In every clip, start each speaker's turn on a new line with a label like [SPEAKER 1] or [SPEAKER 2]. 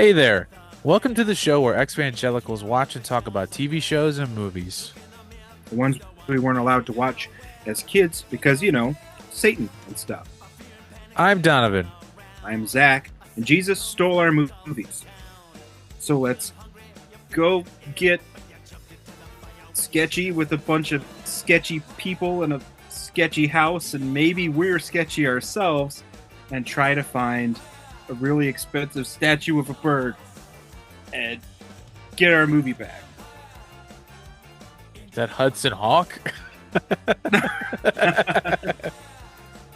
[SPEAKER 1] Hey there. Welcome to the show where ex-evangelicals watch and talk about TV shows and movies.
[SPEAKER 2] The ones we weren't allowed to watch as kids because, Satan and stuff.
[SPEAKER 1] I'm Donovan.
[SPEAKER 2] I am Zach, and Jesus stole our movies. So let's go get sketchy with a bunch of sketchy people in a sketchy house, and maybe we're sketchy ourselves, and try to find a really expensive statue of a bird and get our movie back.
[SPEAKER 1] Is that Hudson Hawk?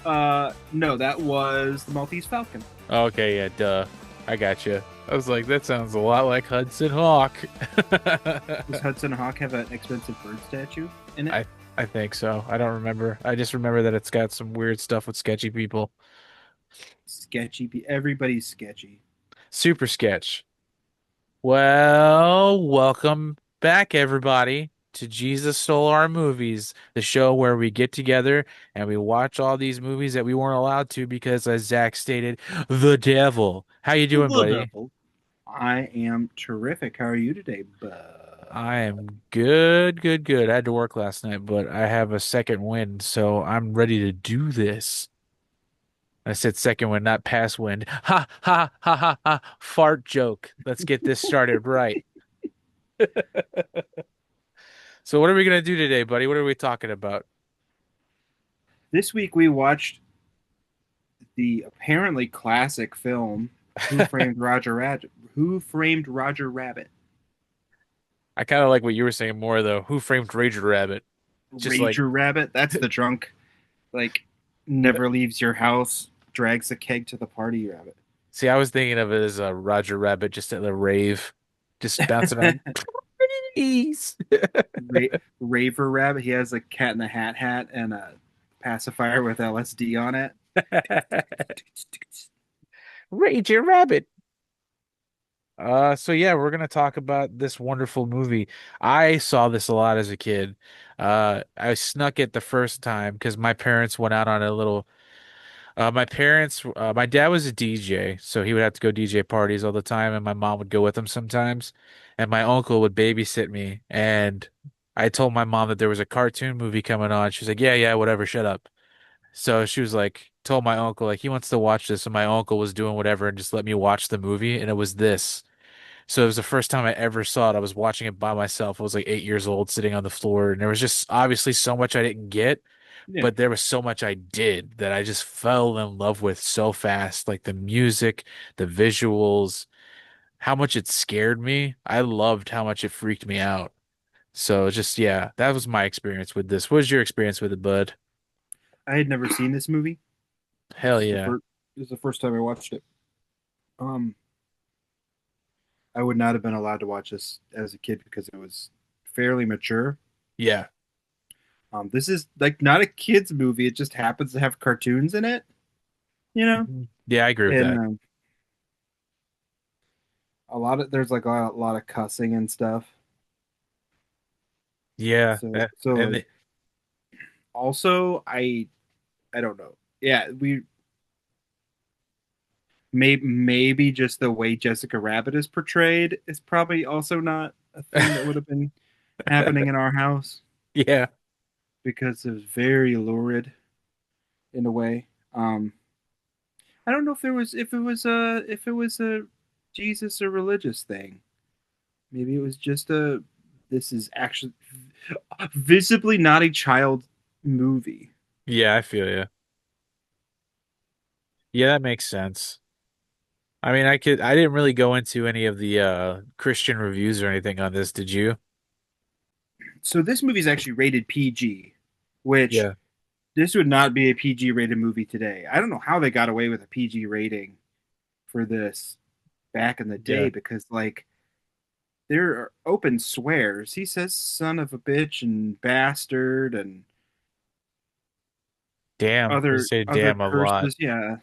[SPEAKER 2] No, that was the Maltese Falcon.
[SPEAKER 1] Okay, yeah, duh. I got you. I was like, that sounds a lot like Hudson Hawk.
[SPEAKER 2] Does Hudson Hawk have an expensive bird statue in it?
[SPEAKER 1] I think so. I don't remember. I just remember that it's got some weird stuff with sketchy people.
[SPEAKER 2] Sketchy. Everybody's sketchy.
[SPEAKER 1] Super sketch. Well, welcome back, everybody, to Jesus Stole Our Movies, the show where we get together and we watch all these movies that we weren't allowed to because, as Zach stated, the devil. How you doing,
[SPEAKER 2] The
[SPEAKER 1] buddy?
[SPEAKER 2] devil. I am terrific. How are you today, bud?
[SPEAKER 1] I am good, good, good. I had to work last night, but I have a second wind, so I'm ready to do this. I said second wind, not past wind. Ha ha ha ha ha. Fart joke. Let's get this started right. So, what are we gonna do today, buddy? What are we talking about?
[SPEAKER 2] This week we watched the apparently classic film Who Framed Roger Rabbit. Who Framed Roger Rabbit?
[SPEAKER 1] I kind of like what you were saying more though. Who framed Rager Rabbit? Just like,
[SPEAKER 2] Rager Rabbit. That's the drunk, like, never leaves your house, drags a keg to the party rabbit.
[SPEAKER 1] see, I was thinking of it as a Roger Rabbit just at the rave, just bouncing around. Please.
[SPEAKER 2] Ra- Raver Rabbit. He has a Cat in the hat and a pacifier with LSD on it.
[SPEAKER 1] Rager Rabbit. So yeah, we're gonna talk about this wonderful movie. I saw this a lot as a kid. I snuck it the first time because my parents went out on a little. My dad was a DJ, so he would have to go DJ parties all the time, and my mom would go with him sometimes. And my uncle would babysit me, and I told my mom that there was a cartoon movie coming on. She was like, "Yeah, yeah, whatever, shut up." So she was like, told my uncle like he wants to watch this, and my uncle was doing whatever and just let me watch the movie, and it was this. So it was the first time I ever saw it. I was watching it by myself. I was like 8 years old, sitting on the floor, and there was just obviously so much I didn't get,
[SPEAKER 2] Yeah.
[SPEAKER 1] but there was so much I did that I just fell in love with so fast. Like the music, the visuals, how much it scared me. I loved how much it freaked me out. So just yeah, that was my experience with this. What was your experience with it, bud?
[SPEAKER 2] I had never seen this movie.
[SPEAKER 1] Hell yeah.
[SPEAKER 2] This is the first time I watched it. Um, I would not have been allowed to watch this as a kid because it was fairly mature.
[SPEAKER 1] Yeah.
[SPEAKER 2] This is like not a kids movie. It just happens to have cartoons in it, you know,
[SPEAKER 1] Mhm. Yeah, I agree with
[SPEAKER 2] and
[SPEAKER 1] that.
[SPEAKER 2] a lot of there's like a lot of cussing and stuff.
[SPEAKER 1] Yeah.
[SPEAKER 2] So
[SPEAKER 1] And
[SPEAKER 2] like also I don't know. Yeah, we maybe just the way Jessica Rabbit is portrayed is probably also not a thing that would have been happening in our house
[SPEAKER 1] yeah.
[SPEAKER 2] because it was very lurid in a way. I don't know if it was a Jesus or religious thing. Maybe it was just a this is actually visibly not a child movie.
[SPEAKER 1] Yeah, I feel you. Yeah, that makes sense. I mean, I didn't really go into any of the Christian reviews or anything on this, did you?
[SPEAKER 2] So this movie is actually rated PG, which
[SPEAKER 1] Yeah.
[SPEAKER 2] this would not be a PG rated movie today. I don't know how they got away with a PG rating for this back in the day
[SPEAKER 1] Yeah.
[SPEAKER 2] because like there are open swears. He says son of a bitch and bastard and
[SPEAKER 1] Damn. You say
[SPEAKER 2] other
[SPEAKER 1] damn a lot.
[SPEAKER 2] curses. Yeah.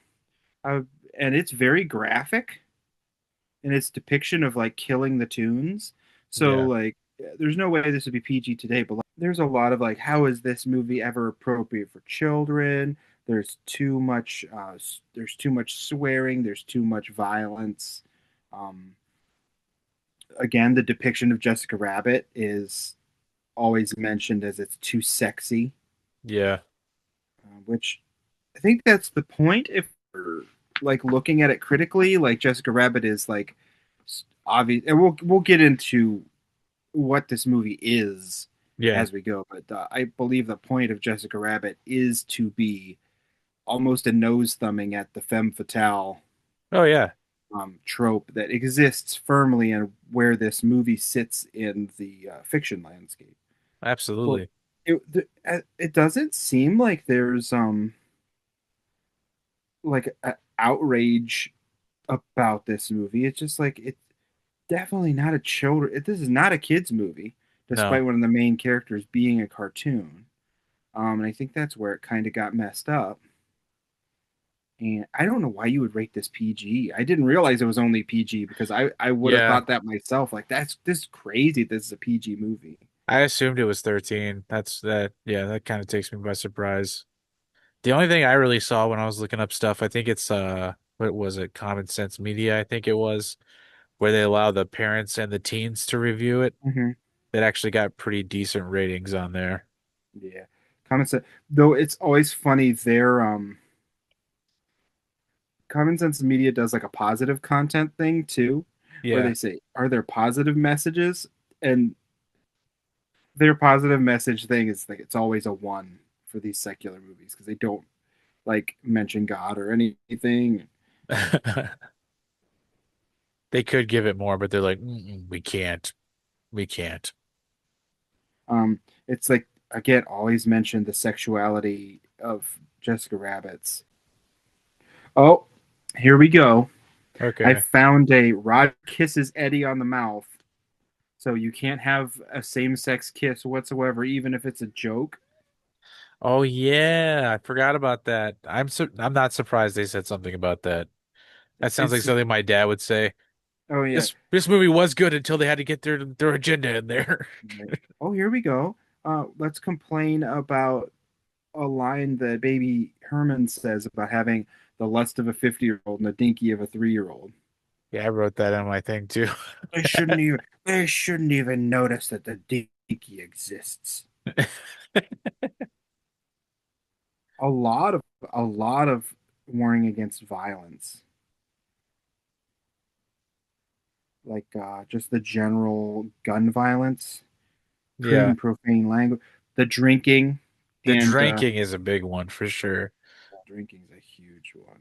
[SPEAKER 2] Uh, and it's very graphic in its depiction of like killing the tunes. So
[SPEAKER 1] Yeah.
[SPEAKER 2] like there's no way this would be PG today, but like, there's a lot of like how is this movie ever appropriate for children? There's too much swearing, there's too much violence. Um, Again, the depiction of Jessica Rabbit is always mentioned as it's too sexy,
[SPEAKER 1] Yeah.
[SPEAKER 2] which I think that's the point. If we're like looking at it critically, like Jessica Rabbit is like obvious, and we'll get into what this movie is
[SPEAKER 1] Yeah.
[SPEAKER 2] as we go. But I believe the point of Jessica Rabbit is to be almost a nose thumbing at the femme fatale
[SPEAKER 1] Oh yeah.
[SPEAKER 2] trope that exists firmly and where this movie sits in the fiction landscape. Well,
[SPEAKER 1] Absolutely.
[SPEAKER 2] it doesn't seem like there's like a outrage about this movie. It's just like it's definitely not a children. This is not a kids movie,
[SPEAKER 1] No.
[SPEAKER 2] despite one of the main characters being a cartoon. And I think that's where it kind of got messed up. And I don't know why you would rate this PG. I didn't realize it was only PG because I would have
[SPEAKER 1] Yeah.
[SPEAKER 2] thought that myself. Like that's this is crazy. This is a PG movie.
[SPEAKER 1] I assumed it was 13. That's that. Yeah, that kind of takes me by surprise. The only thing I really saw when I was looking up stuff, I think it's what was it? Common Sense Media, I think it was, where they allow the parents and the teens to review it.
[SPEAKER 2] Hmm.
[SPEAKER 1] It actually got pretty decent ratings on there.
[SPEAKER 2] Yeah, comments. Though it's always funny. Common Sense Media does like a positive content thing too, where
[SPEAKER 1] Yeah.
[SPEAKER 2] they say, "Are there positive messages?" And their positive message thing is like it's always a one for these secular movies because they don't like mention God or anything.
[SPEAKER 1] They could give it more, but they're like, "Mm-mm, we can't. We can't."
[SPEAKER 2] It's like again always mention the sexuality of Jessica Rabbit's. Oh, here we go. I
[SPEAKER 1] Okay.
[SPEAKER 2] found a Rod kisses Eddie on the mouth. So you can't have a same-sex kiss whatsoever, even if it's a joke.
[SPEAKER 1] Oh yeah, I forgot about that. I'm not surprised they said something about that. That sounds like
[SPEAKER 2] It's
[SPEAKER 1] something my dad would say.
[SPEAKER 2] oh yeah.
[SPEAKER 1] This movie was good until they had to get their agenda in there.
[SPEAKER 2] Right. Oh, here we go. Let's complain about a line that Baby Herman says about having the lust of a 50-year-old and the dinky of a 3-year-old.
[SPEAKER 1] Yeah, I wrote that in my thing too.
[SPEAKER 2] They shouldn't even notice that the dinky exists. A lot of a lot of warning against violence, like just the general gun violence,
[SPEAKER 1] Yeah.
[SPEAKER 2] crude and profane language, the drinking,
[SPEAKER 1] The
[SPEAKER 2] and
[SPEAKER 1] drinking is a big one for sure.
[SPEAKER 2] drinking is a huge one.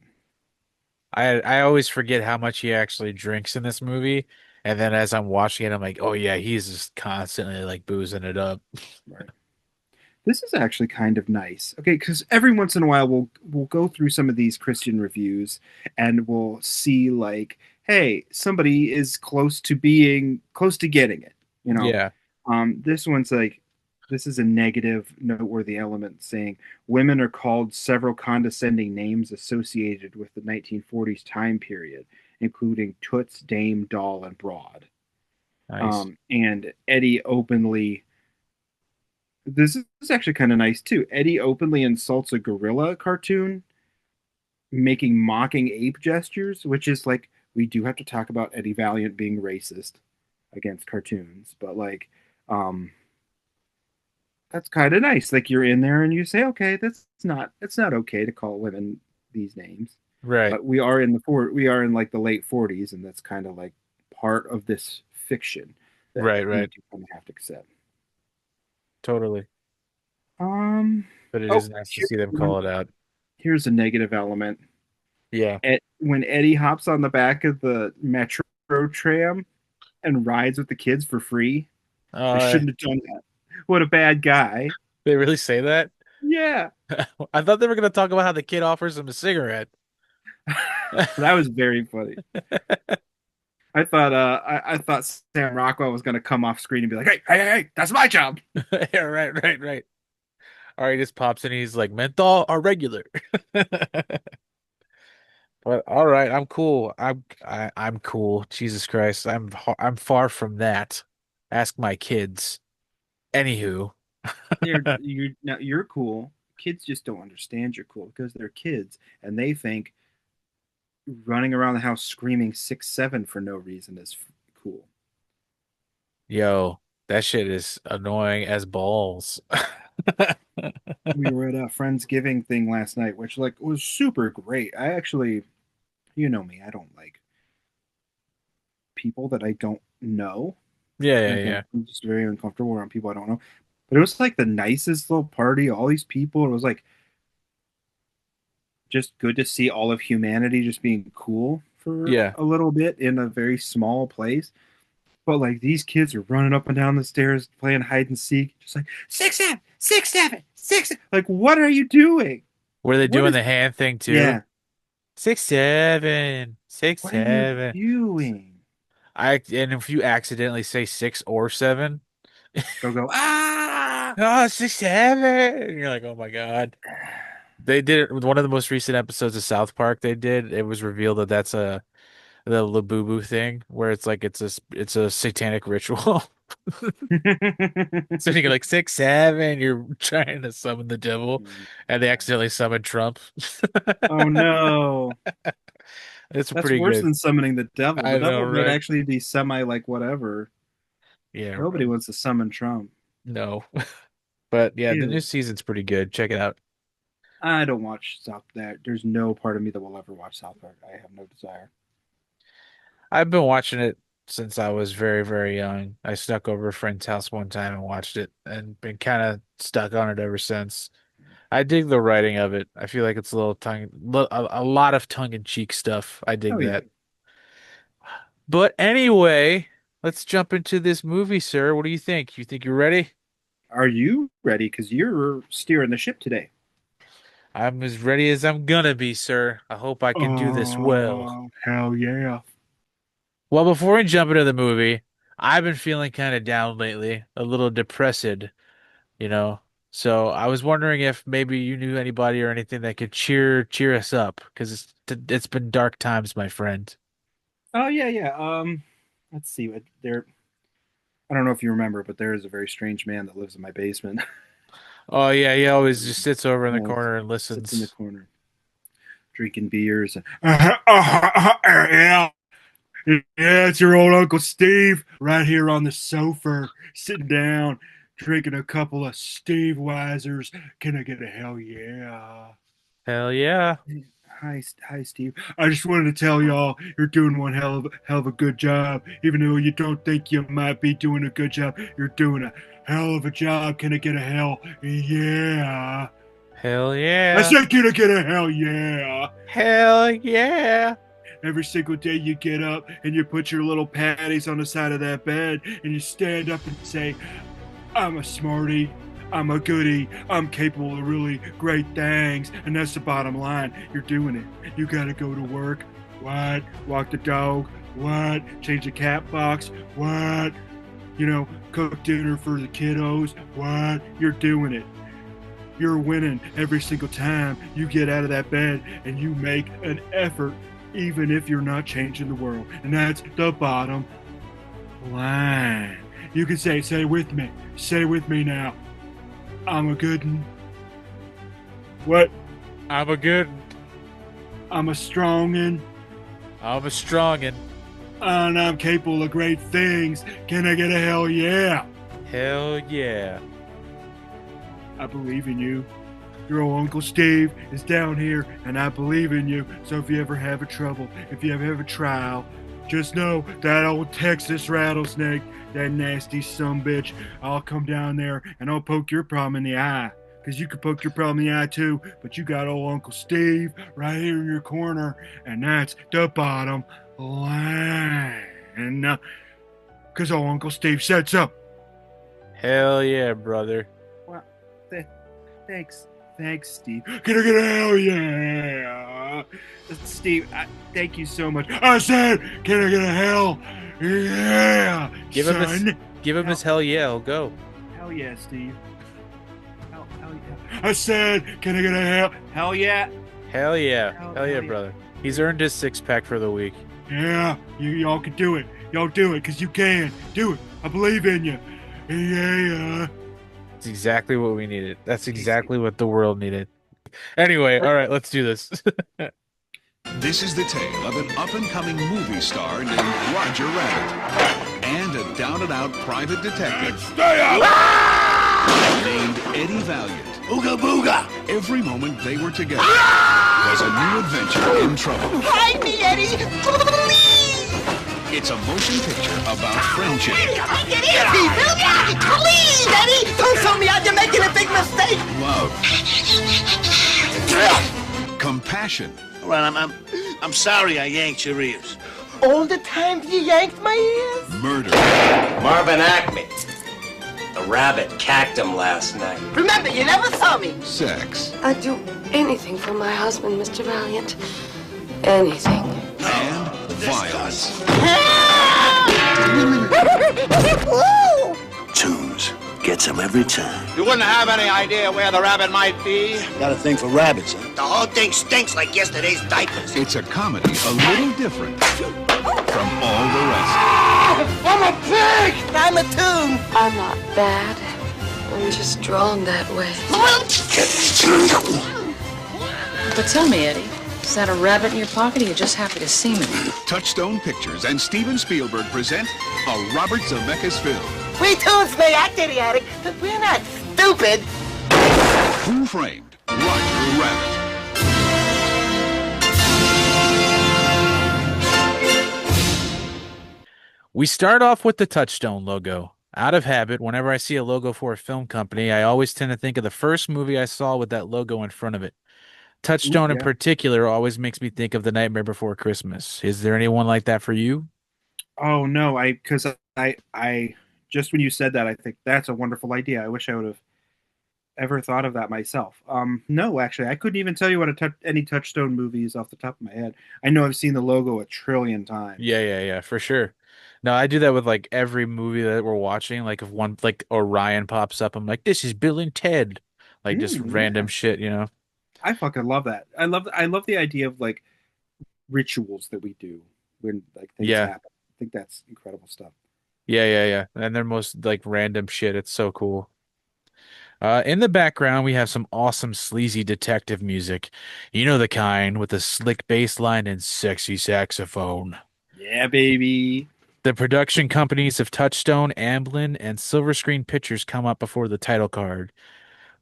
[SPEAKER 1] I always forget how much he actually drinks in this movie. And then as I'm watching it, I'm like, oh yeah, he's just constantly like boozing it up.
[SPEAKER 2] Right. This is actually kind of nice. Okay, because every once in a while we'll go through some of these Christian reviews and we'll see like, hey, somebody is close to being close to getting it. You know,
[SPEAKER 1] Yeah.
[SPEAKER 2] this one's like, this is a negative, noteworthy element saying women are called several condescending names associated with the 1940s time period, including toots, dame, doll, and broad.
[SPEAKER 1] Nice.
[SPEAKER 2] And Eddie openly this is actually kind of nice too. Eddie openly insults a gorilla cartoon, making mocking ape gestures, which is like we do have to talk about Eddie Valiant being racist against cartoons, but like that's kind of nice. Like you're in there and you say, okay, that's not it's not okay to call women these names,
[SPEAKER 1] Right.
[SPEAKER 2] but we are in like the late 40s, and that's kind of like part of this fiction that
[SPEAKER 1] Right,
[SPEAKER 2] we
[SPEAKER 1] right.
[SPEAKER 2] do kind of have to accept.
[SPEAKER 1] Totally.
[SPEAKER 2] Um.
[SPEAKER 1] But it
[SPEAKER 2] Oh,
[SPEAKER 1] is nice to
[SPEAKER 2] here's
[SPEAKER 1] see them
[SPEAKER 2] one.
[SPEAKER 1] call it out.
[SPEAKER 2] Here's a negative element.
[SPEAKER 1] Yeah.
[SPEAKER 2] When Eddie hops on the back of the metro tram and rides with the kids for free. I
[SPEAKER 1] Uh,
[SPEAKER 2] shouldn't have done that. What a bad guy.
[SPEAKER 1] they really say that?
[SPEAKER 2] Yeah,
[SPEAKER 1] I thought they were gonna talk about how the kid offers him a cigarette.
[SPEAKER 2] that was very funny. I thought Sam Rockwell was gonna come off screen and be like, hey, that's my job.
[SPEAKER 1] Yeah, right, right, right. All right, he just pops in. He's like menthol or regular. But all right, I'm cool. I'm cool. Jesus Christ, I'm far from that. Ask my kids. Anywho,
[SPEAKER 2] You're now you're cool. Kids just don't understand you're cool because they're kids and they think running around the house screaming 6'7" for no reason is cool.
[SPEAKER 1] Yo, that shit is annoying as balls.
[SPEAKER 2] We were at a Friendsgiving thing last night, which like was super great. I actually, you know me, I don't like people that I don't know.
[SPEAKER 1] Yeah, yeah,
[SPEAKER 2] Like
[SPEAKER 1] yeah.
[SPEAKER 2] I'm just very uncomfortable around people I don't know. But it was like the nicest little party. All these people. It was like just good to see all of humanity just being cool for
[SPEAKER 1] Yeah.
[SPEAKER 2] a little bit in a very small place. But like these kids are running up and down the stairs playing hide and seek, just like 6'7", 6'7", 6. Like, what are you doing?
[SPEAKER 1] Were they
[SPEAKER 2] What
[SPEAKER 1] doing
[SPEAKER 2] is?
[SPEAKER 1] the hand thing too?
[SPEAKER 2] Yeah.
[SPEAKER 1] 6'7", six
[SPEAKER 2] What are you
[SPEAKER 1] seven.
[SPEAKER 2] doing?
[SPEAKER 1] And if you accidentally say 6 or 7,
[SPEAKER 2] They'll go ah.
[SPEAKER 1] oh, 6'7", and you're like, oh my God. They did it with one of the most recent episodes of South Park they did. It was revealed that that's a the Labubu thing where it's like it's a satanic ritual. So you get like 6'7", you're trying to summon the devil, and they accidentally summon Trump.
[SPEAKER 2] Oh no.
[SPEAKER 1] It's
[SPEAKER 2] That's
[SPEAKER 1] pretty
[SPEAKER 2] worse
[SPEAKER 1] good.
[SPEAKER 2] than summoning the devil. The
[SPEAKER 1] I know,
[SPEAKER 2] devil might
[SPEAKER 1] right?
[SPEAKER 2] actually be semi like whatever.
[SPEAKER 1] Yeah,
[SPEAKER 2] Nobody wants to summon Trump.
[SPEAKER 1] no. But yeah, the new
[SPEAKER 2] Ew.
[SPEAKER 1] season's pretty good. Check it out.
[SPEAKER 2] I don't watch South that. There's no part of me that will ever watch South Park. I have no desire.
[SPEAKER 1] I've been watching it since I was very, very young. I snuck over a friend's house one time and watched it and been kind of stuck on it ever since. I dig the writing of it. I feel like it's a little a lot of tongue-in-cheek stuff. I dig
[SPEAKER 2] Oh yeah.
[SPEAKER 1] that. But anyway, let's jump into this movie, sir. What do you think? You think you're ready?
[SPEAKER 2] Are you ready? Because you're steering the ship today.
[SPEAKER 1] I'm as ready as I'm gonna be, sir. I hope I can do this well.
[SPEAKER 2] Oh, hell yeah.
[SPEAKER 1] Well, before we jump into the movie, I've been feeling kind of down lately, a little depressed, you know. So I was wondering if maybe you knew anybody or anything that could cheer us up, because it's been dark times, my friend.
[SPEAKER 2] Oh yeah, yeah. Let's see what there. I don't know if you remember, but there is a very strange man that lives in my basement.
[SPEAKER 1] Oh yeah, he always just sits over in the
[SPEAKER 2] uh,
[SPEAKER 1] corner and
[SPEAKER 2] Sits in the
[SPEAKER 1] listens.
[SPEAKER 2] corner drinking beers. And, yeah, yeah, it's your old Uncle Steve right here on the sofa, sitting down, drinking a couple of Steve Weisers. Can I get a hell yeah?
[SPEAKER 1] Hell yeah.
[SPEAKER 2] Hi, Steve. I just wanted to tell y'all you're doing one hell of a good job. Even though you don't think you might be doing a good job, you're doing a hell of a job. Can I get a hell yeah?
[SPEAKER 1] Hell
[SPEAKER 2] I
[SPEAKER 1] yeah.
[SPEAKER 2] said, can I get a hell yeah?
[SPEAKER 1] Hell yeah.
[SPEAKER 2] Every single day you get up and you put your little patties on the side of that bed and you stand up and say, I'm a smarty. I'm a goody. I'm capable of really great things. And that's the bottom line. You're doing it. You got to go to work. What? Walk the dog. What? Change the cat box. What? Cook dinner for the kiddos. What? You're doing it. You're winning every single time you get out of that bed and you make an effort, even if you're not changing the world. And that's the bottom line. You can say it with me. Say it with me now. I'm a good one. What?
[SPEAKER 1] I'm a good.
[SPEAKER 2] I'm a strong one.
[SPEAKER 1] I'm a strongin'.
[SPEAKER 2] And I'm capable of great things. Can I get a hell yeah?
[SPEAKER 1] Hell yeah.
[SPEAKER 2] I believe in you. Your old Uncle Steve is down here, and I believe in you. So if you ever have a trouble, if you ever have a trial, just know that old Texas rattlesnake, that nasty sumbitch, I'll come down there and I'll poke your problem in the eye. Because you could poke your problem in the eye too, but you got old Uncle Steve right here in your corner, and that's the bottom line. Because old Uncle Steve said so.
[SPEAKER 1] Hell yeah, brother.
[SPEAKER 2] Well, thanks. Thanks, Steve. Can I get a hell yeah? Steve, thank you so much. I said, can I get a hell yeah,
[SPEAKER 1] Give him his
[SPEAKER 2] son?
[SPEAKER 1] give him his hell yeah, he'll go.
[SPEAKER 2] Hell yeah, Steve. Hell yeah. I said, can I get a hell? Hell yeah.
[SPEAKER 1] Hell yeah. Hell yeah,
[SPEAKER 2] Hell yeah.
[SPEAKER 1] brother. He's earned his 6-pack for the week.
[SPEAKER 2] Yeah, y'all can do it. Y'all do it, because you can. Do it. I believe in you. Yeah.
[SPEAKER 1] It's exactly what we needed. That's exactly what the world needed. Anyway, all right, let's do this.
[SPEAKER 3] This is the tale of an up-and-coming movie star named Roger Rabbit and a down-and-out private detective named Eddie Valiant.
[SPEAKER 4] Ooga booga!
[SPEAKER 3] Every moment they were together was a new adventure in trouble.
[SPEAKER 4] Hide me, Eddie! Please!
[SPEAKER 3] It's a motion picture about friendship,
[SPEAKER 4] Take it easy, will ya? Please, Eddie! Don't tell me you're making a big mistake!
[SPEAKER 3] love, compassion,
[SPEAKER 5] All right, I'm sorry I yanked your ears.
[SPEAKER 4] All the time you yanked my ears?
[SPEAKER 3] murder,
[SPEAKER 6] Marvin Acme. The rabbit cacked him last night.
[SPEAKER 4] Remember, you never saw me.
[SPEAKER 3] sex,
[SPEAKER 7] I'd do anything for my husband, Mr. Valiant. Anything.
[SPEAKER 3] and violence.
[SPEAKER 5] Tunes gets him every time.
[SPEAKER 8] You wouldn't have any idea where the rabbit might be?
[SPEAKER 5] Got a thing for rabbits, huh?
[SPEAKER 8] The whole thing stinks like yesterday's diapers.
[SPEAKER 3] It's a comedy a little different from all the rest.
[SPEAKER 4] I'm a tune.
[SPEAKER 7] I'm not bad. I'm just drawn that way.
[SPEAKER 9] But tell me, Eddie, is that a rabbit in your pocket or you just happy to see me?
[SPEAKER 3] Touchstone Pictures and Steven Spielberg present a Robert Zemeckis film.
[SPEAKER 4] We tunes may act idiotic, but we're not stupid.
[SPEAKER 3] Who Framed Roger Rabbit?
[SPEAKER 1] We start off with the Touchstone logo. Out of habit, whenever I see a logo for a film company, I always tend to think of the first movie I saw with that logo in front of it. Touchstone in
[SPEAKER 2] Yeah.
[SPEAKER 1] particular always makes me think of The Nightmare Before Christmas. Is there anyone like that for you?
[SPEAKER 2] Oh no, because I just when you said that, I think that's a wonderful idea. I wish I would have ever thought of that myself. No, actually, I couldn't even tell you what any Touchstone movie is off the top of my head. I know I've seen the logo a trillion times.
[SPEAKER 1] Yeah, for sure. No, I do that with like every movie that we're watching. Like if one like Orion pops up, I'm like, this is Bill and Ted. Like just random
[SPEAKER 2] Yeah.
[SPEAKER 1] shit, you know?
[SPEAKER 2] I fucking love that. I love the idea of like rituals that we do when like things
[SPEAKER 1] Yeah.
[SPEAKER 2] happen. I think that's incredible stuff.
[SPEAKER 1] Yeah. And they're most like random shit. It's so cool. In the background, we have some awesome sleazy detective music. You know the kind with the slick bass line and sexy saxophone.
[SPEAKER 2] Yeah, baby.
[SPEAKER 1] The production companies of Touchstone, Amblin, and Silver Screen Pictures come up before the title card.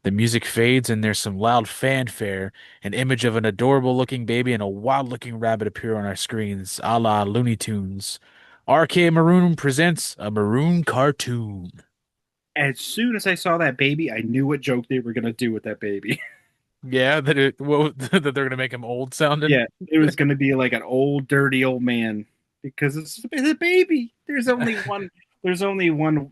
[SPEAKER 1] The music fades and there's some loud fanfare. An image of an adorable looking baby and a wild looking rabbit appear on our screens, a la Looney Tunes. RK Maroon presents a maroon cartoon.
[SPEAKER 2] As soon as I saw that baby, I knew what joke they were gonna do with that baby.
[SPEAKER 1] Yeah, that they're gonna make him old sounding.
[SPEAKER 2] Yeah, it was gonna be like an old, dirty old man because it's a baby. There's only one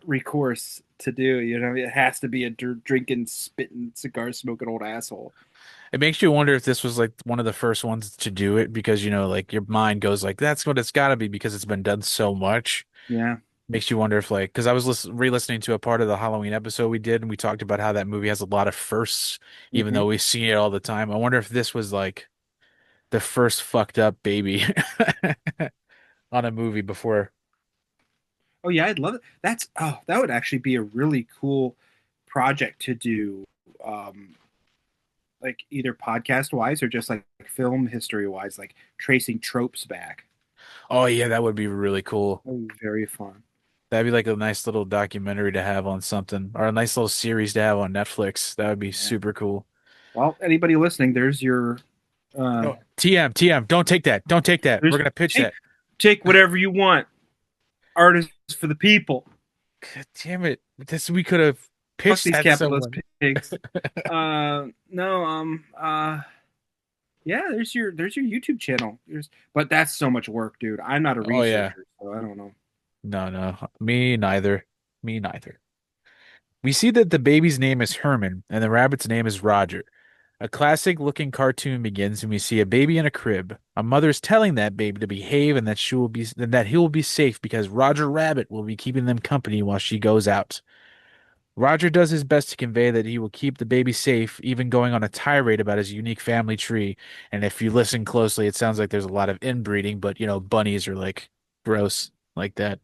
[SPEAKER 2] recourse to do. You know, it has to be a drinking, spitting, cigar smoking old asshole.
[SPEAKER 1] It makes you wonder if this was like one of the first ones to do it because you know, like your mind goes like, that's what it's got to be because it's been done so much.
[SPEAKER 2] Yeah.
[SPEAKER 1] Makes you wonder if like because I was re-listening to a part of the Halloween episode we did and we talked about how that movie has a lot of firsts, even
[SPEAKER 2] Mhm.
[SPEAKER 1] though we see it all the time. I wonder if this was like the first fucked up baby on a movie before.
[SPEAKER 2] Oh yeah, I'd love it. That would actually be a really cool project to do, like either podcast wise or just like film history wise, like tracing tropes back.
[SPEAKER 1] Oh yeah, that would be really cool.
[SPEAKER 2] That would be very fun.
[SPEAKER 1] That'd be like a nice little documentary to have on something or a nice little series to have on Netflix. That would be super cool.
[SPEAKER 2] Well, anybody listening, there's your
[SPEAKER 1] Oh, TM, don't take that. Don't take that.
[SPEAKER 2] There's-
[SPEAKER 1] We're gonna pitch that.
[SPEAKER 2] take whatever you want. Artists for the people.
[SPEAKER 1] God damn it. This we could have
[SPEAKER 2] Fuck
[SPEAKER 1] pitched
[SPEAKER 2] these
[SPEAKER 1] that
[SPEAKER 2] capitalist
[SPEAKER 1] someone.
[SPEAKER 2] pigs. No, yeah, there's your YouTube channel. But that's so much work, dude. I'm not a
[SPEAKER 1] Oh, yeah.
[SPEAKER 2] researcher, so I don't know.
[SPEAKER 1] No. Me neither. Me neither. We see that the baby's name is Herman and the rabbit's name is Roger. A classic looking cartoon begins and we see a baby in a crib. A mother is telling that baby to behave and that he will be safe because Roger Rabbit will be keeping them company while she goes out. Roger does his best to convey that he will keep the baby safe, even going on a tirade about his unique family tree. And if you listen closely, it sounds like there's a lot of inbreeding, but you know, bunnies are like gross like that.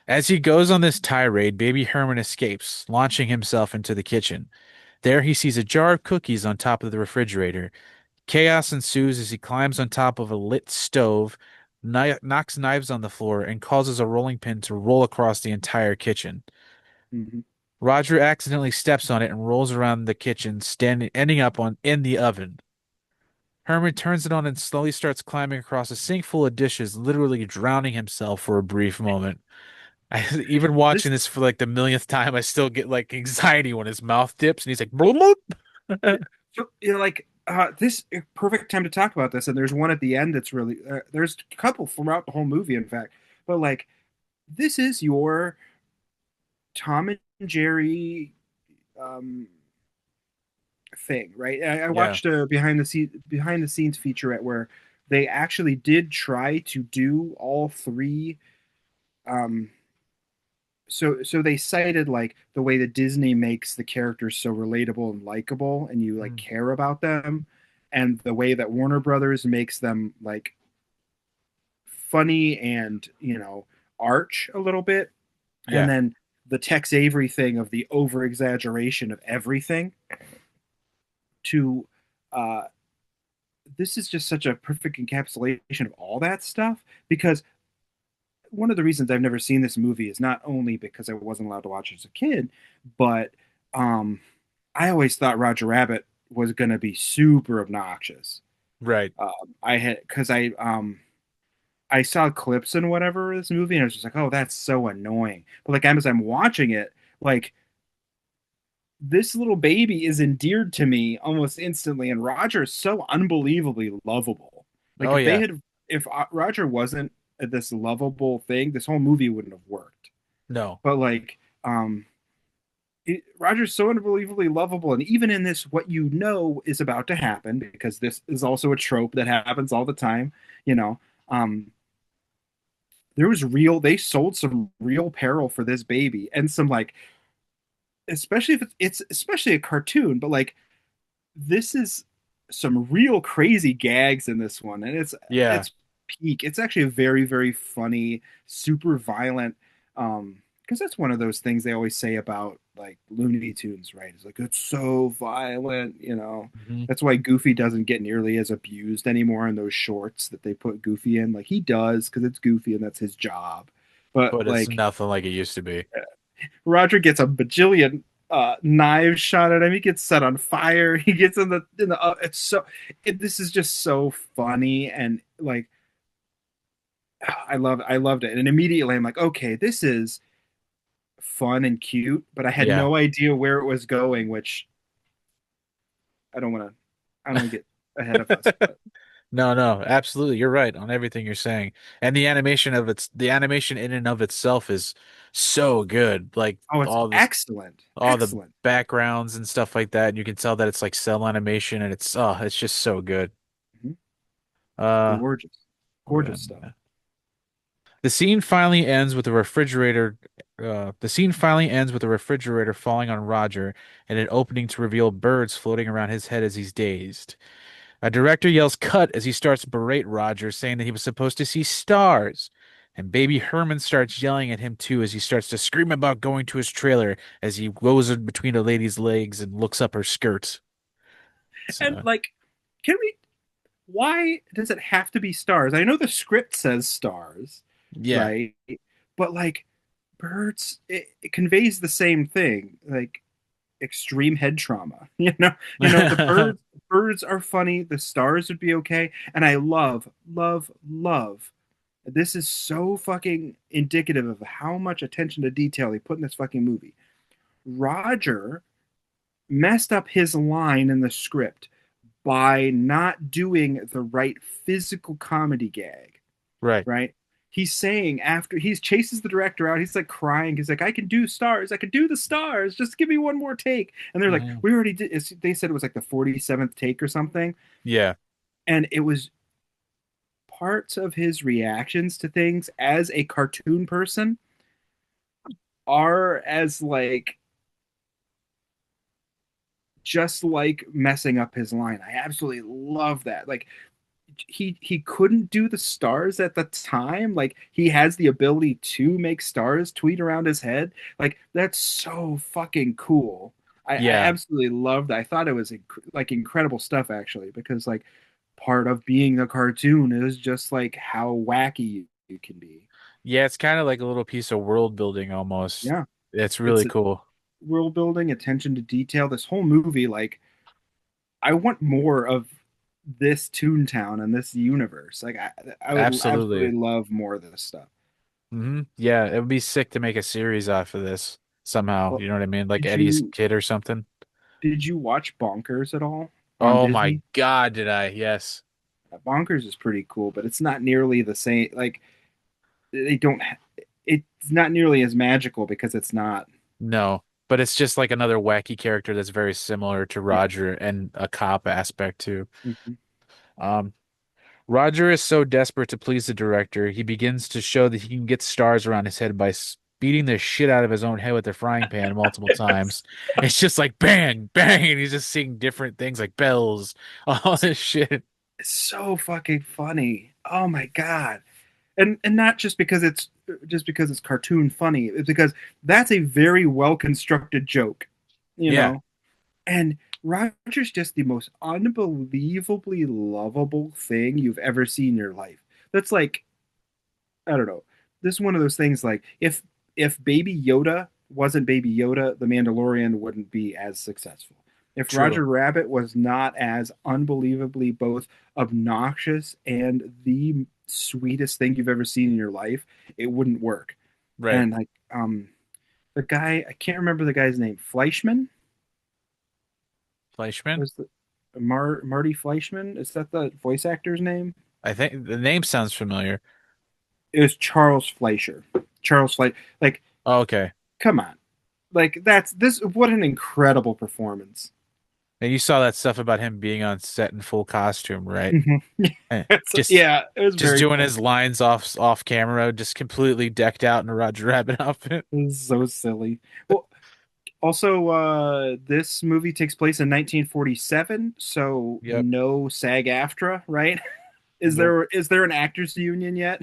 [SPEAKER 1] As he goes on this tirade, baby Herman escapes, launching himself into the kitchen. There he sees a jar of cookies on top of the refrigerator. Chaos ensues as he climbs on top of a lit stove, knocks knives on the floor, and causes a rolling pin to roll across the entire kitchen.
[SPEAKER 2] Mhm.
[SPEAKER 1] Roger accidentally steps on it and rolls around the kitchen, ending up in the oven. Herman turns it on and slowly starts climbing across a sink full of dishes, literally drowning himself for a brief moment. Even
[SPEAKER 2] This
[SPEAKER 1] watching this for like the millionth time, I still get like anxiety when his mouth dips and he's like, bloop, bloop.
[SPEAKER 2] so, like this perfect time to talk about this, and there's one at the end that's really there's a couple throughout the whole movie, in fact, but like this is your Tom and Jerry um, thing, right? I
[SPEAKER 1] Yeah.
[SPEAKER 2] watched a behind the scenes featurette where they actually did try to do all three. Um, so they cited like the way that Disney makes the characters so relatable and likable, and you like
[SPEAKER 1] Mm.
[SPEAKER 2] care about them, and the way that Warner Brothers makes them like funny and arch a little bit, and
[SPEAKER 1] Yeah.
[SPEAKER 2] then the Tex Avery thing of the over exaggeration of everything to uh this is just such a perfect encapsulation of all that stuff, because one of the reasons I've never seen this movie is not only because I wasn't allowed to watch it as a kid, but um I always thought Roger Rabbit was going to be super obnoxious.
[SPEAKER 1] Right.
[SPEAKER 2] I had because I saw clips and whatever of this movie, and I was just like, oh, that's so annoying. But like as I'm watching it, like this little baby is endeared to me almost instantly, and Roger is so unbelievably lovable. Like
[SPEAKER 1] Oh yeah.
[SPEAKER 2] if Roger wasn't this lovable thing, this whole movie wouldn't have worked.
[SPEAKER 1] No.
[SPEAKER 2] But like, Roger's so unbelievably lovable, and even in this, what is about to happen, because this is also a trope that happens all the time. You know, um, they sold some real peril for this baby, and some like, especially if it's especially a cartoon, but like this is some real crazy gags in this one, and
[SPEAKER 1] Yeah.
[SPEAKER 2] it's peak. It's actually a very very funny, super violent. Because that's one of those things they always say about like Looney Tunes, right? It's like it's so violent.
[SPEAKER 1] Mhm.
[SPEAKER 2] That's why Goofy doesn't get nearly as abused anymore in those shorts that they put Goofy in. Like he does because it's Goofy and that's his job. But
[SPEAKER 1] But it's
[SPEAKER 2] like
[SPEAKER 1] nothing like it used to be.
[SPEAKER 2] Roger gets a bajillion knives shot at him. He gets set on fire. He gets in the. This is just so funny, and like I loved it, and immediately I'm like, okay, this is fun and cute, but I had
[SPEAKER 1] Yeah.
[SPEAKER 2] no idea where it was going, which I don't want to. I don't want to get ahead of us. But
[SPEAKER 1] No, no, absolutely. You're right on everything you're saying. And the animation in and of itself is so good. Like
[SPEAKER 2] oh, it's excellent,
[SPEAKER 1] all the
[SPEAKER 2] excellent,
[SPEAKER 1] backgrounds and stuff like that. And you can tell that it's like cell animation and it's just so good.
[SPEAKER 2] Mhm.
[SPEAKER 1] Uh,
[SPEAKER 2] Gorgeous,
[SPEAKER 1] yeah.
[SPEAKER 2] gorgeous stuff.
[SPEAKER 1] The scene finally ends with the refrigerator falling on Roger and an opening to reveal birds floating around his head as he's dazed. A director yells cut as he starts to berate Roger, saying that he was supposed to see stars. And baby Herman starts yelling at him too as he starts to scream about going to his trailer as he goes in between a lady's legs and looks up her skirt.
[SPEAKER 2] And
[SPEAKER 1] So,
[SPEAKER 2] like, can we? Why does it have to be stars? I know the script says stars,
[SPEAKER 1] yeah.
[SPEAKER 2] right? But like birds, it conveys the same thing, like extreme head trauma. The birds are funny. The stars would be okay, and I love, love, love. This is so fucking indicative of how much attention to detail they put in this fucking movie. Roger messed up his line in the script by not doing the right physical comedy gag,
[SPEAKER 1] Right.
[SPEAKER 2] right? He's saying after he chases the director out, he's like crying. He's like, I can do stars. I can do the stars. Just give me one more take. And they're like,
[SPEAKER 1] Mhm.
[SPEAKER 2] we already did. They said it was like the 47th take or something.
[SPEAKER 1] Yeah.
[SPEAKER 2] And it was parts of his reactions to things as a cartoon person are as like just like messing up his line. I absolutely love that. Like he couldn't do the stars at the time. Like he has the ability to make stars tweet around his head. Like that's so fucking cool. I
[SPEAKER 1] Yeah.
[SPEAKER 2] absolutely loved it. I thought it was like incredible stuff actually, because like part of being a cartoon is just like how wacky you can be.
[SPEAKER 1] Yeah, it's kind of like a little piece of world building almost.
[SPEAKER 2] Yeah,
[SPEAKER 1] It's
[SPEAKER 2] it's
[SPEAKER 1] really cool.
[SPEAKER 2] world building, attention to detail. This whole movie, like, I want more of this Toontown and this universe. Like, I would
[SPEAKER 1] Absolutely.
[SPEAKER 2] absolutely love more of this stuff.
[SPEAKER 1] Yeah, it would be sick to make a series off of this somehow.
[SPEAKER 2] Well,
[SPEAKER 1] You know what I mean? Like
[SPEAKER 2] did
[SPEAKER 1] Eddie's
[SPEAKER 2] you
[SPEAKER 1] kid or something.
[SPEAKER 2] did you watch Bonkers at all on
[SPEAKER 1] Oh my
[SPEAKER 2] Disney?
[SPEAKER 1] God, did I? Yes.
[SPEAKER 2] Bonkers is pretty cool, but it's not nearly the same. Like, they don't. It's not nearly as magical because it's not.
[SPEAKER 1] No, but it's just like another wacky character that's very similar to
[SPEAKER 2] Yeah.
[SPEAKER 1] Roger and a cop aspect too.
[SPEAKER 2] Mhm.
[SPEAKER 1] Um, Roger is so desperate to please the director, he begins to show that he can get stars around his head by beating the shit out of his own head with a frying pan multiple times. It's just like bang, bang, and he's just seeing different things like bells, all this shit.
[SPEAKER 2] It's so fucking funny. Oh my god. And not just because it's cartoon funny. It's because that's a very well constructed joke, you
[SPEAKER 1] Yeah,
[SPEAKER 2] know. And Roger's just the most unbelievably lovable thing you've ever seen in your life. That's like, I don't know. This is one of those things like if Baby Yoda wasn't Baby Yoda, The Mandalorian wouldn't be as successful. If
[SPEAKER 1] true.
[SPEAKER 2] Roger Rabbit was not as unbelievably both obnoxious and the sweetest thing you've ever seen in your life, it wouldn't work.
[SPEAKER 1] Right.
[SPEAKER 2] And like the guy, I can't remember the guy's name, Fleischman
[SPEAKER 1] Fleischman?
[SPEAKER 2] was the Marty Fleischman. Is that the voice actor's name?
[SPEAKER 1] I think the name sounds familiar.
[SPEAKER 2] It was Charles Fleischer. Charles Fleischer. Like,
[SPEAKER 1] Oh, okay.
[SPEAKER 2] come on. Like that's this. What an incredible performance.
[SPEAKER 1] And you saw that stuff about him being on set in full costume, right?
[SPEAKER 2] Mhm.
[SPEAKER 1] Eh, Just
[SPEAKER 2] Yeah, it was
[SPEAKER 1] just
[SPEAKER 2] very
[SPEAKER 1] doing
[SPEAKER 2] funny.
[SPEAKER 1] his lines off camera, just completely decked out in a Roger Rabbit outfit.
[SPEAKER 2] It was so silly. Well, also, this movie takes place in 1947, so
[SPEAKER 1] Yep.
[SPEAKER 2] no SAG-AFTRA, right?
[SPEAKER 1] Nope.
[SPEAKER 2] Is there an actors union yet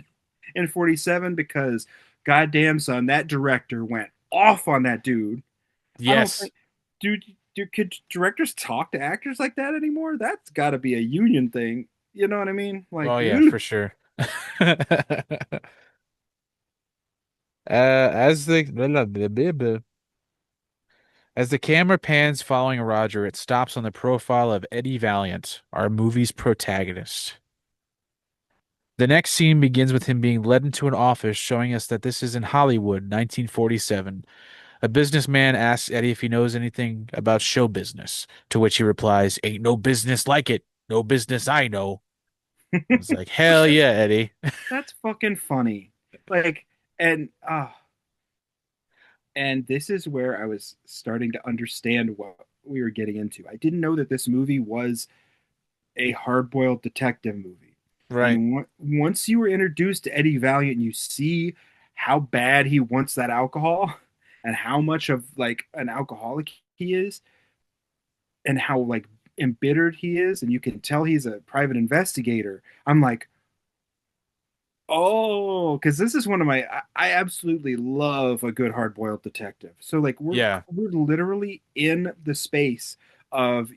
[SPEAKER 2] in 47? Because goddamn son, that director went off on that dude. I don't
[SPEAKER 1] Yes.
[SPEAKER 2] think, dude, could directors talk to actors like that anymore? That's got to be a union thing. You know what I mean? Like,
[SPEAKER 1] Oh yeah,
[SPEAKER 2] ugh.
[SPEAKER 1] for sure. As the camera pans following Roger, it stops on the profile of Eddie Valiant, our movie's protagonist. The next scene begins with him being led into an office, showing us that this is in Hollywood, 1947. A businessman asks Eddie if he knows anything about show business, to which he replies, "Ain't no business like it. No business I know." It's like, hell yeah, Eddie.
[SPEAKER 2] That's fucking funny. Like, and and this is where I was starting to understand what we were getting into. I didn't know that this movie was a hard-boiled detective movie.
[SPEAKER 1] Right.
[SPEAKER 2] And once you were introduced to Eddie Valiant and you see how bad he wants that alcohol and how much of like an alcoholic he is and how like embittered he is and you can tell he's a private investigator, I'm like, oh, because this is one of my I absolutely love a good hard-boiled detective. So like
[SPEAKER 1] Yeah.
[SPEAKER 2] we're literally in the space of,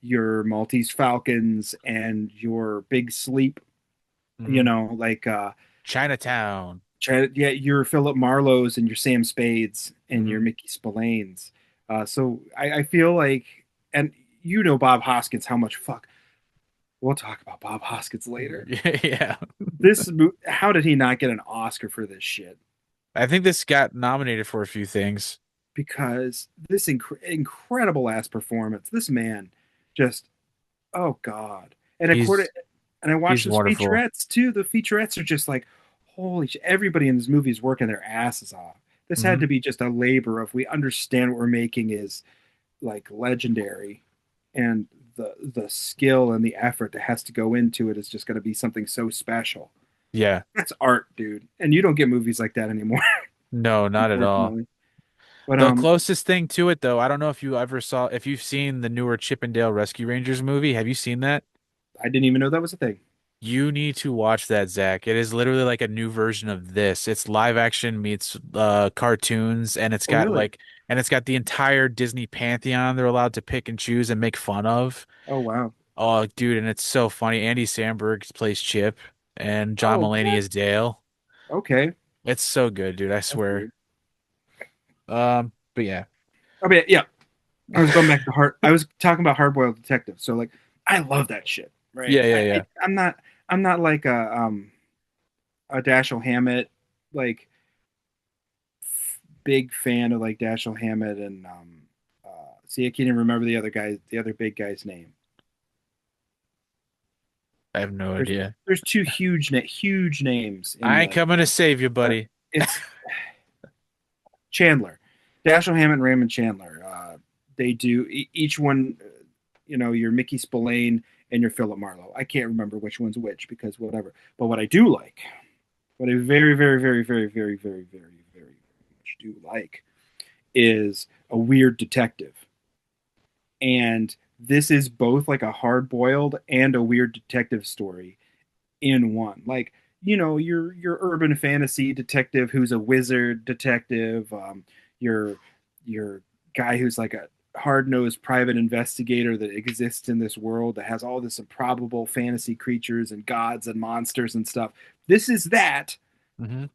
[SPEAKER 2] your Maltese Falcons and your Big Sleep,
[SPEAKER 1] Mhm.
[SPEAKER 2] like
[SPEAKER 1] Chinatown.
[SPEAKER 2] yeah, your Philip Marlowe's and your Sam Spades and your
[SPEAKER 1] Mhm.
[SPEAKER 2] Mickey Spillanes. So I feel like, and Bob Hoskins, how much fuck. We'll talk about Bob Hoskins later.
[SPEAKER 1] Yeah.
[SPEAKER 2] How did he not get an Oscar for this shit?
[SPEAKER 1] I think this got nominated for a few things.
[SPEAKER 2] Because this incredible ass performance, this man, just oh god. And according,
[SPEAKER 1] He's
[SPEAKER 2] and I watched
[SPEAKER 1] he's
[SPEAKER 2] the
[SPEAKER 1] wonderful.
[SPEAKER 2] featurettes too. The featurettes are just like, holy shit! Everybody in this movie is working their asses off. This had
[SPEAKER 1] Hmm.
[SPEAKER 2] to be just a labor of we understand what we're making is like legendary, and the skill and the effort that has to go into it is just going to be something so special.
[SPEAKER 1] Yeah.
[SPEAKER 2] That's art, dude, and you don't get movies like that anymore,
[SPEAKER 1] No, not at all.
[SPEAKER 2] unfortunately. But
[SPEAKER 1] The closest thing to it, though, I don't know if you've seen the newer Chip 'n Dale Rescue Rangers movie. Have you seen that?
[SPEAKER 2] I didn't even know that was a thing.
[SPEAKER 1] You need to watch that, Zach. It is literally like a new version of this. It's live action meets cartoons, and
[SPEAKER 2] Oh, really?
[SPEAKER 1] it's got the entire Disney pantheon they're allowed to pick and choose and make fun of.
[SPEAKER 2] Oh, wow.
[SPEAKER 1] Oh, dude, and it's so funny. Andy Samberg plays Chip, and John
[SPEAKER 2] Oh,
[SPEAKER 1] Mulaney
[SPEAKER 2] what?
[SPEAKER 1] is Dale.
[SPEAKER 2] Okay.
[SPEAKER 1] It's so good, dude. I
[SPEAKER 2] That's
[SPEAKER 1] swear.
[SPEAKER 2] weird.
[SPEAKER 1] But yeah,
[SPEAKER 2] I mean, yeah. I was going back to hard. I was talking about Hard Boiled Detective. So like, I love that shit. Right.
[SPEAKER 1] yeah, yeah, yeah.
[SPEAKER 2] I'm not like a Dashiell Hammett like big fan of like Dashiell Hammett and see, I can't even remember the other big guy's name.
[SPEAKER 1] I have no
[SPEAKER 2] There's
[SPEAKER 1] idea.
[SPEAKER 2] there's two huge names in
[SPEAKER 1] I ain't
[SPEAKER 2] the.
[SPEAKER 1] coming to save you, buddy.
[SPEAKER 2] It's Chandler, Dashiell Hammett and Raymond Chandler. They do each one. Your Mickey Spillane and your Philip Marlowe. I can't remember which one's which because whatever. But what I do like, what I very, very, very, very, very, very, very, very much do like, is a weird detective. And this is both like a hard boiled and a weird detective story in one. Like, your urban fantasy detective who's a wizard detective, your guy who's like a hard-nosed private investigator that exists in this world that has all this improbable fantasy creatures and gods and monsters and stuff. This is that,
[SPEAKER 1] Hmm.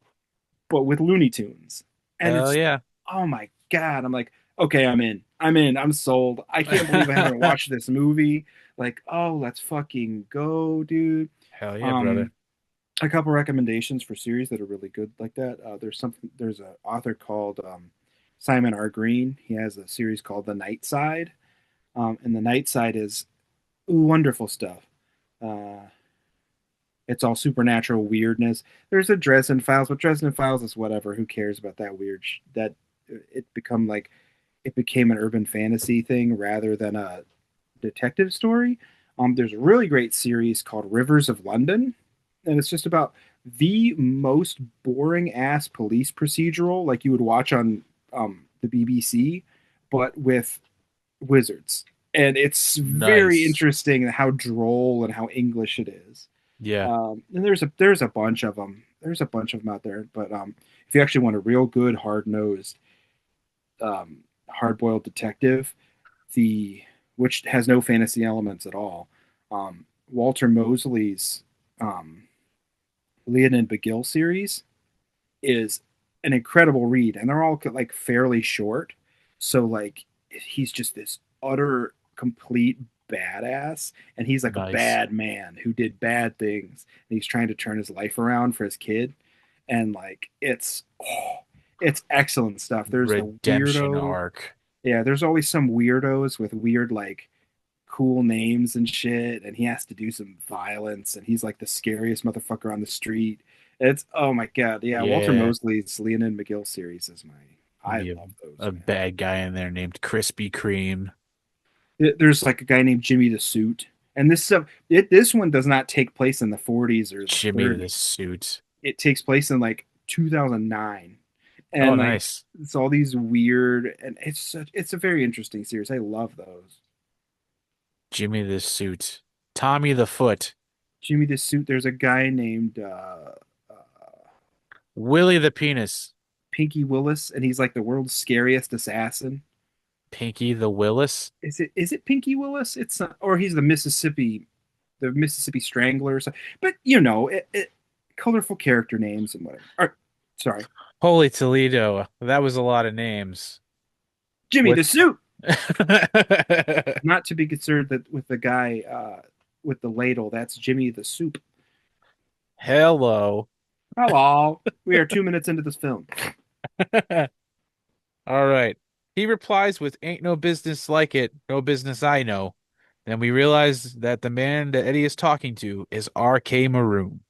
[SPEAKER 2] but with Looney Tunes. And
[SPEAKER 1] Hell
[SPEAKER 2] it's,
[SPEAKER 1] yeah.
[SPEAKER 2] oh my God. I'm like, okay, I'm in. I'm in. I'm sold. I can't believe I haven't watched this movie. Like, oh, let's fucking go, dude.
[SPEAKER 1] Hell yeah, brother.
[SPEAKER 2] Um, a couple recommendations for series that are really good like that. There's an author called Simon R. Green. He has a series called The Night Side. And The Night Side is wonderful stuff. Uh, it's all supernatural weirdness. There's a Dresden Files, but Dresden Files is whatever. Who cares about that weird that it became an urban fantasy thing rather than a detective story. There's a really great series called Rivers of London, and it's just about the most boring ass police procedural like you would watch on the BBC, but with wizards. And it's very
[SPEAKER 1] Nice.
[SPEAKER 2] interesting how droll and how English it is.
[SPEAKER 1] Yeah.
[SPEAKER 2] And there's a bunch of them. There's a bunch of them out there. But if you actually want a real good, hard nosed, hard boiled detective, the which has no fantasy elements at all. Walter Mosley's Leonid McGill series is an incredible read, and they're all like fairly short. So like he's just this utter complete badass, and he's like a
[SPEAKER 1] Nice.
[SPEAKER 2] bad man who did bad things, and he's trying to turn his life around for his kid, and like it's excellent stuff. There's the
[SPEAKER 1] Redemption
[SPEAKER 2] weirdo,
[SPEAKER 1] arc.
[SPEAKER 2] yeah. There's always some weirdos with weird like cool names and shit, and he has to do some violence, and he's like the scariest motherfucker on the street. It's oh my god, yeah. Walter
[SPEAKER 1] Yeah.
[SPEAKER 2] Mosley's Leonid McGill series is I
[SPEAKER 1] Be
[SPEAKER 2] love those,
[SPEAKER 1] a
[SPEAKER 2] man.
[SPEAKER 1] bad guy in there named Krispy Kreme.
[SPEAKER 2] There's like a guy named Jimmy the Suit, and this one does not take place in the 40s or the
[SPEAKER 1] Jimmy the
[SPEAKER 2] 30s.
[SPEAKER 1] suit.
[SPEAKER 2] It takes place in like 2009,
[SPEAKER 1] Oh,
[SPEAKER 2] and like
[SPEAKER 1] nice.
[SPEAKER 2] it's all these weird, and it's a very interesting series. I love those.
[SPEAKER 1] Jimmy the suit. Tommy the foot.
[SPEAKER 2] Jimmy the Suit. There's a guy named
[SPEAKER 1] Willie the penis.
[SPEAKER 2] Pinky Willis, and he's like the world's scariest assassin.
[SPEAKER 1] Pinky the Willis.
[SPEAKER 2] Is it Pinky Willis? It's not, or he's the Mississippi Strangler. Or something. But colorful character names and whatever. Sorry,
[SPEAKER 1] Holy Toledo. That was a lot of names.
[SPEAKER 2] Jimmy
[SPEAKER 1] What?
[SPEAKER 2] the Suit. Not to be concerned that with the guy with the ladle. That's Jimmy the Soup.
[SPEAKER 1] Hello.
[SPEAKER 2] Hello, we are 2 minutes into this film.
[SPEAKER 1] All right. He replies with ain't no business like it, no business I know. Then we realize that the man that Eddie is talking to is R.K. Maroon.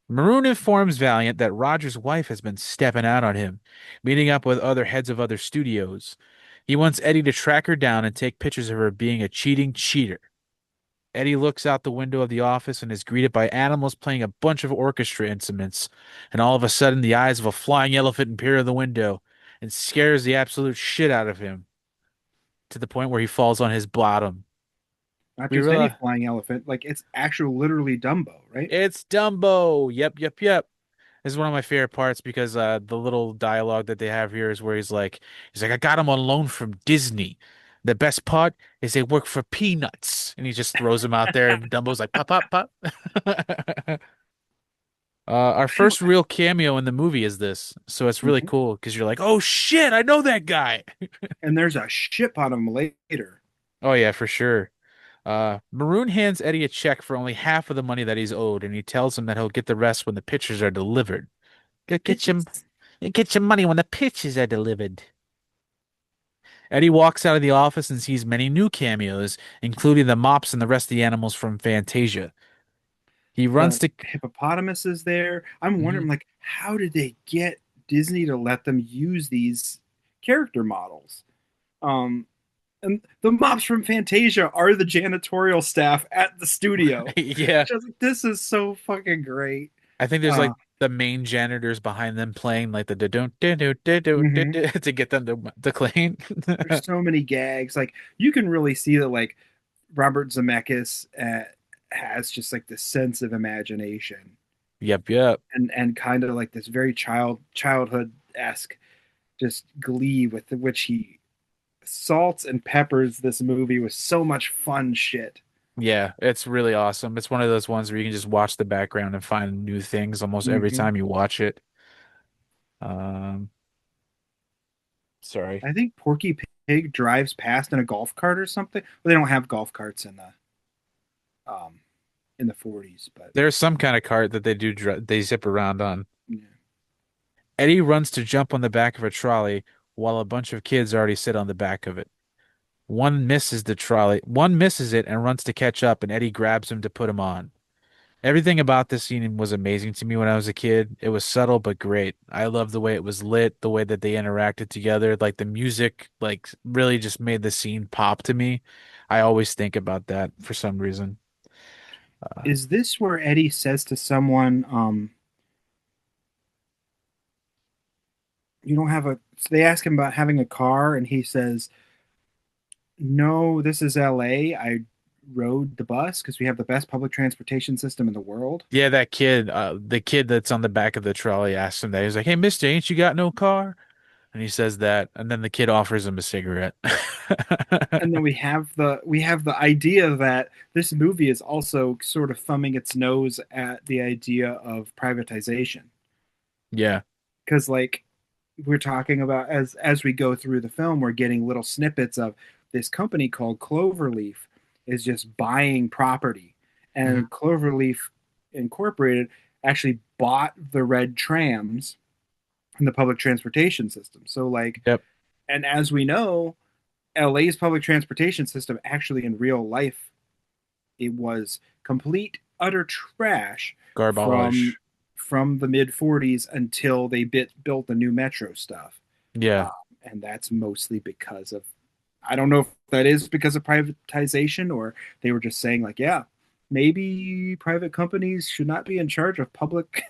[SPEAKER 1] Maroon informs Valiant that Roger's wife has been stepping out on him, meeting up with other heads of other studios. He wants Eddie to track her down and take pictures of her being a cheating cheater. Eddie looks out the window of the office and is greeted by animals playing a bunch of orchestra instruments, and all of a sudden the eyes of a flying elephant appear in the window and scares the absolute shit out of him to the point where he falls on his bottom.
[SPEAKER 2] Not
[SPEAKER 1] We
[SPEAKER 2] just any
[SPEAKER 1] realize
[SPEAKER 2] flying elephant, like it's actual literally Dumbo, right?
[SPEAKER 1] it's Dumbo. Yep, yep, yep. This is one of my favorite parts because the little dialogue that they have here is where he's like, I got him on loan from Disney. The best part is they work for peanuts, and he just throws him out there, and Dumbo's like, pop, pop, pop. Our
[SPEAKER 2] I don't,
[SPEAKER 1] first real cameo in the movie is this, so it's really
[SPEAKER 2] Mhm.
[SPEAKER 1] cool because you're like, oh shit, I know that guy.
[SPEAKER 2] And there's a shit ton of them later.
[SPEAKER 1] Oh yeah, for sure. Maroon hands Eddie a check for only half of the money that he's owed, and he tells him that he'll get the rest when the pictures are delivered. Get your
[SPEAKER 2] Bitches.
[SPEAKER 1] get your money when the pictures are delivered. Eddie walks out of the office and sees many new cameos, including the mops and the rest of the animals from Fantasia. He runs
[SPEAKER 2] The
[SPEAKER 1] to
[SPEAKER 2] hippopotamus is there. I'm
[SPEAKER 1] Mhm.
[SPEAKER 2] wondering, like, how did they get Disney to let them use these character models? Um, and the mops from Fantasia are the janitorial staff at the studio.
[SPEAKER 1] Yeah,
[SPEAKER 2] Just like, this is so fucking great.
[SPEAKER 1] I think there's
[SPEAKER 2] Uh,
[SPEAKER 1] like the main janitors behind them playing like the don't do
[SPEAKER 2] mhm.
[SPEAKER 1] to get them to clean.
[SPEAKER 2] There's so many gags. Like you can really see that, like Robert Zemeckis has just like this sense of imagination
[SPEAKER 1] Yep, yep.
[SPEAKER 2] and kind of like this very childhood esque just glee with which he salts and peppers this movie with so much fun shit.
[SPEAKER 1] Yeah, it's really awesome. It's one of those ones where you can just watch the background and find new things almost every
[SPEAKER 2] Hmm.
[SPEAKER 1] time you watch it. Um, sorry.
[SPEAKER 2] I think Porky Pig drives past in a golf cart or something. Well, they don't have golf carts um in the 40s, but
[SPEAKER 1] There's some kind of cart that they zip around on.
[SPEAKER 2] yeah.
[SPEAKER 1] Eddie runs to jump on the back of a trolley while a bunch of kids already sit on the back of it. One misses it and runs to catch up, and Eddie grabs him to put him on. Everything about this scene was amazing to me when I was a kid. It was subtle but great. I loved the way it was lit, the way that they interacted together, like the music, like really just made the scene pop to me. I always think about that for some reason.
[SPEAKER 2] Is this where Eddie says to someone, you don't have a, so they ask him about having a car and he says, no, this is LA. I rode the bus because we have the best public transportation system in the world.
[SPEAKER 1] Yeah, that kid, the kid that's on the back of the trolley asked him that. He's like, "Hey, mister, ain't you got no car?" And he says that, and then the kid offers him a cigarette.
[SPEAKER 2] And then we have the idea that this movie is also sort of thumbing its nose at the idea of privatization.
[SPEAKER 1] Yeah.
[SPEAKER 2] Because like we're talking about as we go through the film, we're getting little snippets of this company called Cloverleaf is just buying property,
[SPEAKER 1] Mhm.
[SPEAKER 2] and Cloverleaf Incorporated actually bought the red trams in the public transportation system. So like,
[SPEAKER 1] Yep.
[SPEAKER 2] and as we know, LA's public transportation system actually in real life it was complete utter trash from
[SPEAKER 1] Garbage.
[SPEAKER 2] from the mid 40s until they built the new metro stuff.
[SPEAKER 1] Yeah.
[SPEAKER 2] Um, and that's mostly because of, I don't know if that is because of privatization or they were just saying like, yeah, maybe private companies should not be in charge of public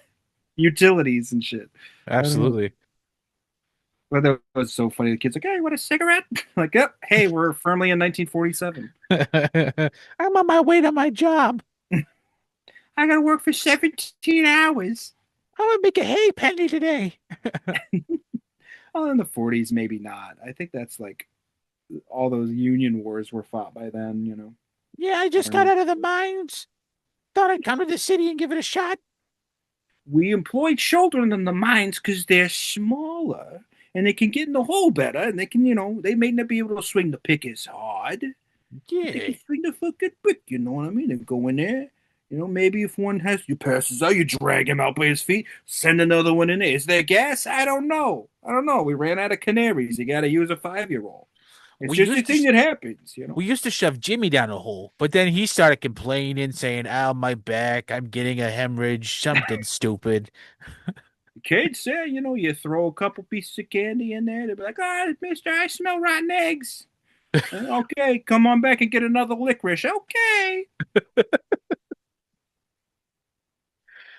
[SPEAKER 2] utilities and shit. I don't know.
[SPEAKER 1] Absolutely.
[SPEAKER 2] But that was so funny. The kid's like, "Hey, want a cigarette?" Like, "Yep. Hey, we're firmly in 1947.
[SPEAKER 1] I'm on my way to my job.
[SPEAKER 2] I gotta work for 17 hours."
[SPEAKER 1] I'm gonna make a hay penny today.
[SPEAKER 2] Well, in the 40s, maybe not. I think that's like all those union wars were fought by then.
[SPEAKER 1] Yeah, I
[SPEAKER 2] I
[SPEAKER 1] just
[SPEAKER 2] don't
[SPEAKER 1] got
[SPEAKER 2] know.
[SPEAKER 1] out of the mines. Thought I'd come to the city and give it a shot.
[SPEAKER 2] We employ children in the mines because they're smaller and they can get in the hole better, and they can, they may not be able to swing the pick as hard, but they
[SPEAKER 1] Yeah.
[SPEAKER 2] can swing the fucking pick. You know what I mean? And go in there. Maybe if one has you passes out, you drag him out by his feet, send another one in there. Is there gas? I don't know. We ran out of canaries. You got to use a 5-year-old. It's
[SPEAKER 1] We
[SPEAKER 2] just a
[SPEAKER 1] used to
[SPEAKER 2] thing that happens.
[SPEAKER 1] we used to shove Jimmy down a hole, but then he started complaining, saying, "Ow, my back, I'm getting a hemorrhage, something stupid."
[SPEAKER 2] Kids say, you throw a couple pieces of candy in there. They'll be like, "Oh, mister, I smell rotten eggs." Okay, come on back and get another licorice. Okay.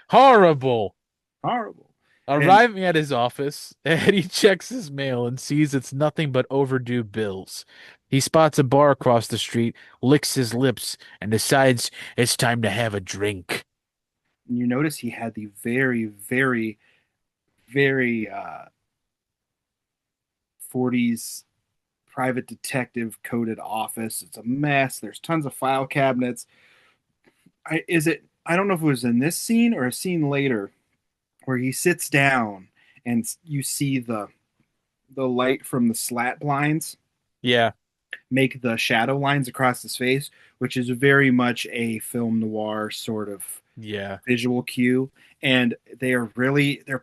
[SPEAKER 1] Horrible.
[SPEAKER 2] Horrible. And
[SPEAKER 1] Arriving at his office, Eddie checks his mail and sees it's nothing but overdue bills. He spots a bar across the street, licks his lips, and decides it's time to have a drink.
[SPEAKER 2] you notice he had the very, very, very 40s private detective coded office. It's a mess. There's tons of file cabinets. I don't know if it was in this scene or a scene later where he sits down and you see the light from the slat blinds
[SPEAKER 1] Yeah,
[SPEAKER 2] make the shadow lines across his face, which is very much a film noir sort of
[SPEAKER 1] yeah.
[SPEAKER 2] visual cue. And they're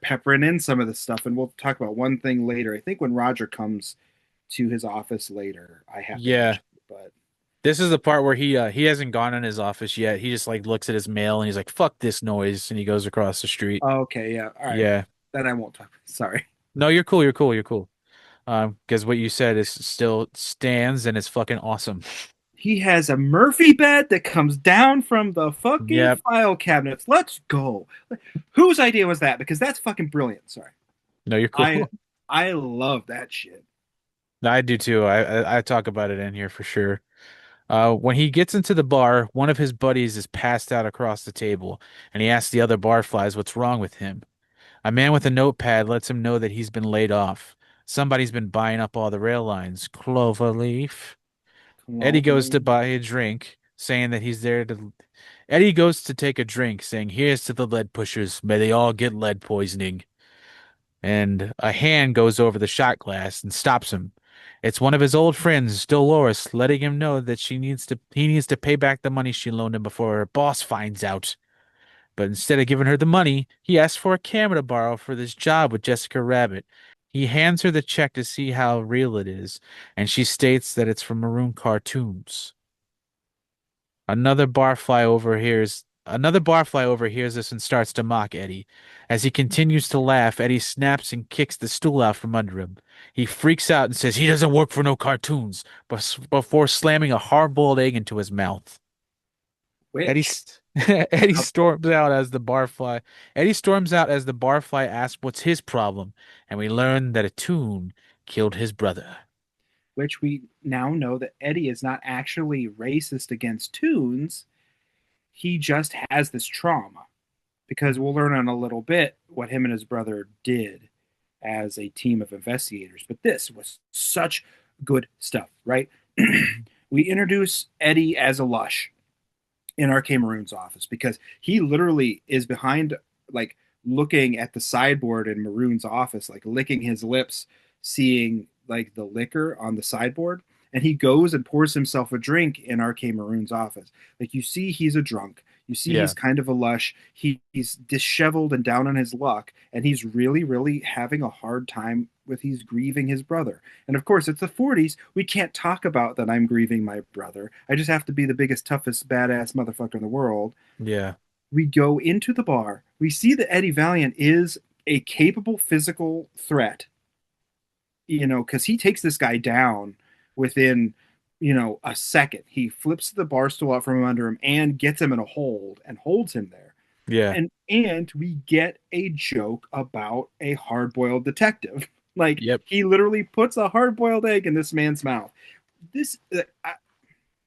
[SPEAKER 2] peppering in some of this stuff. And we'll talk about one thing later. I think when Roger comes to his office later, I have to
[SPEAKER 1] Yeah.
[SPEAKER 2] mention it, but
[SPEAKER 1] This is the part where he hasn't gone in his office yet. He just like looks at his mail and he's like, "Fuck this noise," and he goes across the street.
[SPEAKER 2] okay, yeah, all right.
[SPEAKER 1] Yeah.
[SPEAKER 2] Then I won't talk. Sorry.
[SPEAKER 1] No, you're cool. You're cool. You're cool. Because what you said is still stands and it's fucking awesome.
[SPEAKER 2] He has a Murphy bed that comes down from the fucking
[SPEAKER 1] Yep.
[SPEAKER 2] file cabinets. Let's go. Whose idea was that? Because that's fucking brilliant. Sorry.
[SPEAKER 1] No, you're
[SPEAKER 2] I
[SPEAKER 1] cool.
[SPEAKER 2] I love that shit.
[SPEAKER 1] I do too. I talk about it in here for sure. When he gets into the bar, one of his buddies is passed out across the table, and he asks the other barflies what's wrong with him. A man with a notepad lets him know that he's been laid off. Somebody's been buying up all the rail lines. Cloverleaf. Eddie goes to buy a drink, saying that he's there to. Eddie goes to take a drink, saying, "Here's to the lead pushers. May they all get lead poisoning." And a hand goes over the shot glass and stops him. It's one of his old friends, Dolores, letting him know that he needs to pay back the money she loaned him before her boss finds out. But instead of giving her the money, he asks for a camera to borrow for this job with Jessica Rabbit. He hands her the check to see how real it is, and she states that it's from Maroon Cartoons. Another barfly overhears this and starts to mock Eddie. As he continues to laugh, Eddie snaps and kicks the stool out from under him. He freaks out and says he doesn't work for no cartoons, before slamming a hard-boiled egg into his mouth. Eddie
[SPEAKER 2] Which
[SPEAKER 1] st- Eddie storms out as the barfly. Eddie storms out as the barfly asks what's his problem, and we learn that a tune killed his brother.
[SPEAKER 2] which we now know that Eddie is not actually racist against Toons. He just has this trauma because we'll learn in a little bit what him and his brother did as a team of investigators. But this was such good stuff, right? We introduce Eddie as a lush in R.K. Maroon's office because he literally is behind, like, looking at the sideboard in Maroon's office, like licking his lips, seeing like the liquor on the sideboard. And he goes and pours himself a drink in R.K. Maroon's office. Like, you see, he's a drunk. You see,
[SPEAKER 1] Yeah.
[SPEAKER 2] he's kind of a lush. He's disheveled and down on his luck. And he's really, really having a hard time he's grieving his brother. And of course, it's the 40s. We can't talk about that I'm grieving my brother. I just have to be the biggest, toughest, badass motherfucker in the world.
[SPEAKER 1] Yeah.
[SPEAKER 2] We go into the bar. We see that Eddie Valiant is a capable physical threat, because he takes this guy down within, a second. He flips the bar stool out from under him and gets him in a hold and holds him there.
[SPEAKER 1] Yeah.
[SPEAKER 2] And we get a joke about a hard-boiled detective. Like,
[SPEAKER 1] Yep.
[SPEAKER 2] he literally puts a hard-boiled egg in this man's mouth.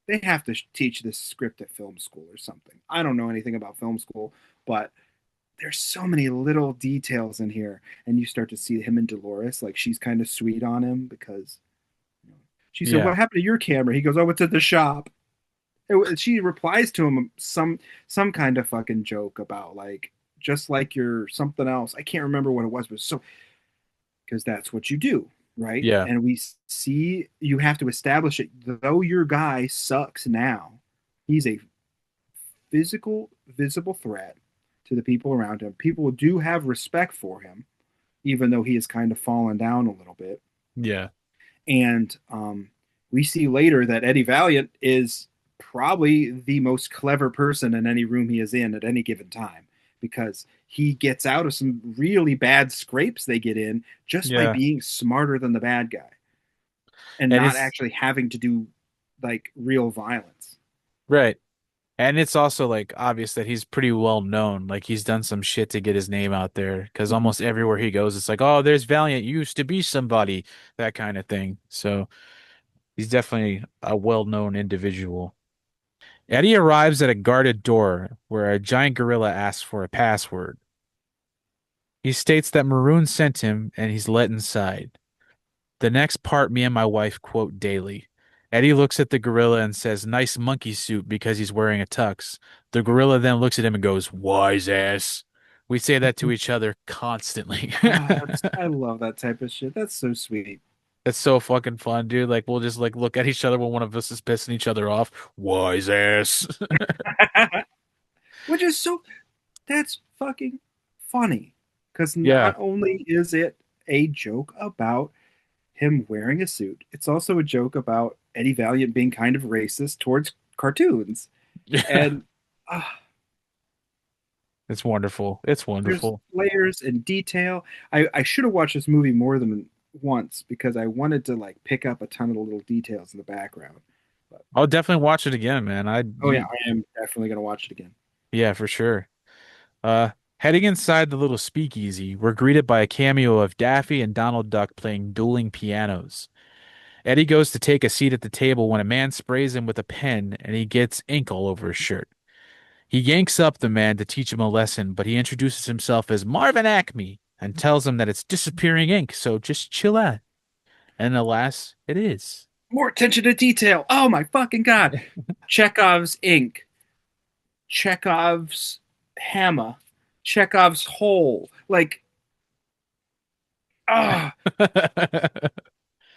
[SPEAKER 2] They have to teach this script at film school or something. I don't know anything about film school, but there's so many little details in here. And you start to see him and Dolores, like, she's kind of sweet on him because she said,
[SPEAKER 1] Yeah.
[SPEAKER 2] "What happened to your camera?" He goes, "Oh, it's at the shop." She replies to him some kind of fucking joke about, like, just like your something else. I can't remember what it was, but so, because that's what you do, right?
[SPEAKER 1] Yeah.
[SPEAKER 2] And we see you have to establish it. Though your guy sucks now, he's a physical, visible threat to the people around him. People do have respect for him, even though he has kind of fallen down a little bit.
[SPEAKER 1] Yeah.
[SPEAKER 2] And we see later that Eddie Valiant is probably the most clever person in any room he is in at any given time, because he gets out of some really bad scrapes they get in just by
[SPEAKER 1] Yeah.
[SPEAKER 2] being smarter than the bad guy and
[SPEAKER 1] And
[SPEAKER 2] not
[SPEAKER 1] it's
[SPEAKER 2] actually having to do, like, real violence.
[SPEAKER 1] right. And it's also like obvious that he's pretty well known. Like he's done some shit to get his name out there because
[SPEAKER 2] Mhm.
[SPEAKER 1] almost everywhere he goes, it's like, oh, there's Valiant used to be somebody, that kind of thing. So he's definitely a well-known individual. Eddie arrives at a guarded door where a giant gorilla asks for a password. He states that Maroon sent him and he's let inside. The next part, me and my wife quote daily. Eddie looks at the gorilla and says, "Nice monkey suit," because he's wearing a tux. The gorilla then looks at him and goes, "Wise ass." We say that to each other constantly.
[SPEAKER 2] I love that type of shit. That's so sweet.
[SPEAKER 1] It's so fucking fun, dude. Like we'll just like look at each other when one of us is pissing each other off. Wise ass.
[SPEAKER 2] Which is so that's fucking funny. Because
[SPEAKER 1] Yeah.
[SPEAKER 2] not only is it a joke about him wearing a suit, it's also a joke about Eddie Valiant being kind of racist towards cartoons.
[SPEAKER 1] Yeah.
[SPEAKER 2] And uh,
[SPEAKER 1] It's wonderful. It's
[SPEAKER 2] there's
[SPEAKER 1] wonderful.
[SPEAKER 2] layers and detail. I should have watched this movie more than once because I wanted to like pick up a ton of the little details in the background. But
[SPEAKER 1] I'll definitely watch it again, man.
[SPEAKER 2] oh yeah, I am definitely gonna watch it again.
[SPEAKER 1] Yeah, for sure. Uh, Heading inside the little speakeasy, we're greeted by a cameo of Daffy and Donald Duck playing dueling pianos. Eddie goes to take a seat at the table when a man sprays him with a pen and he gets ink all over his shirt. He yanks up the man to teach him a lesson, but he introduces himself as Marvin Acme and tells him that it's disappearing ink, so just chill out. And alas, it is.
[SPEAKER 2] More attention to detail. Oh my fucking god! Chekhov's ink, Chekhov's hammer, Chekhov's hole. Like ah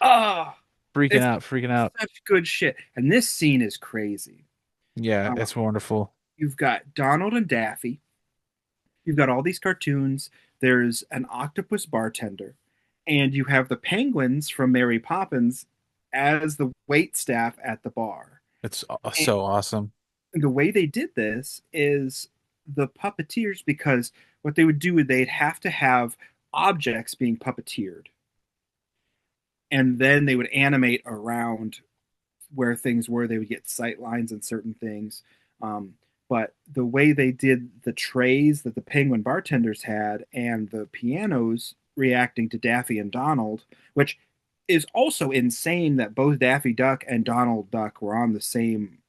[SPEAKER 2] ah,
[SPEAKER 1] Freaking
[SPEAKER 2] it's
[SPEAKER 1] out, freaking out.
[SPEAKER 2] such good shit. And this scene is crazy.
[SPEAKER 1] Yeah,
[SPEAKER 2] Uh,
[SPEAKER 1] that's wonderful.
[SPEAKER 2] you've got Donald and Daffy. You've got all these cartoons. There's an octopus bartender, and you have the penguins from Mary Poppins as the wait staff at the bar.
[SPEAKER 1] It's
[SPEAKER 2] And
[SPEAKER 1] so awesome.
[SPEAKER 2] the way they did this is the puppeteers, because what they would do is they'd have to have objects being puppeteered, and then they would animate around where things were. They would get sight lines and certain things. Um, but the way they did the trays that the penguin bartenders had and the pianos reacting to Daffy and Donald, which is also insane that both Daffy Duck and Donald Duck were on the same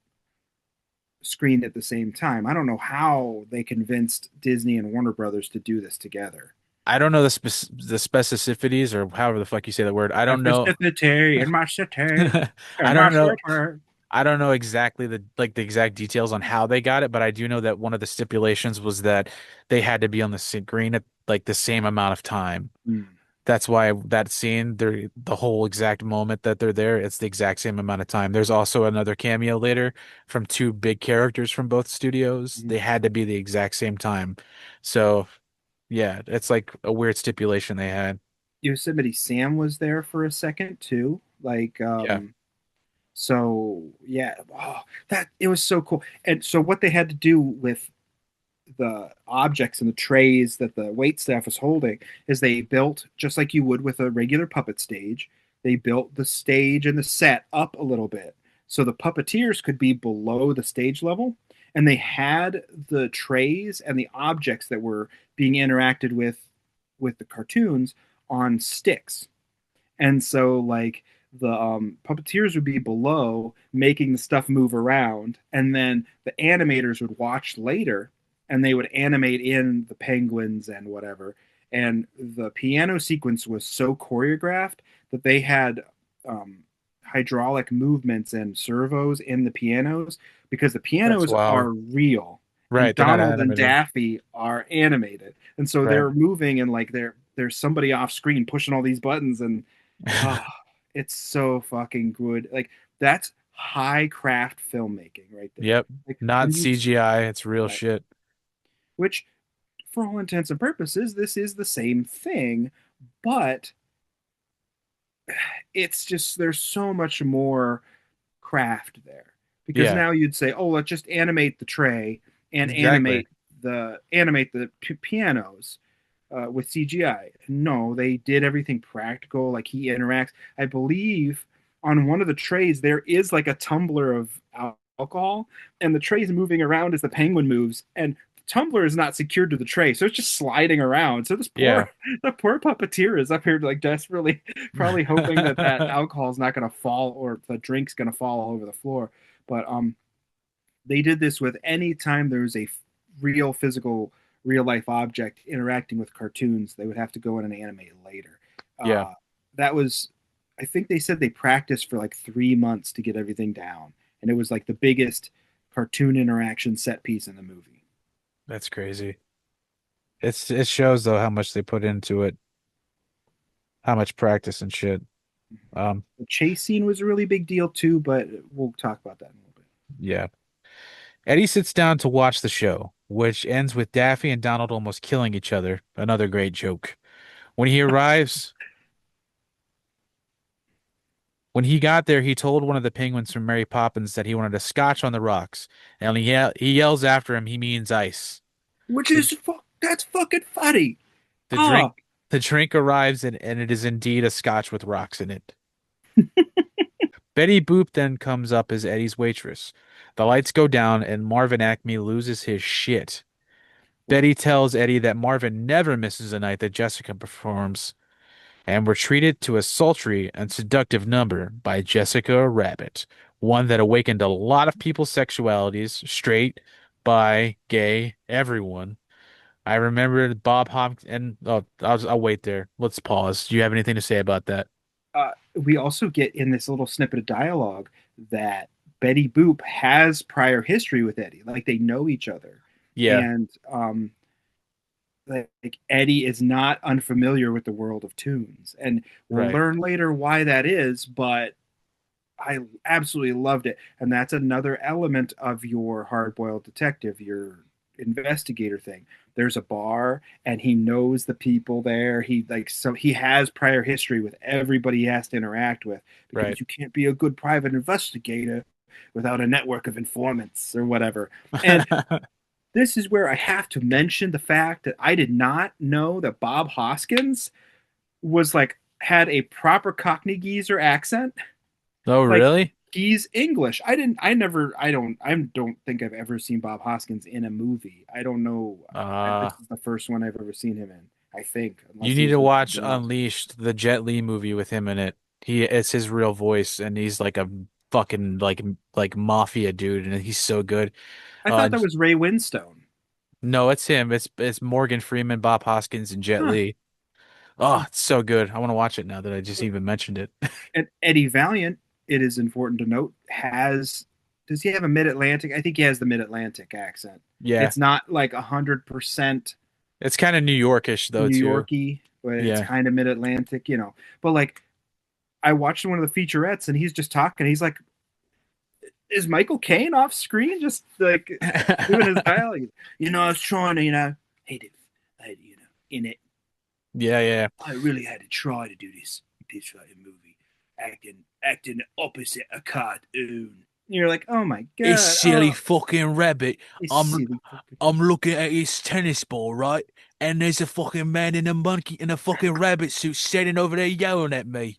[SPEAKER 2] screen at the same time. I don't know how they convinced Disney and Warner Brothers to do this together.
[SPEAKER 1] I don't know the specificities or however the fuck you say the word. I don't know.
[SPEAKER 2] In my city,
[SPEAKER 1] I
[SPEAKER 2] in my
[SPEAKER 1] don't know.
[SPEAKER 2] city.
[SPEAKER 1] I don't know exactly the exact details on how they got it, but I do know that one of the stipulations was that they had to be on the screen at like the same amount of time.
[SPEAKER 2] Hmm.
[SPEAKER 1] That's why that scene, the whole exact moment that they're there, it's the exact same amount of time. There's also another cameo later from two big characters from both studios.
[SPEAKER 2] Hmm.
[SPEAKER 1] They had to be the exact same time. So, yeah, it's like a weird stipulation they had.
[SPEAKER 2] Yosemite Sam was there for a second too. Like,
[SPEAKER 1] Yeah.
[SPEAKER 2] so yeah, oh, that it was so cool. And so what they had to do with the objects and the trays that the wait staff was holding is they built, just like you would with a regular puppet stage, they built the stage and the set up a little bit so the puppeteers could be below the stage level, and they had the trays and the objects that were being interacted with the cartoons on sticks. And so like the puppeteers would be below making the stuff move around, and then the animators would watch later and they would animate in the penguins and whatever. And the piano sequence was so choreographed that they had hydraulic movements and servos in the pianos, because the
[SPEAKER 1] That's
[SPEAKER 2] pianos
[SPEAKER 1] wild.
[SPEAKER 2] are real and
[SPEAKER 1] Right, they're not
[SPEAKER 2] Donald and
[SPEAKER 1] animated.
[SPEAKER 2] Daffy are animated. And so
[SPEAKER 1] Right.
[SPEAKER 2] they're moving, and like there's somebody off screen pushing all these buttons, and oh, it's so fucking good. Like that's high craft filmmaking right there.
[SPEAKER 1] Yep.
[SPEAKER 2] Like
[SPEAKER 1] Not
[SPEAKER 2] when you
[SPEAKER 1] CGI, it's real
[SPEAKER 2] right,
[SPEAKER 1] shit.
[SPEAKER 2] which for all intents and purposes, this is the same thing, but it's just there's so much more craft there. Because
[SPEAKER 1] Yeah,
[SPEAKER 2] now you'd say, oh, let's just animate the tray and
[SPEAKER 1] exactly.
[SPEAKER 2] animate the pianos with CGI. No, they did everything practical. Like he interacts. I believe on one of the trays there is like a tumbler of alcohol, and the tray's moving around as the penguin moves, and the tumbler is not secured to the tray, so it's just sliding around. So this
[SPEAKER 1] Yeah.
[SPEAKER 2] the poor puppeteer is up here like desperately, probably hoping that that alcohol is not going to fall or the drink's going to fall all over the floor. But they did this with any time there was a real physical, real life object interacting with cartoons, they would have to go in and animate later.
[SPEAKER 1] Yeah.
[SPEAKER 2] That was, I think they said they practiced for like 3 months to get everything down, and it was like the biggest cartoon interaction set piece in the movie.
[SPEAKER 1] That's crazy. It shows though how much they put into it, how much practice and shit.
[SPEAKER 2] The chase scene was a really big deal too, but we'll talk about that in a little bit.
[SPEAKER 1] Yeah. Eddie sits down to watch the show, which ends with Daffy and Donald almost killing each other. Another great joke. When he arrives, when he got there, he told one of the penguins from Mary Poppins that he wanted a scotch on the rocks, and he yells after him he means ice.
[SPEAKER 2] Which is that's fucking funny.
[SPEAKER 1] The
[SPEAKER 2] Oh.
[SPEAKER 1] drink the drink arrives and it is indeed a scotch with rocks in it. Betty Boop then comes up as Eddie's waitress. The lights go down and Marvin Acme loses his shit. Betty tells Eddie that Marvin never misses a night that Jessica performs, and we're treated to a sultry and seductive number by Jessica Rabbit, one that awakened a lot of people's sexualities, straight, bi, gay, everyone. I remember Bob Hopkins, and I'll wait there. Let's pause. Do you have anything to say about that?
[SPEAKER 2] We also get in this little snippet of dialogue that Betty Boop has prior history with Eddie, like they know each other.
[SPEAKER 1] Yeah.
[SPEAKER 2] And like Eddie is not unfamiliar with the world of tunes, and we'll
[SPEAKER 1] Right.
[SPEAKER 2] learn later why that is. But I absolutely loved it, and that's another element of your hard-boiled detective, your investigator thing. There's a bar, and he knows the people there. So he has prior history with everybody he has to interact with, because
[SPEAKER 1] Right.
[SPEAKER 2] you can't be a good private investigator without a network of informants or whatever. And this is where I have to mention the fact that I did not know that Bob Hoskins was like had a proper Cockney geezer accent.
[SPEAKER 1] Oh,
[SPEAKER 2] Like,
[SPEAKER 1] really?
[SPEAKER 2] he's English. I don't think I've ever seen Bob Hoskins in a movie. I don't know. This is the first one I've ever seen him in, I think. Unless
[SPEAKER 1] You
[SPEAKER 2] he
[SPEAKER 1] need
[SPEAKER 2] was
[SPEAKER 1] to
[SPEAKER 2] in
[SPEAKER 1] watch
[SPEAKER 2] something else.
[SPEAKER 1] Unleashed, the Jet Li movie with him in it. It's his real voice, and he's like a fucking like mafia dude, and he's so good.
[SPEAKER 2] I
[SPEAKER 1] Uh,
[SPEAKER 2] thought that was Ray Winstone.
[SPEAKER 1] no, it's him. It's Morgan Freeman, Bob Hoskins, and Jet
[SPEAKER 2] Huh.
[SPEAKER 1] Li. Oh, it's so good. I want to watch it now that I just even mentioned it.
[SPEAKER 2] And Eddie Valiant, it is important to note, does he have a mid-Atlantic? I think he has the mid-Atlantic accent.
[SPEAKER 1] Yeah,
[SPEAKER 2] It's not like 100%
[SPEAKER 1] it's kind of New Yorkish though
[SPEAKER 2] New
[SPEAKER 1] too.
[SPEAKER 2] Yorky, but it's
[SPEAKER 1] Yeah.
[SPEAKER 2] kind of mid-Atlantic, But like, I watched one of the featurettes, and he's just talking. He's like, "Is Michael Caine off screen?" Just like doing his dialogue. I was trying to, in it.
[SPEAKER 1] Yeah.
[SPEAKER 2] I really had to try to do this fucking movie, acting opposite a cartoon. And you're like, oh my god,
[SPEAKER 1] fucking rabbit.
[SPEAKER 2] it's silly fucking-
[SPEAKER 1] I'm looking at his tennis ball, right? And there's a fucking man in a monkey in a fucking rabbit suit standing over there yelling at me.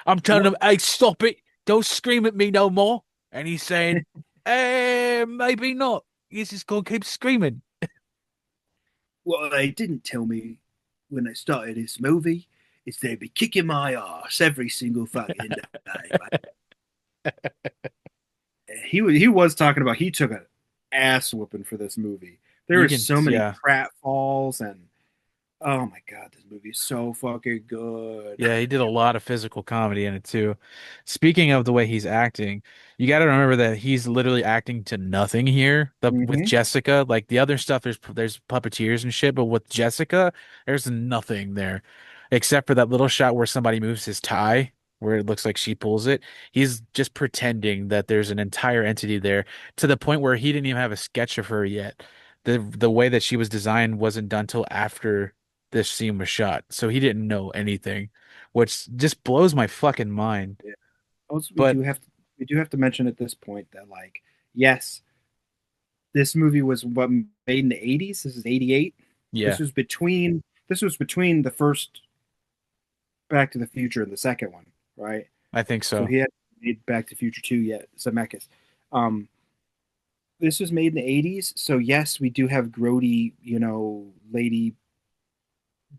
[SPEAKER 1] I'm telling him, hey, stop it. Don't scream at me no more. And he's saying, maybe not. He's just going to keep screaming.
[SPEAKER 2] What they didn't tell me when they started this movie is they'd be kicking my ass every single fucking day. He was talking about he took an ass whooping for this movie. There
[SPEAKER 1] You
[SPEAKER 2] were
[SPEAKER 1] can-
[SPEAKER 2] so many
[SPEAKER 1] yeah.
[SPEAKER 2] pratfalls, and oh my god, this movie is so fucking good.
[SPEAKER 1] Yeah, he did a lot of physical comedy in it too. Speaking of the way he's acting, you got to remember that he's literally acting to nothing here. With
[SPEAKER 2] Mhm.
[SPEAKER 1] Jessica, like the other stuff, there's puppeteers and shit, but with Jessica, there's nothing there, except for that little shot where somebody moves his tie, where it looks like she pulls it. He's just pretending that there's an entire entity there, to the point where he didn't even have a sketch of her yet. The way that she was designed wasn't done till after this scene was shot, so he didn't know anything, which just blows my fucking mind.
[SPEAKER 2] Also,
[SPEAKER 1] But-
[SPEAKER 2] we do have to mention at this point that, like, yes, this movie was made in the 80s. This is 88.
[SPEAKER 1] Yeah,
[SPEAKER 2] This was between the first Back to the Future and the second one, right?
[SPEAKER 1] I think so.
[SPEAKER 2] So made Back to the Future 2 yet, Zemeckis. Um, this was made in the 80s, so yes, we do have grody, lady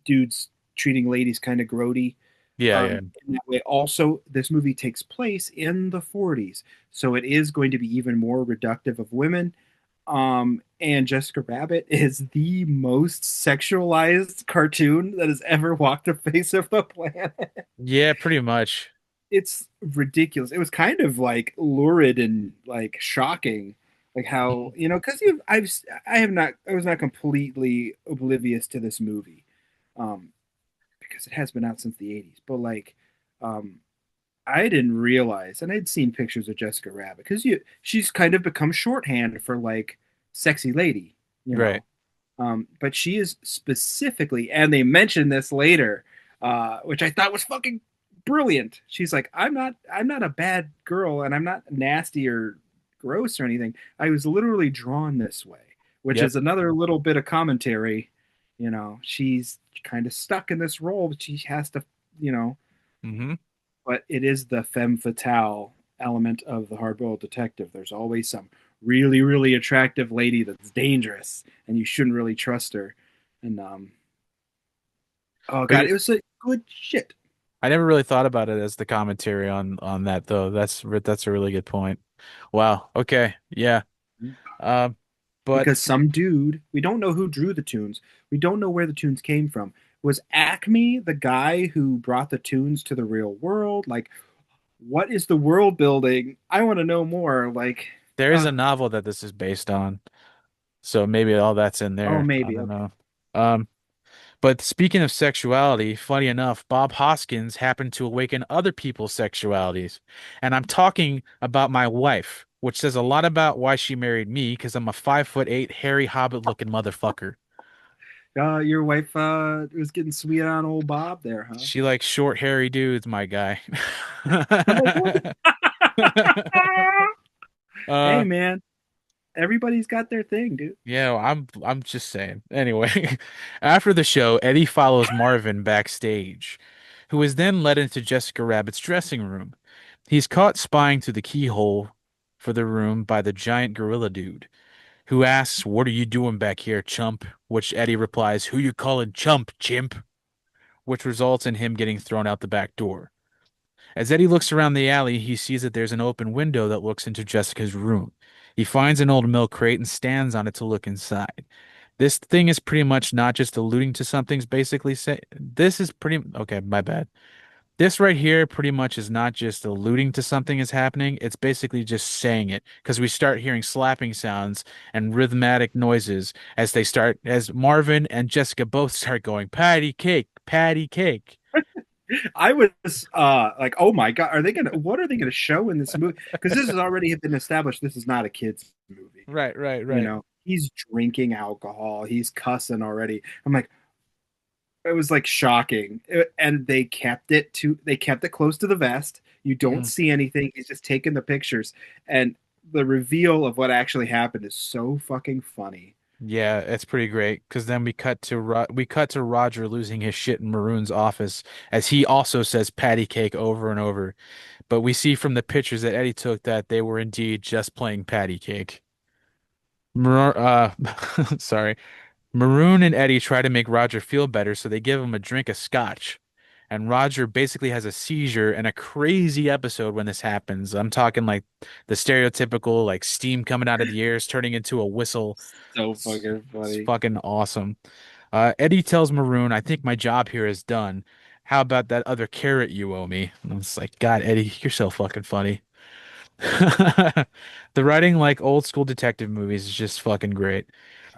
[SPEAKER 2] dudes treating ladies kind of grody.
[SPEAKER 1] Yeah, yeah.
[SPEAKER 2] In that way. Also, this movie takes place in the 40s, so it is going to be even more reductive of women. And Jessica Rabbit is the most sexualized cartoon that has ever walked the face of the planet.
[SPEAKER 1] Yeah, pretty much.
[SPEAKER 2] It's ridiculous. It was kind of like lurid and like shocking, like how because I was not completely oblivious to this movie, um, because it has been out since the 80s. But like, um, I didn't realize, and I'd seen pictures of Jessica Rabbit because she's kind of become shorthand for like sexy lady, you know.
[SPEAKER 1] Right.
[SPEAKER 2] But she is specifically, and they mentioned this later, which I thought was fucking brilliant. She's like, I'm not a bad girl, and I'm not nasty or gross or anything. I was literally drawn this way, which
[SPEAKER 1] Yep.
[SPEAKER 2] is another little bit of commentary. She's kind of stuck in this role, but she has to, you know.
[SPEAKER 1] Mm-hmm.
[SPEAKER 2] But it is the femme fatale element of the hard-boiled detective. There's always some really, really attractive lady that's dangerous, and you shouldn't really trust her. And oh god, it was a good shit.
[SPEAKER 1] I never really thought about it as the commentary on that though. That's a really good point. Wow. Okay. Yeah. Um, but
[SPEAKER 2] Because some dude, we don't know who drew the tunes. We don't know where the tunes came from. Was Acme the guy who brought the tunes to the real world? Like, what is the world building? I want to know more. Like,
[SPEAKER 1] there is a novel that this is based on, so maybe all that's in
[SPEAKER 2] oh,
[SPEAKER 1] there. I
[SPEAKER 2] maybe.
[SPEAKER 1] don't
[SPEAKER 2] Okay.
[SPEAKER 1] know. Um, but speaking of sexuality, funny enough, Bob Hoskins happened to awaken other people's sexualities, and I'm talking about my wife, which says a lot about why she married me, because I'm a 5'8" hairy hobbit-looking motherfucker.
[SPEAKER 2] Your wife was getting sweet on old Bob there, huh?
[SPEAKER 1] She likes short, hairy dudes, my guy.
[SPEAKER 2] I'm like, what? Hey,
[SPEAKER 1] Uh,
[SPEAKER 2] man, everybody's got their thing, dude.
[SPEAKER 1] yeah, well, I'm just saying. Anyway, after the show, Eddie follows Marvin backstage, who is then led into Jessica Rabbit's dressing room. He's caught spying through the keyhole for the room by the giant gorilla dude, who asks, "What are you doing back here, chump?" Which Eddie replies, "Who you calling chump, chimp?" Which results in him getting thrown out the back door. As Eddie looks around the alley, he sees that there's an open window that looks into Jessica's room. He finds an old milk crate and stands on it to look inside. This thing is pretty much not just alluding to something's basically say this is pretty okay, my bad. This right here pretty much is not just alluding to something is happening, it's basically just saying it because we start hearing slapping sounds and rhythmic noises as Marvin and Jessica both start going patty cake, patty cake.
[SPEAKER 2] I was like, oh my god, what are they gonna show in this movie? Because this has already been established. This is not a kids movie.
[SPEAKER 1] Right, right, right.
[SPEAKER 2] He's drinking alcohol. He's cussing already. I'm like, it was like shocking, and they kept it close to the vest. You don't
[SPEAKER 1] Mhm.
[SPEAKER 2] see anything. He's just taking the pictures, and the reveal of what actually happened is so fucking funny.
[SPEAKER 1] Yeah, it's pretty great because then we cut to Roger losing his shit in Maroon's office as he also says patty cake over and over. But we see from the pictures that Eddie took that they were indeed just playing patty cake. Sorry. Maroon and Eddie try to make Roger feel better, so they give him a drink of scotch. And Roger basically has a seizure and a crazy episode when this happens. I'm talking like the stereotypical like steam coming out of the ears turning into a whistle.
[SPEAKER 2] So
[SPEAKER 1] It's,
[SPEAKER 2] fucking
[SPEAKER 1] it's
[SPEAKER 2] funny.
[SPEAKER 1] fucking awesome. Eddie tells Maroon, I think my job here is done. How about that other carrot you owe me? And it's like, God, Eddie, you're so fucking funny. The writing, like old school detective movies, is just fucking great.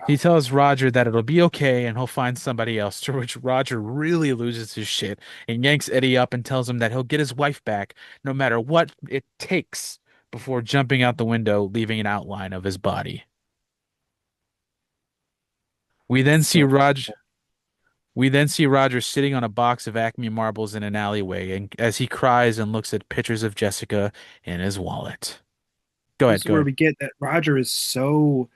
[SPEAKER 1] He tells Roger that it'll be okay and he'll find somebody else, to which Roger really loses his shit and yanks Eddie up and tells him that he'll get his wife back no matter what it takes before jumping out the window, leaving an outline of his body. We then see
[SPEAKER 2] So
[SPEAKER 1] Roger we then see Roger sitting on a box of Acme marbles in an alleyway and as he cries and looks at pictures of Jessica in his wallet. Go
[SPEAKER 2] this
[SPEAKER 1] ahead,
[SPEAKER 2] is
[SPEAKER 1] go
[SPEAKER 2] where
[SPEAKER 1] ahead.
[SPEAKER 2] we get that Roger is so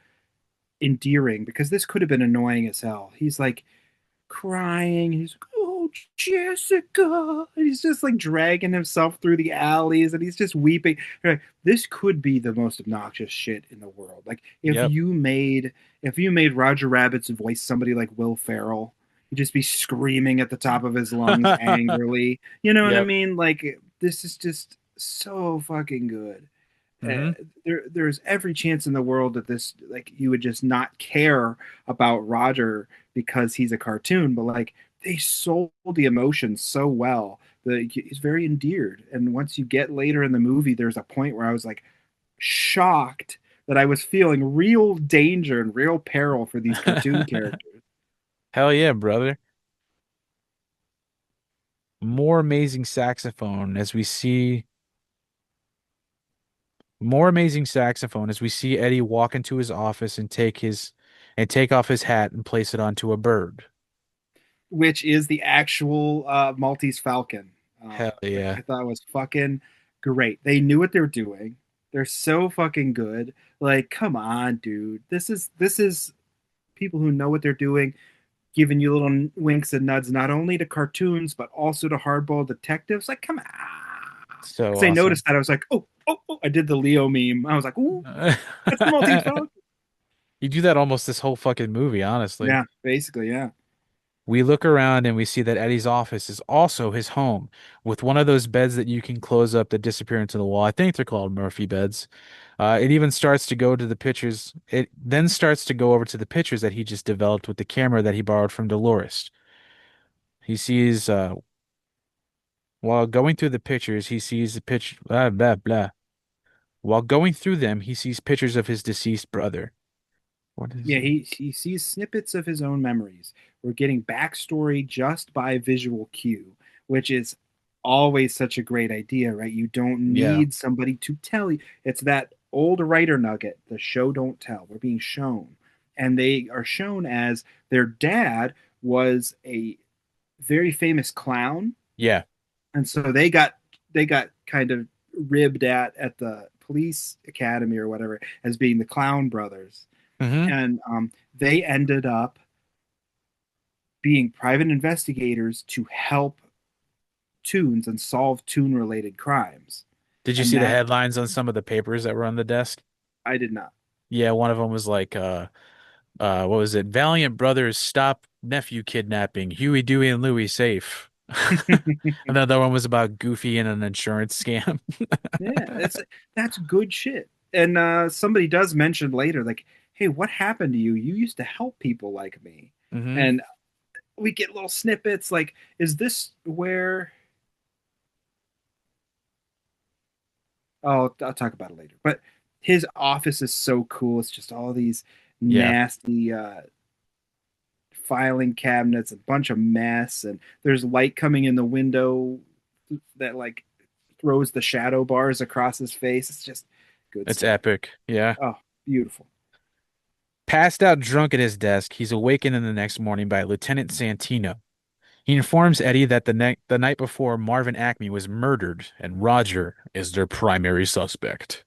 [SPEAKER 2] endearing because this could have been annoying as hell. He's like crying. He's like, oh "Oh, Jessica!" And he's just like dragging himself through the alleys, and he's just weeping. You're like, this could be the most obnoxious shit in the world. Like
[SPEAKER 1] Yep.
[SPEAKER 2] if you made Roger Rabbit's voice somebody like Will Ferrell, he'd just be screaming at the top of his lungs angrily. You know what I
[SPEAKER 1] Yep.
[SPEAKER 2] mean? Like this is just so fucking good.
[SPEAKER 1] Hmm.
[SPEAKER 2] There's every chance in the world that this like you would just not care about Roger because he's a cartoon, but like they sold the emotion so well that he's very endeared. And once you get later in the movie, there's a point where I was like shocked that I was feeling real danger and real peril for these cartoon characters.
[SPEAKER 1] Hell yeah, brother. More amazing saxophone as we see more amazing saxophone as we see Eddie walk into his office and take off his hat and place it onto a bird.
[SPEAKER 2] Which is the actual Maltese Falcon,
[SPEAKER 1] Hell
[SPEAKER 2] which
[SPEAKER 1] yeah.
[SPEAKER 2] I thought was fucking great. They knew what they were doing. They're so fucking good. Like, come on, dude. This is people who know what they're doing, giving you little winks and nods, not only to cartoons but also to hardball detectives. Like, come on.
[SPEAKER 1] So
[SPEAKER 2] Because I
[SPEAKER 1] awesome.
[SPEAKER 2] noticed that I was like, oh, I did the Leo meme. I was like, ooh, that's the Maltese Falcon.
[SPEAKER 1] You do that almost this whole fucking movie, honestly.
[SPEAKER 2] Yeah, basically, yeah.
[SPEAKER 1] We look around and we see that Eddie's office is also his home, with one of those beds that you can close up that disappear into the wall. I think they're called Murphy beds. It even starts to go to the pictures. It then starts to go over to the pictures that he just developed with the camera that he borrowed from Dolores. He sees, while going through the pictures, he sees the pitch, blah, blah, blah. While going through them, he sees pictures of his deceased brother. What is
[SPEAKER 2] Yeah,
[SPEAKER 1] it?
[SPEAKER 2] he sees snippets of his own memories. We're getting backstory just by visual cue, which is always such a great idea, right? You don't
[SPEAKER 1] Yeah.
[SPEAKER 2] need somebody to tell you. It's that old writer nugget, the show don't tell. We're being shown. And they are shown as their dad was a very famous clown,
[SPEAKER 1] Yeah.
[SPEAKER 2] and so they got kind of ribbed at the police academy or whatever as being the clown brothers,
[SPEAKER 1] Hmm.
[SPEAKER 2] and they ended up being private investigators to help Toons and solve Toon related crimes.
[SPEAKER 1] Did you
[SPEAKER 2] And
[SPEAKER 1] see the
[SPEAKER 2] that
[SPEAKER 1] headlines on some of the papers that were on the desk?
[SPEAKER 2] I did not.
[SPEAKER 1] Yeah, one of them was like, what was it? Valiant brothers stop nephew kidnapping. Huey, Dewey, and Louie safe. Another one was about Goofy and an insurance scam.
[SPEAKER 2] Yeah, that's good shit. And somebody does mention later, like, hey, what happened to you? You used to help people like me.
[SPEAKER 1] Hmm.
[SPEAKER 2] And we get little snippets like, is this where I'll talk about it later. But his office is so cool. It's just all these
[SPEAKER 1] Yeah,
[SPEAKER 2] nasty filing cabinets, a bunch of mess, and there's light coming in the window that like throws the shadow bars across his face. It's just good
[SPEAKER 1] it's
[SPEAKER 2] stuff.
[SPEAKER 1] epic. Yeah.
[SPEAKER 2] Oh, beautiful.
[SPEAKER 1] Passed out drunk at his desk, he's awakened in the next morning by Lieutenant Santino. He informs Eddie that the night before Marvin Acme was murdered and Roger is their primary suspect.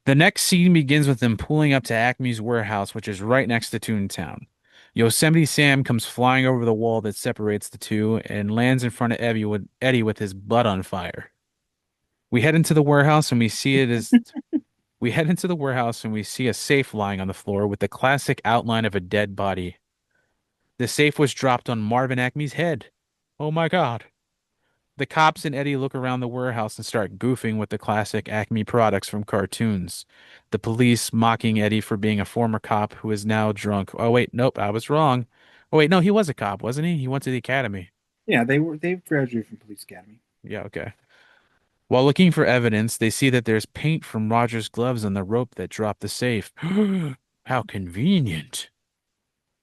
[SPEAKER 1] The next scene begins with them pulling up to Acme's warehouse, which is right next to Toontown. Yosemite Sam comes flying over the wall that separates the two and lands in front of Eddie with his butt on fire. We head into the warehouse and we head into the warehouse and we see a safe lying on the floor with the classic outline of a dead body. The safe was dropped on Marvin Acme's head. Oh my God. The cops and Eddie look around the warehouse and start goofing with the classic Acme products from cartoons. The police mocking Eddie for being a former cop who is now drunk. Oh wait, nope, I was wrong. Oh wait, no, he was a cop, wasn't he? He went to the academy.
[SPEAKER 2] Yeah, they graduated from police academy.
[SPEAKER 1] Yeah, okay. While looking for evidence, they see that there's paint from Roger's gloves on the rope that dropped the safe. How convenient.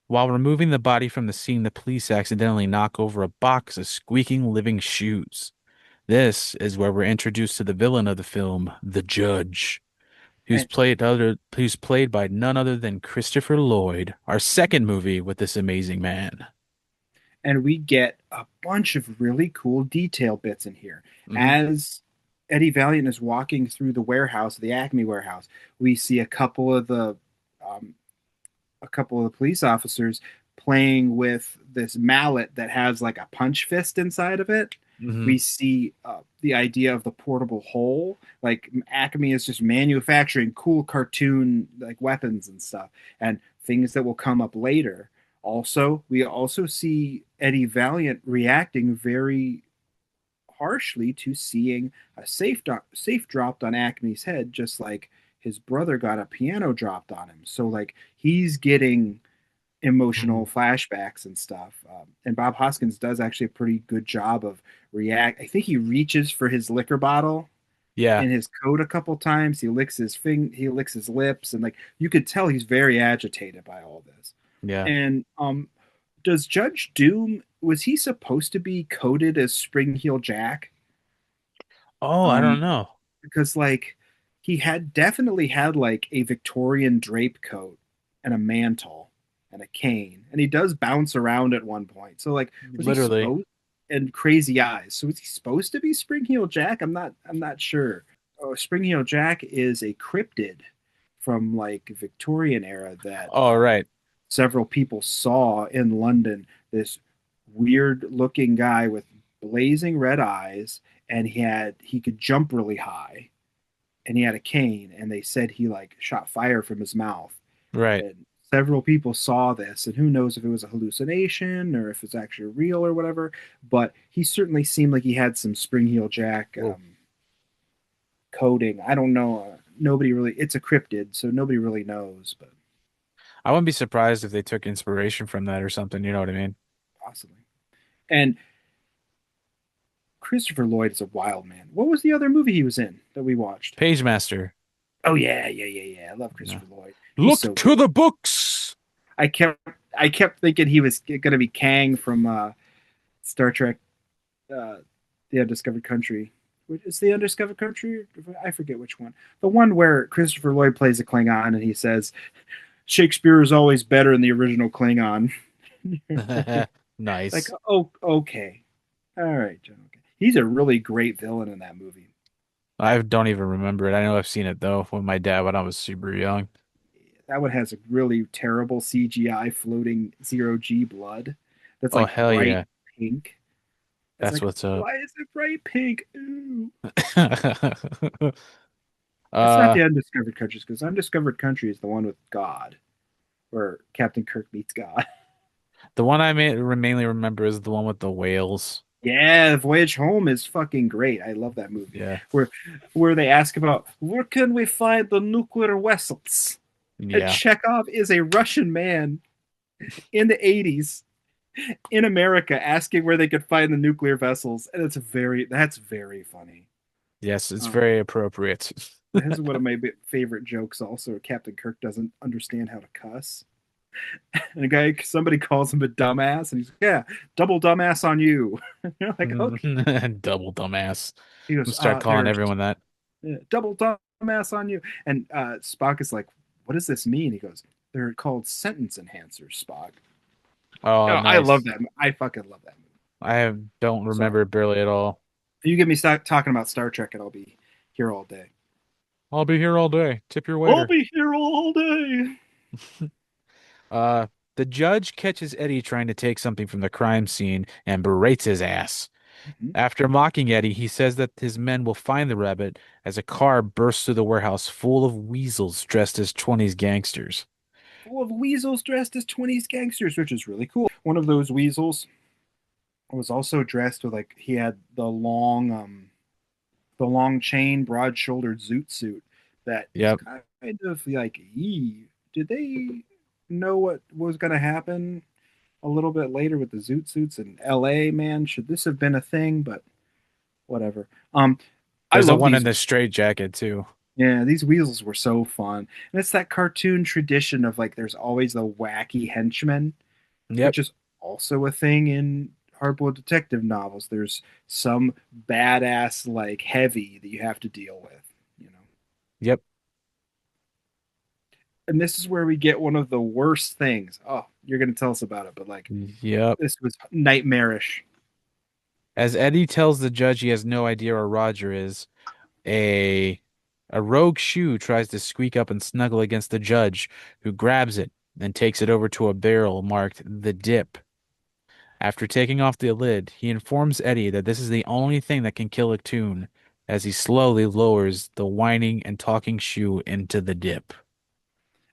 [SPEAKER 1] While removing the body from the scene, the police accidentally knock over a box of squeaking living shoes. This is where we're introduced to the villain of the film, the Judge,
[SPEAKER 2] And
[SPEAKER 1] who's played by none other than Christopher Lloyd, our second movie with this amazing man.
[SPEAKER 2] and we get a bunch of really cool detail bits in here.
[SPEAKER 1] Hmm.
[SPEAKER 2] As Eddie Valiant is walking through the warehouse, the Acme warehouse, we see um, a couple of the police officers playing with this mallet that has like a punch fist inside of it.
[SPEAKER 1] Hmm.
[SPEAKER 2] We see the idea of the portable hole. Like Acme is just manufacturing cool cartoon like weapons and stuff, and things that will come up later. Also, we also see Eddie Valiant reacting very harshly to seeing a safe dropped on Acme's head, just like his brother got a piano dropped on him. So like he's getting emotional flashbacks and stuff. And Bob Hoskins does actually a pretty good job of react. I think he reaches for his liquor bottle
[SPEAKER 1] Yeah.
[SPEAKER 2] in his coat a couple times. He licks he licks his lips, and like you could tell he's very agitated by all this.
[SPEAKER 1] Yeah.
[SPEAKER 2] And does Judge Doom, was he supposed to be coded as Spring Heel Jack?
[SPEAKER 1] Oh, I don't know.
[SPEAKER 2] Because like he had definitely had like a Victorian drape coat and a mantle and a cane, and he does bounce around at one point. So like
[SPEAKER 1] Literally.
[SPEAKER 2] and crazy eyes. So is he supposed to be Spring Heel Jack? I'm not sure. Oh, Spring Heel Jack is a cryptid from like Victorian era that
[SPEAKER 1] Oh, right.
[SPEAKER 2] several people saw in London. This weird looking guy with blazing red eyes, and he could jump really high, and he had a cane, and they said he like shot fire from his mouth.
[SPEAKER 1] Right.
[SPEAKER 2] And several people saw this, and who knows if it was a hallucination or if it's actually real or whatever, but he certainly seemed like he had some Spring Heel Jack coding. I don't know. Nobody really, it's a cryptid, so nobody really knows, but
[SPEAKER 1] I wouldn't be surprised if they took inspiration from that or something. You know what I mean?
[SPEAKER 2] possibly. And Christopher Lloyd is a wild man. What was the other movie he was in that we watched?
[SPEAKER 1] Page Master.
[SPEAKER 2] Oh yeah. I love Christopher Lloyd. He's
[SPEAKER 1] Look
[SPEAKER 2] so
[SPEAKER 1] to
[SPEAKER 2] good.
[SPEAKER 1] the books.
[SPEAKER 2] I kept thinking he was going to be Kang from Star Trek, The Undiscovered Country. Is the Undiscovered Country? I forget which one. The one where Christopher Lloyd plays a Klingon and he says, "Shakespeare is always better in the original Klingon."
[SPEAKER 1] Nice.
[SPEAKER 2] Like, oh, okay, all right, John. Okay. He's a really great villain in that movie.
[SPEAKER 1] I don't even remember it. I know I've seen it though with my dad when I was super young.
[SPEAKER 2] That one has a really terrible CGI floating zero G blood. That's
[SPEAKER 1] Oh,
[SPEAKER 2] like
[SPEAKER 1] hell
[SPEAKER 2] bright
[SPEAKER 1] yeah.
[SPEAKER 2] pink. It's
[SPEAKER 1] That's
[SPEAKER 2] like,
[SPEAKER 1] what's up.
[SPEAKER 2] why is it bright pink? Ooh. It's not
[SPEAKER 1] uh,
[SPEAKER 2] the Undiscovered Countries, because Undiscovered Country is the one with God, where Captain Kirk meets God.
[SPEAKER 1] the one mainly remember is the one with the whales.
[SPEAKER 2] Yeah, Voyage Home is fucking great. I love that movie.
[SPEAKER 1] Yeah.
[SPEAKER 2] Where they ask about where can we find the nuclear vessels? And
[SPEAKER 1] Yeah.
[SPEAKER 2] Chekhov is a Russian man in the 80s in America asking where they could find the nuclear vessels, and that's very funny.
[SPEAKER 1] Yes, it's very appropriate.
[SPEAKER 2] This is one of my favorite jokes. Also, Captain Kirk doesn't understand how to cuss, and somebody calls him a dumbass, and he's like, "Yeah, double dumbass on you." You're like, okay.
[SPEAKER 1] Double dumbass.
[SPEAKER 2] He goes,
[SPEAKER 1] Start calling
[SPEAKER 2] "They're
[SPEAKER 1] everyone that.
[SPEAKER 2] double dumbass on you." And Spock is like, "What does this mean?" He goes, "They're called sentence enhancers, Spock."
[SPEAKER 1] Oh,
[SPEAKER 2] I
[SPEAKER 1] nice.
[SPEAKER 2] love that. I fucking love that movie.
[SPEAKER 1] Don't remember it barely at all.
[SPEAKER 2] You get me talking about Star Trek, and I'll be here all day.
[SPEAKER 1] I'll be here all day. Tip your waiter.
[SPEAKER 2] I'll be here all day.
[SPEAKER 1] The judge catches Eddie trying to take something from the crime scene and berates his ass.
[SPEAKER 2] Mhm.
[SPEAKER 1] After mocking Eddie, he says that his men will find the rabbit as a car bursts through the warehouse full of weasels dressed as 20s gangsters.
[SPEAKER 2] Full of weasels dressed as 20s gangsters, which is really cool. One of those weasels was also dressed with like he had the long chain, broad-shouldered zoot suit that
[SPEAKER 1] Yep.
[SPEAKER 2] kind of like, did they know what was going to happen a little bit later with the zoot suits in LA, man? Should this have been a thing? But whatever. I
[SPEAKER 1] There's the
[SPEAKER 2] love
[SPEAKER 1] one
[SPEAKER 2] these.
[SPEAKER 1] in the straight jacket too.
[SPEAKER 2] Yeah, these weasels were so fun. And it's that cartoon tradition of like there's always the wacky henchman,
[SPEAKER 1] Yep.
[SPEAKER 2] which is also a thing in hardboiled detective novels. There's some badass like heavy that you have to deal with, you know.
[SPEAKER 1] Yep.
[SPEAKER 2] And this is where we get one of the worst things. Oh, you're gonna tell us about it, but like
[SPEAKER 1] Yep.
[SPEAKER 2] this was nightmarish.
[SPEAKER 1] As Eddie tells the judge he has no idea where Roger is, a rogue shoe tries to squeak up and snuggle against the judge, who grabs it and takes it over to a barrel marked "The Dip." After taking off the lid, he informs Eddie that this is the only thing that can kill a tune as he slowly lowers the whining and talking shoe into the dip.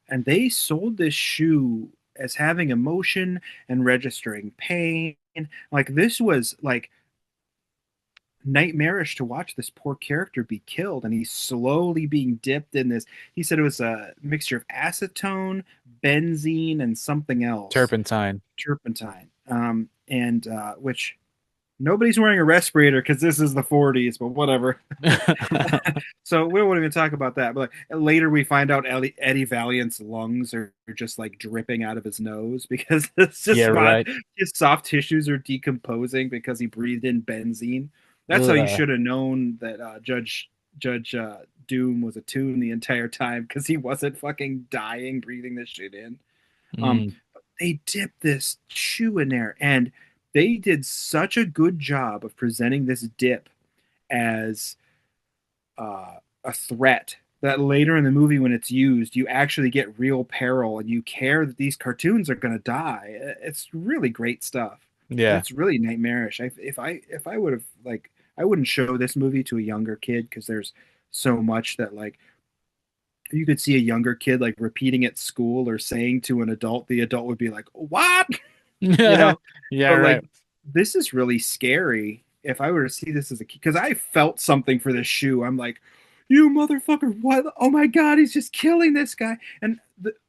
[SPEAKER 2] And they sold this shoe as having emotion and registering pain. Like this was like nightmarish to watch this poor character be killed, and he's slowly being dipped in this. He said it was a mixture of acetone, benzene, and something else.
[SPEAKER 1] Turpentine.
[SPEAKER 2] Turpentine. And which nobody's wearing a respirator because this is the 40s, but whatever. So we won't even talk about that. But like, later we find out Eddie Valiant's lungs are just like dripping out of his nose because it's just
[SPEAKER 1] Yeah, right.
[SPEAKER 2] his soft tissues are decomposing because he breathed in benzene. That's how you
[SPEAKER 1] Ugh.
[SPEAKER 2] should have known that Judge Doom was a tune the entire time because he wasn't fucking dying breathing this shit in.
[SPEAKER 1] Mm.
[SPEAKER 2] They dipped this shoe in there, and they did such a good job of presenting this dip as a threat that later in the movie, when it's used, you actually get real peril and you care that these cartoons are going to die. It's really great stuff.
[SPEAKER 1] Yeah.
[SPEAKER 2] It's really nightmarish. If I would have like, I wouldn't show this movie to a younger kid because there's so much that like you could see a younger kid like repeating at school or saying to an adult, the adult would be like, "What?" You know?
[SPEAKER 1] Yeah,
[SPEAKER 2] But
[SPEAKER 1] right.
[SPEAKER 2] like, this is really scary. If I were to see this as a kid, because I felt something for this shoe. I'm like, "You motherfucker! What? Oh my god, he's just killing this guy!" And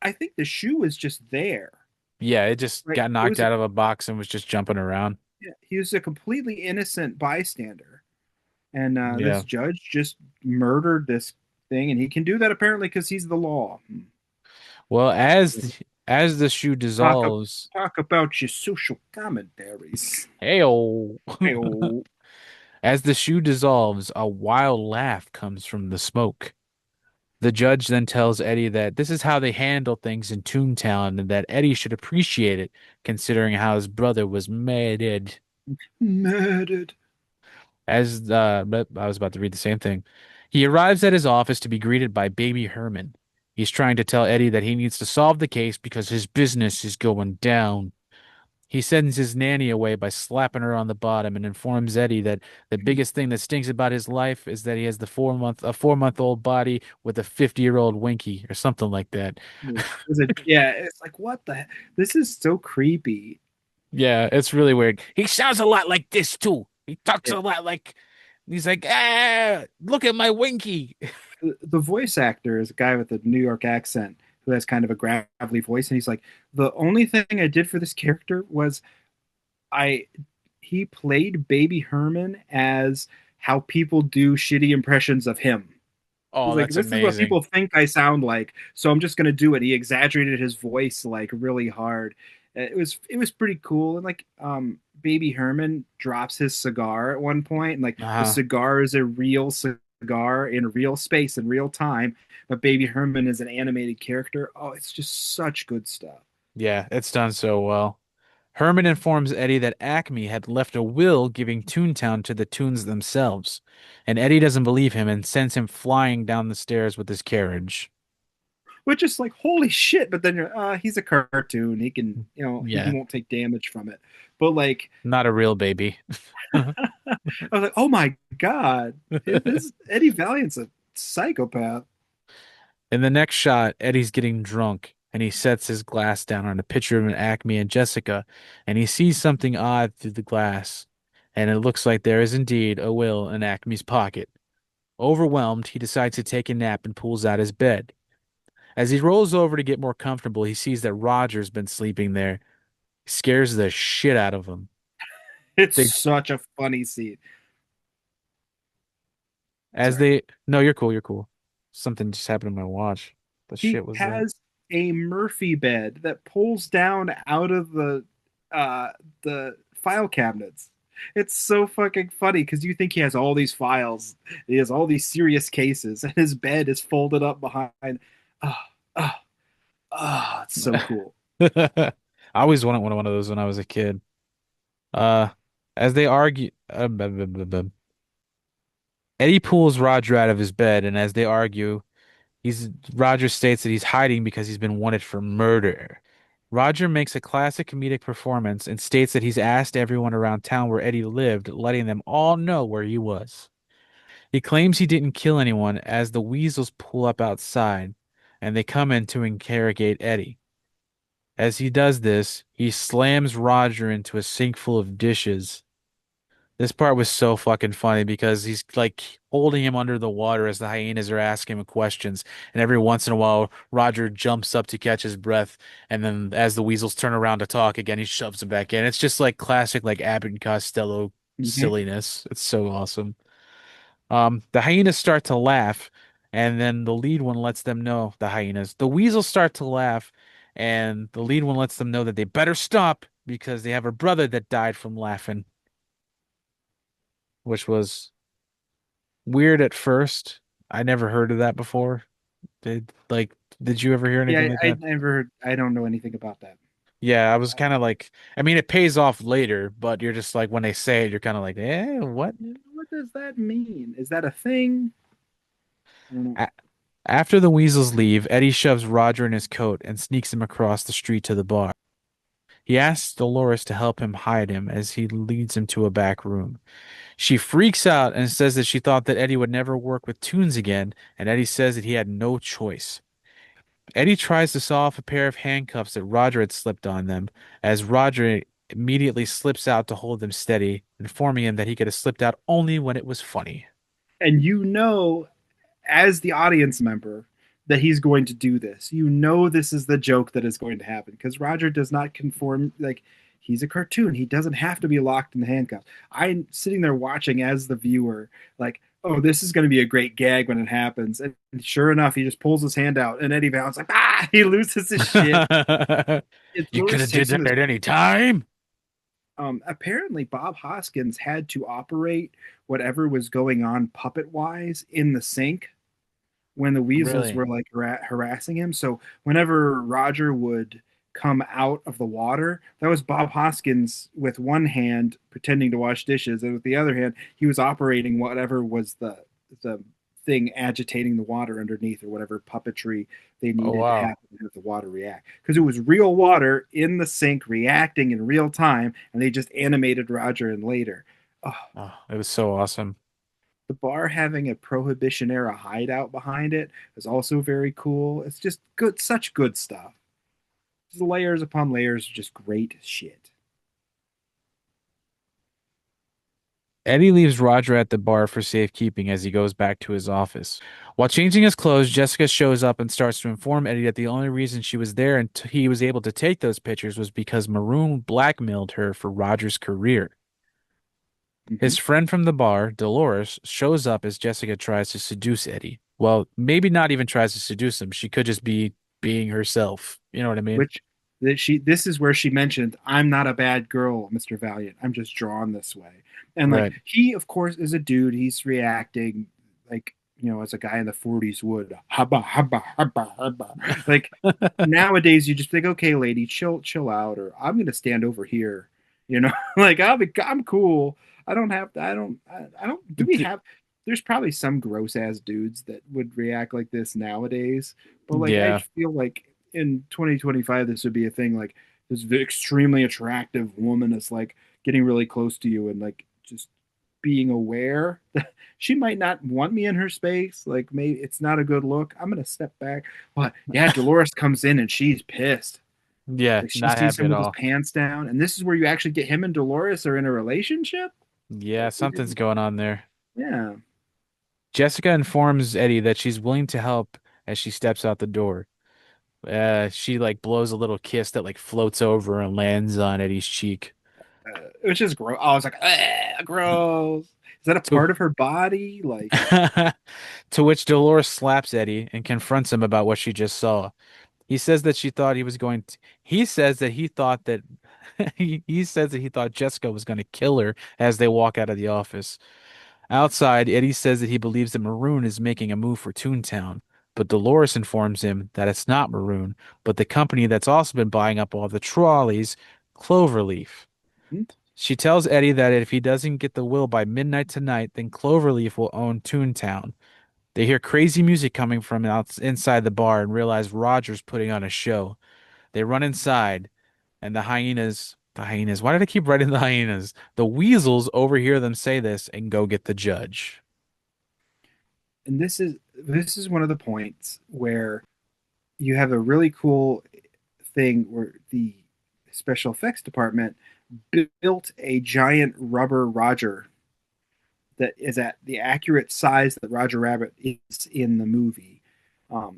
[SPEAKER 2] I think the shoe is just there.
[SPEAKER 1] Yeah, it just
[SPEAKER 2] Right?
[SPEAKER 1] got
[SPEAKER 2] It
[SPEAKER 1] knocked
[SPEAKER 2] was a,
[SPEAKER 1] out of a box and was just jumping around.
[SPEAKER 2] yeah, he was a completely innocent bystander, and this
[SPEAKER 1] Yeah.
[SPEAKER 2] judge just murdered this thing, and he can do that apparently because he's the law.
[SPEAKER 1] Well, as the shoe
[SPEAKER 2] Talk,
[SPEAKER 1] dissolves,
[SPEAKER 2] talk about your social commentaries.
[SPEAKER 1] heyo.
[SPEAKER 2] Hey-oh.
[SPEAKER 1] As the shoe dissolves, a wild laugh comes from the smoke. The judge then tells Eddie that this is how they handle things in Toontown and that Eddie should appreciate it, considering how his brother was murdered.
[SPEAKER 2] Murdered.
[SPEAKER 1] But I was about to read the same thing. He arrives at his office to be greeted by Baby Herman. He's trying to tell Eddie that he needs to solve the case because his business is going down. He sends his nanny away by slapping her on the bottom and informs Eddie that the biggest thing that stinks about his life is that he has the 4-month-old body with a 50-year-old Winky or something like that.
[SPEAKER 2] Yeah, it's like what the this is so creepy.
[SPEAKER 1] Yeah, it's really weird. He sounds a lot like this too. He talks
[SPEAKER 2] Yeah.
[SPEAKER 1] a lot like he's like, ah, look at my Winky.
[SPEAKER 2] The voice actor is a guy with a New York accent who has kind of a gravelly voice, and he's like, the only thing I did for this character was I he played Baby Herman as how people do shitty impressions of him.
[SPEAKER 1] Oh,
[SPEAKER 2] He's like,
[SPEAKER 1] that's
[SPEAKER 2] this is what
[SPEAKER 1] amazing.
[SPEAKER 2] people think I sound like, so I'm just gonna do it. He exaggerated his voice like really hard. It was pretty cool. And like Baby Herman drops his cigar at one point, and like the
[SPEAKER 1] Uh-huh.
[SPEAKER 2] cigar is a real cigar in real space in real time, but Baby Herman is an animated character. Oh, it's just such good stuff.
[SPEAKER 1] Yeah, it's done so well. Herman informs Eddie that Acme had left a will giving Toontown to the Toons themselves, and Eddie doesn't believe him and sends him flying down the stairs with his carriage.
[SPEAKER 2] Which is like holy shit, but then you're he's a cartoon. He can, he
[SPEAKER 1] Yeah,
[SPEAKER 2] won't take damage from it. But like
[SPEAKER 1] not a real baby.
[SPEAKER 2] I was like, oh my god, this Eddie Valiant's a psychopath.
[SPEAKER 1] In the next shot, Eddie's getting drunk and he sets his glass down on a picture of an Acme and Jessica, and he sees something odd through the glass, and it looks like there is indeed a will in Acme's pocket. Overwhelmed, he decides to take a nap and pulls out his bed. As he rolls over to get more comfortable, he sees that Roger's been sleeping there. Scares the shit out of him.
[SPEAKER 2] It's
[SPEAKER 1] They,
[SPEAKER 2] such a funny scene.
[SPEAKER 1] as
[SPEAKER 2] Sorry.
[SPEAKER 1] they, no, you're cool, you're cool. Something just happened to my watch. The
[SPEAKER 2] He
[SPEAKER 1] shit was that?
[SPEAKER 2] has a Murphy bed that pulls down out of the file cabinets. It's so fucking funny because you think he has all these files, he has all these serious cases, and his bed is folded up behind. Oh, oh, oh, it's so cool.
[SPEAKER 1] I always wanted one of those when I was a kid. Uh, as they argue, Eddie pulls Roger out of his bed, and as they argue, Roger states that he's hiding because he's been wanted for murder. Roger makes a classic comedic performance and states that he's asked everyone around town where Eddie lived, letting them all know where he was. He claims he didn't kill anyone as the weasels pull up outside and they come in to interrogate Eddie. As he does this, he slams Roger into a sink full of dishes. This part was so fucking funny because he's like holding him under the water as the hyenas are asking him questions. And every once in a while, Roger jumps up to catch his breath. And then as the weasels turn around to talk again, he shoves him back in. It's just like classic, like Abbott and Costello
[SPEAKER 2] Hmm.
[SPEAKER 1] silliness. It's so awesome. The hyenas start to laugh, and then the lead one lets them know, the hyenas. The weasels start to laugh, and the lead one lets them know that they better stop because they have a brother that died from laughing, which was weird at first. I never heard of that before. Did you ever hear anything
[SPEAKER 2] Yeah,
[SPEAKER 1] like
[SPEAKER 2] I
[SPEAKER 1] that?
[SPEAKER 2] never, I don't know anything about that.
[SPEAKER 1] Yeah, I was kind of like, I mean, it pays off later, but you're just like, when they say it, you're kind of like, what?
[SPEAKER 2] What does that mean? Is that a thing? I don't know.
[SPEAKER 1] A- After the weasels leave, Eddie shoves Roger in his coat and sneaks him across the street to the bar. He asks Dolores to help him hide him as he leads him to a back room. She freaks out and says that she thought that Eddie would never work with Toons again, and Eddie says that he had no choice. Eddie tries to saw off a pair of handcuffs that Roger had slipped on them, as Roger immediately slips out to hold them steady, informing him that he could have slipped out only when it was funny.
[SPEAKER 2] And as the audience member, that he's going to do this. You know this is the joke that is going to happen because Roger does not conform. Like he's a cartoon. He doesn't have to be locked in the handcuffs. I'm sitting there watching as the viewer, like, oh, this is going to be a great gag when it happens. And sure enough, he just pulls his hand out, and Eddie Val's like, ah, he loses his shit. It's
[SPEAKER 1] You could
[SPEAKER 2] Louis
[SPEAKER 1] have did
[SPEAKER 2] takes him
[SPEAKER 1] that
[SPEAKER 2] this.
[SPEAKER 1] at any time.
[SPEAKER 2] Apparently, Bob Hoskins had to operate whatever was going on puppet wise in the sink when the weasels
[SPEAKER 1] Really?
[SPEAKER 2] were like harassing him. So whenever Roger would come out of the water, that was Bob Hoskins with one hand pretending to wash dishes, and with the other hand, he was operating whatever was the thing agitating the water underneath, or whatever puppetry they
[SPEAKER 1] Oh
[SPEAKER 2] needed to
[SPEAKER 1] wow.
[SPEAKER 2] happen to have the water react. Because it was real water in the sink reacting in real time, and they just animated Roger in later. Oh,
[SPEAKER 1] Oh, it was so awesome.
[SPEAKER 2] the bar having a prohibition era hideout behind it is also very cool. It's just good, such good stuff. Just layers upon layers of just great shit.
[SPEAKER 1] Eddie leaves Roger at the bar for safekeeping as he goes back to his office. While changing his clothes, Jessica shows up and starts to inform Eddie that the only reason she was there and he was able to take those pictures was because Maroon blackmailed her for Roger's career.
[SPEAKER 2] Mhm.
[SPEAKER 1] His friend from the bar, Dolores, shows up as Jessica tries to seduce Eddie. Well, maybe not even tries to seduce him. She could just be being herself. You know what I mean?
[SPEAKER 2] Which this is where she mentioned, "I'm not a bad girl, Mr. Valiant. I'm just drawn this way." And like
[SPEAKER 1] Right.
[SPEAKER 2] he, of course, is a dude. He's reacting like as a guy in the '40s would. Hubba hubba hubba hubba. Like nowadays, you just think, okay, lady, chill out, or I'm gonna stand over here. Like I'm cool. I don't. Do we have? There's probably some gross ass dudes that would react like this nowadays, but like I
[SPEAKER 1] Yeah.
[SPEAKER 2] feel like in 2025 this would be a thing. Like this extremely attractive woman is like getting really close to you and like just being aware that she might not want me in her space. Like maybe it's not a good look. I'm gonna step back. But yeah, Dolores comes in and she's pissed.
[SPEAKER 1] Yeah,
[SPEAKER 2] Like she
[SPEAKER 1] not
[SPEAKER 2] sees
[SPEAKER 1] happy
[SPEAKER 2] him
[SPEAKER 1] at
[SPEAKER 2] with his
[SPEAKER 1] all.
[SPEAKER 2] pants down, and this is where you actually get him and Dolores are in a relationship.
[SPEAKER 1] Yeah,
[SPEAKER 2] Like we
[SPEAKER 1] something's
[SPEAKER 2] didn't.
[SPEAKER 1] going on there.
[SPEAKER 2] Yeah.
[SPEAKER 1] Jessica informs Eddie that she's willing to help as she steps out the door. She like blows a little kiss that like floats over and lands on Eddie's cheek.
[SPEAKER 2] It was just gross. I was like, gross. Is that a
[SPEAKER 1] To
[SPEAKER 2] part of her body? Like,
[SPEAKER 1] to which Dolores slaps Eddie and confronts him about what she just saw. He says that she thought he was going to, he says that he thought that he says that he thought Jessica was going to kill her as they walk out of the office. Outside, Eddie says that he believes that Maroon is making a move for Toontown, but Dolores informs him that it's not Maroon, but the company that's also been buying up all the trolleys, Cloverleaf.
[SPEAKER 2] hmm?
[SPEAKER 1] She tells Eddie that if he doesn't get the will by midnight tonight, then Cloverleaf will own Toontown. They hear crazy music coming from inside the bar and realize Roger's putting on a show. They run inside, and the hyenas, why did I keep writing the hyenas? The weasels overhear them say this and go get the judge.
[SPEAKER 2] And this is one of the points where you have a really cool thing where the special effects department built a giant rubber Roger that is at the accurate size that Roger Rabbit is in the movie.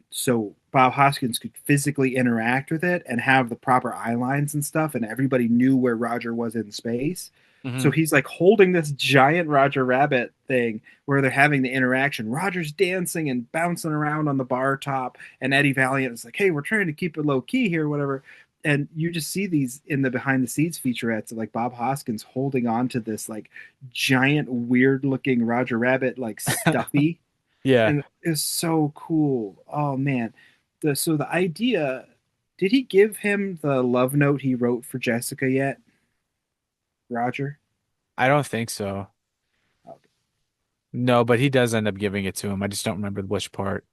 [SPEAKER 2] So Bob Hoskins could physically interact with it and have the proper eye lines and stuff, and everybody knew where Roger was in space. So
[SPEAKER 1] Hmm.
[SPEAKER 2] he's like holding this giant Roger Rabbit thing where they're having the interaction. Roger's dancing and bouncing around on the bar top, and Eddie Valiant is like, "Hey, we're trying to keep it low key here, whatever." And you just see these in the behind the scenes featurettes of like Bob Hoskins holding on to this like giant, weird looking Roger Rabbit, like stuffy,
[SPEAKER 1] Yeah,
[SPEAKER 2] and it's so cool. Oh man, the idea. Did he give him the love note he wrote for Jessica yet, Roger?
[SPEAKER 1] I don't think so.
[SPEAKER 2] Okay.
[SPEAKER 1] No, but he does end up giving it to him. I just don't remember which part.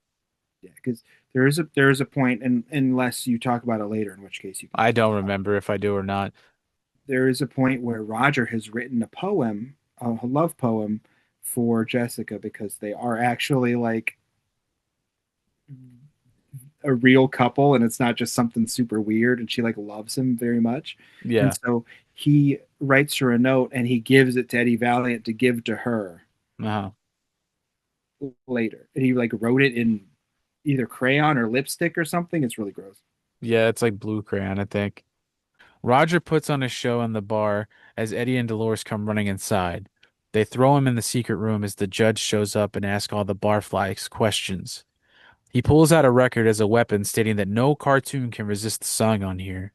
[SPEAKER 2] Yeah, because there is a point, and unless you talk about it later, in which case you can
[SPEAKER 1] I
[SPEAKER 2] just
[SPEAKER 1] don't remember if I do or not.
[SPEAKER 2] there is a point where Roger has written a poem, a love poem for Jessica because they are actually like a real couple and it's not just something super weird and she like loves him very much. And
[SPEAKER 1] Yeah.
[SPEAKER 2] so he writes her a note and he gives it to Eddie Valiant to give to her
[SPEAKER 1] Uh-huh.
[SPEAKER 2] later. And he like wrote it in either crayon or lipstick or something. It's really gross.
[SPEAKER 1] Yeah, it's like Blue Crayon, I think. Roger puts on a show in the bar as Eddie and Dolores come running inside. They throw him in the secret room as the judge shows up and asks all the barflies questions. He pulls out a record as a weapon, stating that no cartoon can resist the song on here.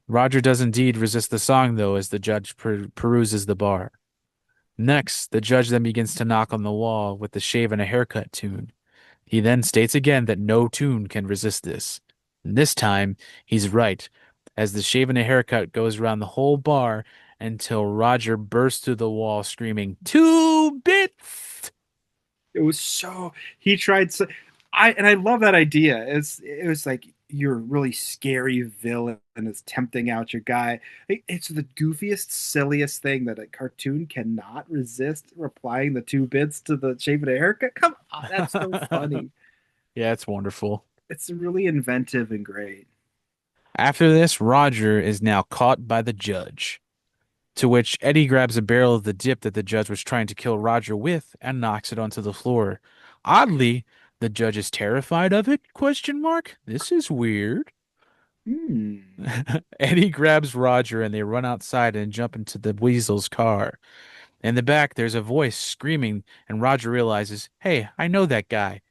[SPEAKER 1] Roger does indeed resist the song, though, as the judge peruses the bar. Next, the judge then begins to knock on the wall with the shave and a haircut tune. He then states again that no tune can resist this. And this time, he's right, as the shave and a haircut goes around the whole bar until Roger bursts through the wall screaming, 2 bits!
[SPEAKER 2] It was so he tried so I love that idea. It was like your really scary villain is tempting out your guy. It's the goofiest, silliest thing that a cartoon cannot resist replying the 2 bits to the shape of the haircut. Come on, that's so funny.
[SPEAKER 1] Yeah, it's wonderful.
[SPEAKER 2] It's really inventive and great.
[SPEAKER 1] After this, Roger is now caught by the judge, to which Eddie grabs a barrel of the dip that the judge was trying to kill Roger with and knocks it onto the floor. Oddly, the judge is terrified of it? Question mark. This is weird.
[SPEAKER 2] Hmm.
[SPEAKER 1] Eddie grabs Roger and they run outside and jump into the weasel's car. In the back, there's a voice screaming, and Roger realizes, hey, I know that guy.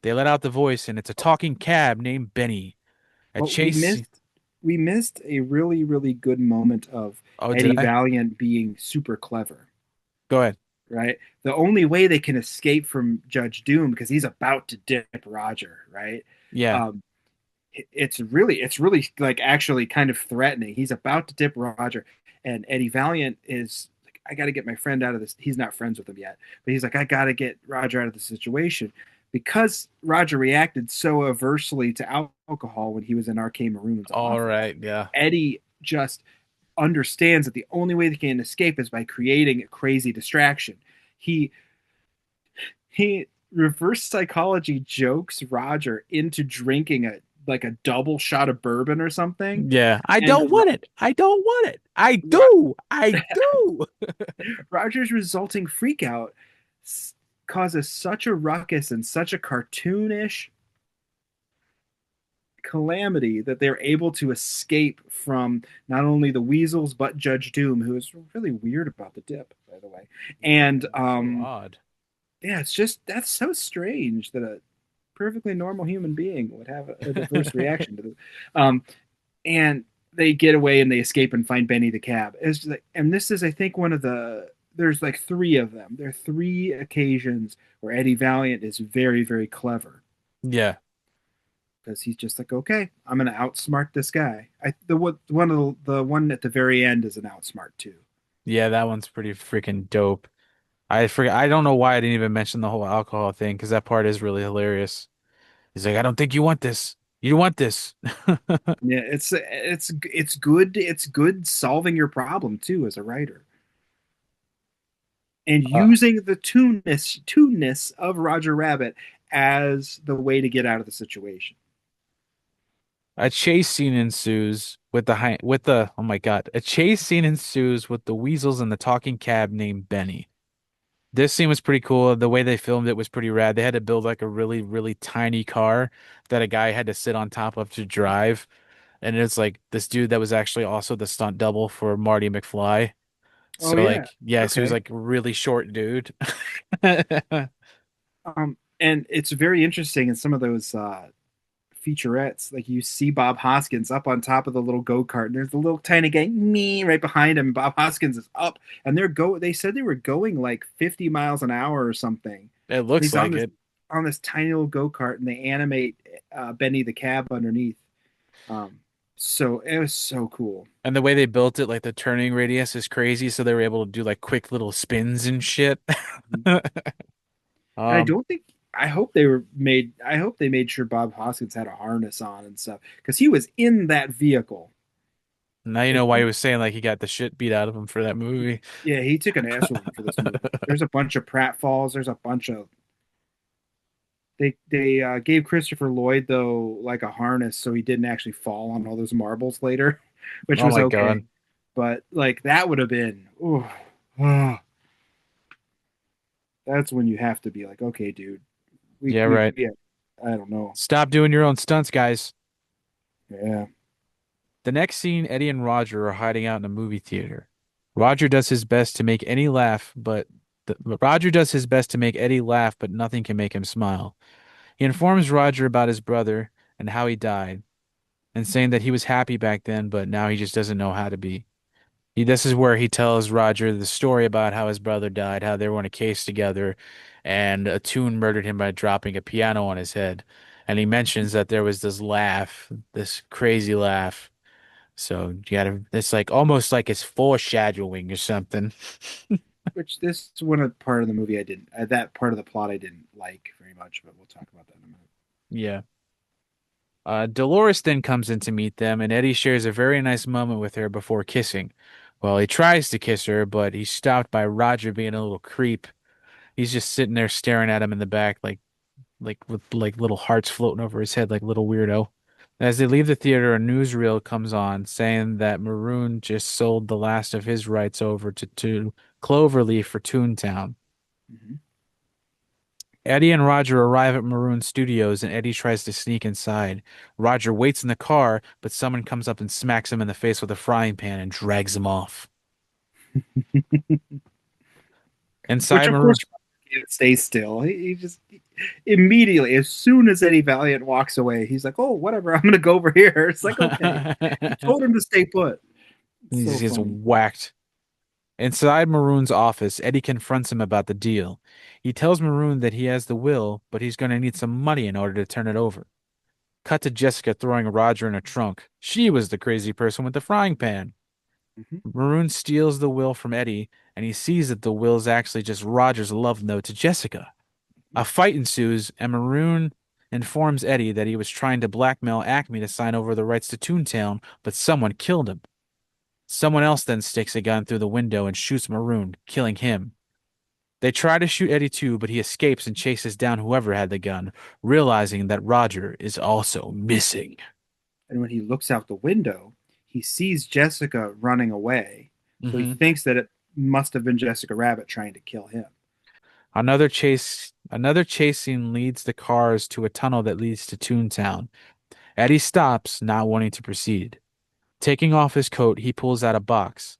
[SPEAKER 1] They let out the voice, and it's a talking cab named Benny. A
[SPEAKER 2] Well, we
[SPEAKER 1] chase.
[SPEAKER 2] missed a really, really good moment of
[SPEAKER 1] Oh, did
[SPEAKER 2] Eddie
[SPEAKER 1] I?
[SPEAKER 2] Valiant being super clever.
[SPEAKER 1] Go ahead.
[SPEAKER 2] Right? The only way they can escape from Judge Doom because he's about to dip Roger, right?
[SPEAKER 1] Yeah.
[SPEAKER 2] Um, it's really like actually kind of threatening. He's about to dip Roger, and Eddie Valiant is like, I got to get my friend out of this. He's not friends with him yet, but he's like, I got to get Roger out of the situation because Roger reacted so aversely to alcohol when he was in Arcane Maroon's
[SPEAKER 1] All
[SPEAKER 2] office.
[SPEAKER 1] right. Yeah.
[SPEAKER 2] Eddie just understands that the only way they can escape is by creating a crazy distraction. He he reverse psychology jokes Roger into drinking a like a double shot of bourbon or something.
[SPEAKER 1] Yeah. I
[SPEAKER 2] And
[SPEAKER 1] don't want it. I don't want it. I do. I do.
[SPEAKER 2] Roger's resulting freakout causes such a ruckus and such a cartoonish calamity that they're able to escape from not only the weasels but Judge Doom, who is really weird about the dip, by the way. And
[SPEAKER 1] Odd.
[SPEAKER 2] yeah, it's just that's so strange that a perfectly normal human being would have a diverse reaction to this. And they get away and they escape and find Benny the cab. It's just like, and this is, I think, one of the there's like three of them. There are three occasions where Eddie Valiant is very, very clever
[SPEAKER 1] Yeah.
[SPEAKER 2] because he's just like, okay, I'm gonna outsmart this guy. The one at the very end is an outsmart too.
[SPEAKER 1] Yeah. That one's pretty freaking dope. I forget. I don't know why I didn't even mention the whole alcohol thing because that part is really hilarious. He's like, I don't think you want this. You want this.
[SPEAKER 2] Yeah, it's good. It's good solving your problem too as a writer and
[SPEAKER 1] Uh,
[SPEAKER 2] using the tuneness of Roger Rabbit as the way to get out of the situation.
[SPEAKER 1] a chase scene ensues with the oh my God. A chase scene ensues with the weasels and the talking cab named Benny. This scene was pretty cool. The way they filmed it was pretty rad. They had to build like a really, really tiny car that a guy had to sit on top of to drive. And it's like this dude that was actually also the stunt double for Marty McFly.
[SPEAKER 2] Oh
[SPEAKER 1] So
[SPEAKER 2] yeah,
[SPEAKER 1] like, yeah, so he was
[SPEAKER 2] okay.
[SPEAKER 1] like a really short dude.
[SPEAKER 2] And it's very interesting in some of those featurettes. Like you see Bob Hoskins up on top of the little go kart, and there's the little tiny guy me right behind him. Bob Hoskins is up, and They said they were going like 50 miles an hour or something.
[SPEAKER 1] It looks
[SPEAKER 2] He's
[SPEAKER 1] like it.
[SPEAKER 2] on this tiny little go kart, and they animate Benny the cab underneath. Um, so it was so cool.
[SPEAKER 1] And the way they built it, like the turning radius is crazy, so they were able to do like quick little spins and shit.
[SPEAKER 2] And I
[SPEAKER 1] Um,
[SPEAKER 2] don't think. I hope they were made. I hope they made sure Bob Hoskins had a harness on and stuff because he was in that vehicle.
[SPEAKER 1] Now you
[SPEAKER 2] Like,
[SPEAKER 1] know why he was saying like he got the shit beat out of him for that movie.
[SPEAKER 2] yeah, he took an ass whooping for this movie. There's a bunch of pratfalls. There's a bunch of they gave Christopher Lloyd though like a harness so he didn't actually fall on all those marbles later, which
[SPEAKER 1] Oh
[SPEAKER 2] was
[SPEAKER 1] my
[SPEAKER 2] okay.
[SPEAKER 1] God.
[SPEAKER 2] But like that would have been, ooh, ah, that's when you have to be like, okay, dude,
[SPEAKER 1] Yeah, right.
[SPEAKER 2] I don't know,
[SPEAKER 1] Stop doing your own stunts, guys.
[SPEAKER 2] yeah.
[SPEAKER 1] The next scene, Eddie and Roger are hiding out in a movie theater. Roger does his best to make Eddie laugh, Roger does his best to make Eddie laugh, but nothing can make him smile. He informs Roger about his brother and how he died, and saying that he was happy back then, but now he just doesn't know how to be. This is where he tells Roger the story about how his brother died, how they were in a case together, and a tune murdered him by dropping a piano on his head. And he mentions that there was this laugh, this crazy laugh. So you gotta, it's like almost like it's foreshadowing or something.
[SPEAKER 2] Which this is one of part of the movie I didn't that part of the plot I didn't like very much, but we'll talk about that in a minute.
[SPEAKER 1] Yeah. Dolores then comes in to meet them, and Eddie shares a very nice moment with her before kissing. Well, he tries to kiss her, but he's stopped by Roger being a little creep. He's just sitting there staring at him in the back, like with like little hearts floating over his head, like little weirdo. As they leave the theater, a newsreel comes on saying that Maroon just sold the last of his rights over to Cloverleaf for Toontown.
[SPEAKER 2] Mm-hmm.
[SPEAKER 1] Eddie and Roger arrive at Maroon Studios and Eddie tries to sneak inside. Roger waits in the car, but someone comes up and smacks him in the face with a frying pan and drags him off.
[SPEAKER 2] Which
[SPEAKER 1] Inside
[SPEAKER 2] of
[SPEAKER 1] Maroon,
[SPEAKER 2] course can't stay still. He just immediately, as soon as Eddie Valiant walks away, he's like, "Oh, whatever, I'm gonna go over here." It's like, okay, he told him to stay put.
[SPEAKER 1] he
[SPEAKER 2] It's so
[SPEAKER 1] just gets
[SPEAKER 2] funny.
[SPEAKER 1] whacked. Inside Maroon's office, Eddie confronts him about the deal. He tells Maroon that he has the will, but he's going to need some money in order to turn it over. Cut to Jessica throwing Roger in a trunk. She was the crazy person with the frying pan.
[SPEAKER 2] Mm-hmm.
[SPEAKER 1] Maroon steals the will from Eddie, and he sees that the will is actually just Roger's love note to Jessica. A fight ensues, and Maroon informs Eddie that he was trying to blackmail Acme to sign over the rights to Toontown, but someone killed him. Someone else then sticks a gun through the window and shoots Maroon, killing him. They try to shoot Eddie too, but he escapes and chases down whoever had the gun, realizing that Roger is also missing.
[SPEAKER 2] And when he looks out the window, he sees Jessica running away. So he
[SPEAKER 1] hmm
[SPEAKER 2] thinks that it must have been Jessica Rabbit trying to kill him.
[SPEAKER 1] Another chase scene leads the cars to a tunnel that leads to Toontown. Eddie stops, not wanting to proceed. Taking off his coat, he pulls out a box.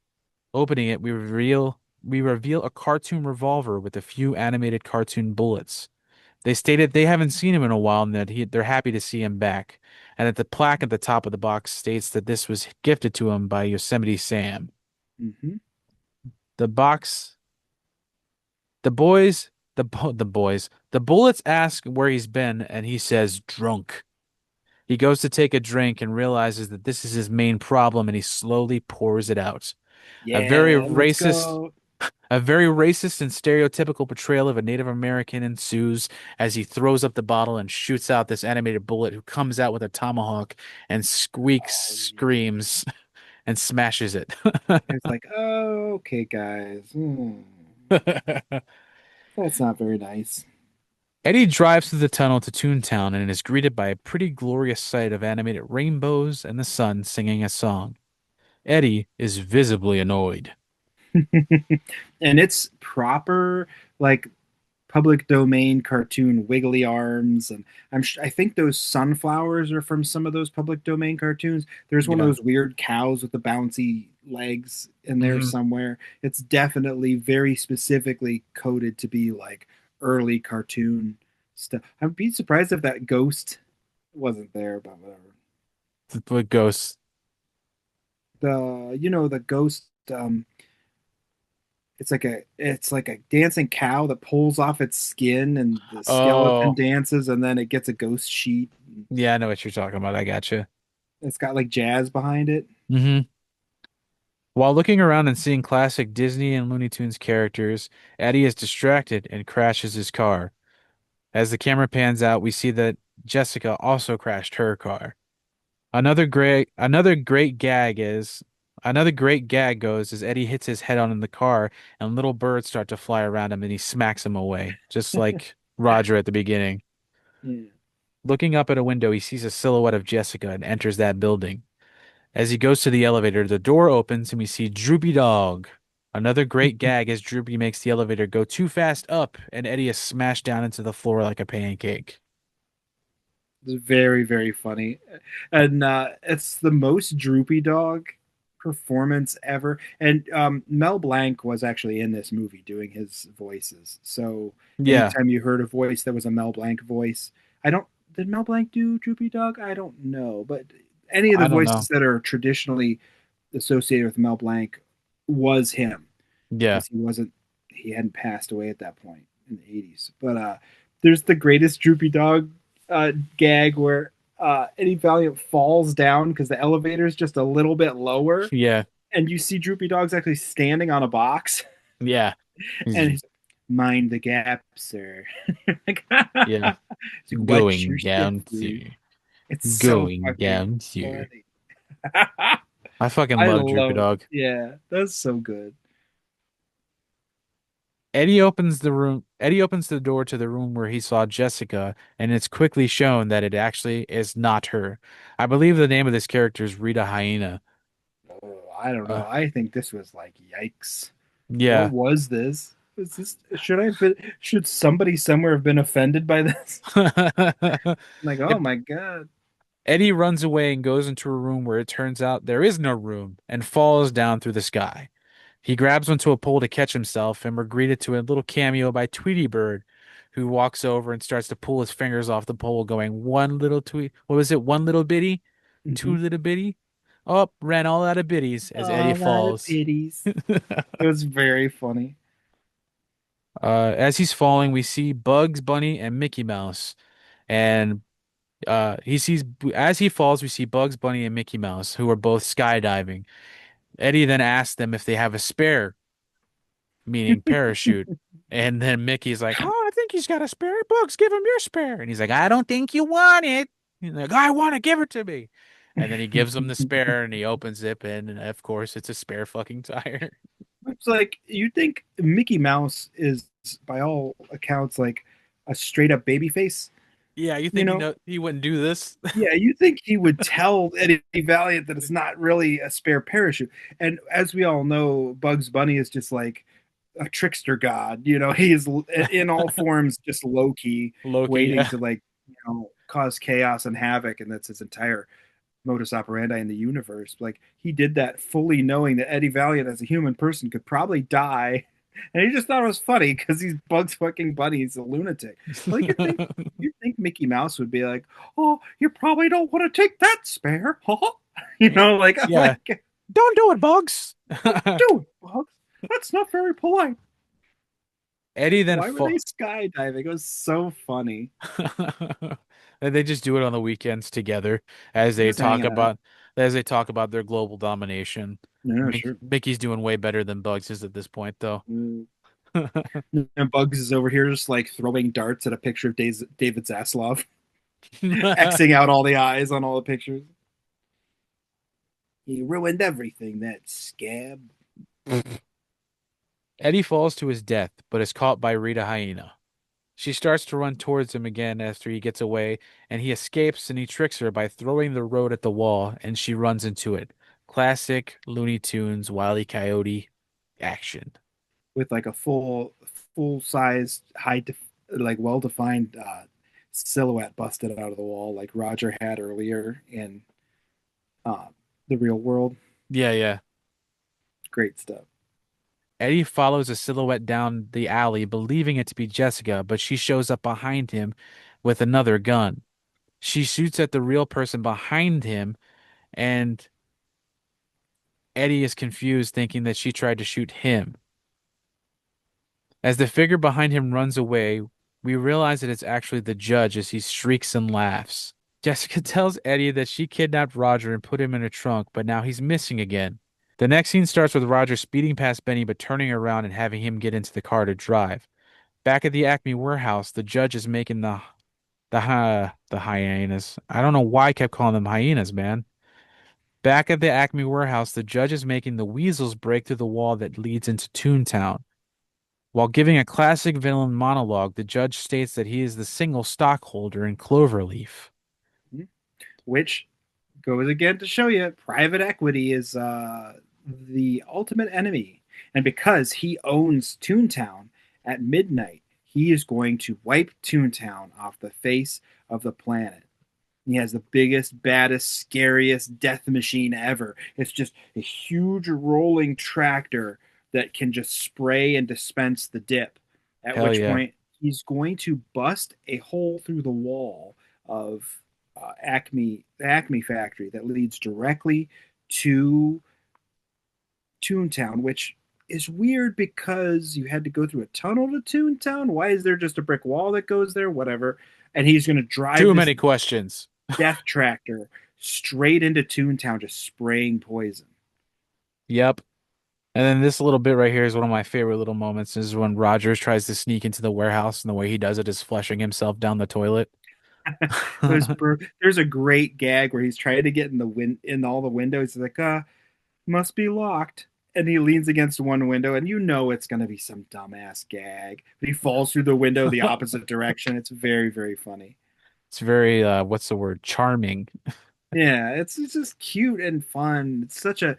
[SPEAKER 1] Opening it, we reveal a cartoon revolver with a few animated cartoon bullets. They stated they haven't seen him in a while and that they're happy to see him back, and that the plaque at the top of the box states that this was gifted to him by Yosemite Sam.
[SPEAKER 2] Mm-hmm.
[SPEAKER 1] The box, the boys, the bullets ask where he's been, and he says drunk. He goes to take a drink and realizes that this is his main problem, and he slowly pours it out. A very
[SPEAKER 2] Yeah, let's
[SPEAKER 1] racist,
[SPEAKER 2] go.
[SPEAKER 1] A very racist and stereotypical portrayal of a Native American ensues as he throws up the bottle and shoots out this animated bullet who comes out with a tomahawk and squeaks,
[SPEAKER 2] Oh,
[SPEAKER 1] screams, and smashes it.
[SPEAKER 2] it's like, oh, okay, guys. That's not very nice.
[SPEAKER 1] Eddie drives through the tunnel to Toontown and is greeted by a pretty glorious sight of animated rainbows and the sun singing a song. Eddie is visibly annoyed.
[SPEAKER 2] And it's proper, like, public domain cartoon wiggly arms, and I think those sunflowers are from some of those public domain cartoons. There's one of
[SPEAKER 1] Yeah.
[SPEAKER 2] those weird cows with the bouncy legs in there
[SPEAKER 1] Hmm.
[SPEAKER 2] somewhere. It's definitely very specifically coded to be like early cartoon stuff. I'd be surprised if that ghost wasn't there, but whatever.
[SPEAKER 1] The ghosts.
[SPEAKER 2] The ghost, it's like a dancing cow that pulls off its skin and the skeleton
[SPEAKER 1] Oh,
[SPEAKER 2] dances and then it gets a ghost sheet.
[SPEAKER 1] yeah, I know what you're talking about. I gotcha.
[SPEAKER 2] It's got like jazz behind it.
[SPEAKER 1] Hmm. While looking around and seeing classic Disney and Looney Tunes characters, Eddie is distracted and crashes his car. As the camera pans out, we see that Jessica also crashed her car. Another great gag is another great gag goes as Eddie hits his head on the car and little birds start to fly around him and he smacks them away, just like Roger at the beginning.
[SPEAKER 2] Yeah.
[SPEAKER 1] Looking up at a window, he sees a silhouette of Jessica and enters that building. As he goes to the elevator, the door opens and we see Droopy Dog. Another great gag as Droopy makes the elevator go too fast up and Eddie is smashed down into the floor like a pancake.
[SPEAKER 2] It's very, very funny. And it's the most droopy dog performance ever. And Mel Blanc was actually in this movie doing his voices. So
[SPEAKER 1] Yeah,
[SPEAKER 2] anytime you heard a voice that was a Mel Blanc voice, I don't, did Mel Blanc do Droopy Dog? I don't know. But any of the
[SPEAKER 1] I don't know.
[SPEAKER 2] voices that are traditionally associated with Mel Blanc was him
[SPEAKER 1] Yeah.
[SPEAKER 2] because he hadn't passed away at that point in the 80s. But there's the greatest Droopy Dog gag where Eddie Valiant falls down because the elevator is just a little bit lower,
[SPEAKER 1] Yeah.
[SPEAKER 2] and you see Droopy Dog's actually standing on a box,
[SPEAKER 1] Yeah.
[SPEAKER 2] and he's mind the gap, sir. Like,
[SPEAKER 1] Yeah.
[SPEAKER 2] he's like, "What's your
[SPEAKER 1] Going
[SPEAKER 2] shit,
[SPEAKER 1] down
[SPEAKER 2] dude?"
[SPEAKER 1] to
[SPEAKER 2] It's so
[SPEAKER 1] going
[SPEAKER 2] fucking
[SPEAKER 1] down to.
[SPEAKER 2] funny.
[SPEAKER 1] I fucking
[SPEAKER 2] I
[SPEAKER 1] love Droopy
[SPEAKER 2] love,
[SPEAKER 1] Dog.
[SPEAKER 2] yeah, that's so good.
[SPEAKER 1] Eddie opens the door to the room where he saw Jessica, and it's quickly shown that it actually is not her. I believe the name of this character is Rita Hyena.
[SPEAKER 2] Oh, I don't
[SPEAKER 1] Uh,
[SPEAKER 2] know. I think this was like, yikes. What
[SPEAKER 1] yeah.
[SPEAKER 2] was this? Was this should somebody somewhere have been offended by this? Like, oh
[SPEAKER 1] Yep.
[SPEAKER 2] my God.
[SPEAKER 1] Eddie runs away and goes into a room where it turns out there is no room and falls down through the sky. He grabs onto a pole to catch himself, and we're greeted to a little cameo by Tweety Bird, who walks over and starts to pull his fingers off the pole, going, one little tweet. What was it? One little bitty? Two
[SPEAKER 2] Mhm.
[SPEAKER 1] little bitty? Oh, ran all out of bitties as Eddie
[SPEAKER 2] Oh, that of
[SPEAKER 1] falls.
[SPEAKER 2] pities. It was very funny.
[SPEAKER 1] As he's falling, we see Bugs Bunny and Mickey Mouse. And he sees, as he falls, we see Bugs Bunny and Mickey Mouse, who are both skydiving. Eddie then asks them if they have a spare, meaning parachute. And then Mickey's like, "Oh, I think he's got a spare. Bugs, give him your spare." And he's like, "I don't think you want it." He's like, "I want to give it to me." And then he gives him the spare and he opens it, and of course, it's a spare fucking tire.
[SPEAKER 2] It's like you think Mickey Mouse is, by all accounts, like a straight up baby face.
[SPEAKER 1] Yeah, you
[SPEAKER 2] You
[SPEAKER 1] think
[SPEAKER 2] know,
[SPEAKER 1] he wouldn't do this?
[SPEAKER 2] yeah, you think he would tell Eddie Valiant that it's not really a spare parachute. And as we all know, Bugs Bunny is just like a trickster god. He is in all forms just low key,
[SPEAKER 1] Loki,
[SPEAKER 2] waiting
[SPEAKER 1] yeah.
[SPEAKER 2] to cause chaos and havoc, and that's his entire modus operandi in the universe. Like he did that fully knowing that Eddie Valiant as a human person could probably die. And he just thought it was funny because he's Bugs fucking Bunny. He's a lunatic. Like you think Mickey Mouse would be like, "Oh, you probably don't want to take that spare, huh?" Like I'm
[SPEAKER 1] Yeah.
[SPEAKER 2] like,
[SPEAKER 1] Don't do it, Bugs.
[SPEAKER 2] dude, Bugs, that's not very polite.
[SPEAKER 1] Eddie then
[SPEAKER 2] Why were they
[SPEAKER 1] fall.
[SPEAKER 2] skydiving? It was so funny.
[SPEAKER 1] And they just do it on the weekends together as they
[SPEAKER 2] Just
[SPEAKER 1] talk
[SPEAKER 2] hanging out.
[SPEAKER 1] about as they talk about their global domination.
[SPEAKER 2] Yeah, sure.
[SPEAKER 1] Mickey's doing way better than Bugs is at this point, though.
[SPEAKER 2] Mm. And Bugs is over here just like throwing darts at a picture of David Zaslav, Xing out all the eyes on all the pictures. He ruined everything, that scab.
[SPEAKER 1] Eddie falls to his death, but is caught by Rita Hyena. She starts to run towards him again after he gets away, and he escapes and he tricks her by throwing the road at the wall, and she runs into it. Classic Looney Tunes Wile E. Coyote action.
[SPEAKER 2] With like a full size like well defined silhouette busted out of the wall like Roger had earlier in uh, the real world.
[SPEAKER 1] Yeah, yeah.
[SPEAKER 2] Great stuff.
[SPEAKER 1] Eddie follows a silhouette down the alley, believing it to be Jessica, but she shows up behind him with another gun. She shoots at the real person behind him, and Eddie is confused, thinking that she tried to shoot him. As the figure behind him runs away, we realize that it's actually the judge as he shrieks and laughs. Jessica tells Eddie that she kidnapped Roger and put him in a trunk, but now he's missing again. The next scene starts with Roger speeding past Benny but turning around and having him get into the car to drive. Back at the Acme warehouse, the judge is making the hyenas. I don't know why I kept calling them hyenas, man. Back at the Acme warehouse, the judge is making the weasels break through the wall that leads into Toontown. While giving a classic villain monologue, the judge states that he is the single stockholder in Cloverleaf.
[SPEAKER 2] Which goes again to show you private equity is the ultimate enemy. And because he owns Toontown at midnight, he is going to wipe Toontown off the face of the planet. He has the biggest, baddest, scariest death machine ever. It's just a huge rolling tractor that can just spray and dispense the dip. At
[SPEAKER 1] Hell
[SPEAKER 2] which
[SPEAKER 1] yeah.
[SPEAKER 2] point he's going to bust a hole through the wall of the Acme factory that leads directly to Toontown, which is weird because you had to go through a tunnel to Toontown. Why is there just a brick wall that goes there? Whatever. And he's going to drive
[SPEAKER 1] Too
[SPEAKER 2] this
[SPEAKER 1] many questions.
[SPEAKER 2] death tractor straight into Toontown, just spraying poison.
[SPEAKER 1] Yep. And then this little bit right here is one of my favorite little moments is when Rogers tries to sneak into the warehouse and the way he does it is flushing himself down the toilet.
[SPEAKER 2] There's a great gag where he's trying to get in all the windows. He's like, must be locked. And he leans against one window, and you know it's going to be some dumbass gag. But he falls through the window the opposite direction. It's very, very funny.
[SPEAKER 1] It's very what's the word? Charming.
[SPEAKER 2] Yeah, it's just cute and fun. It's such a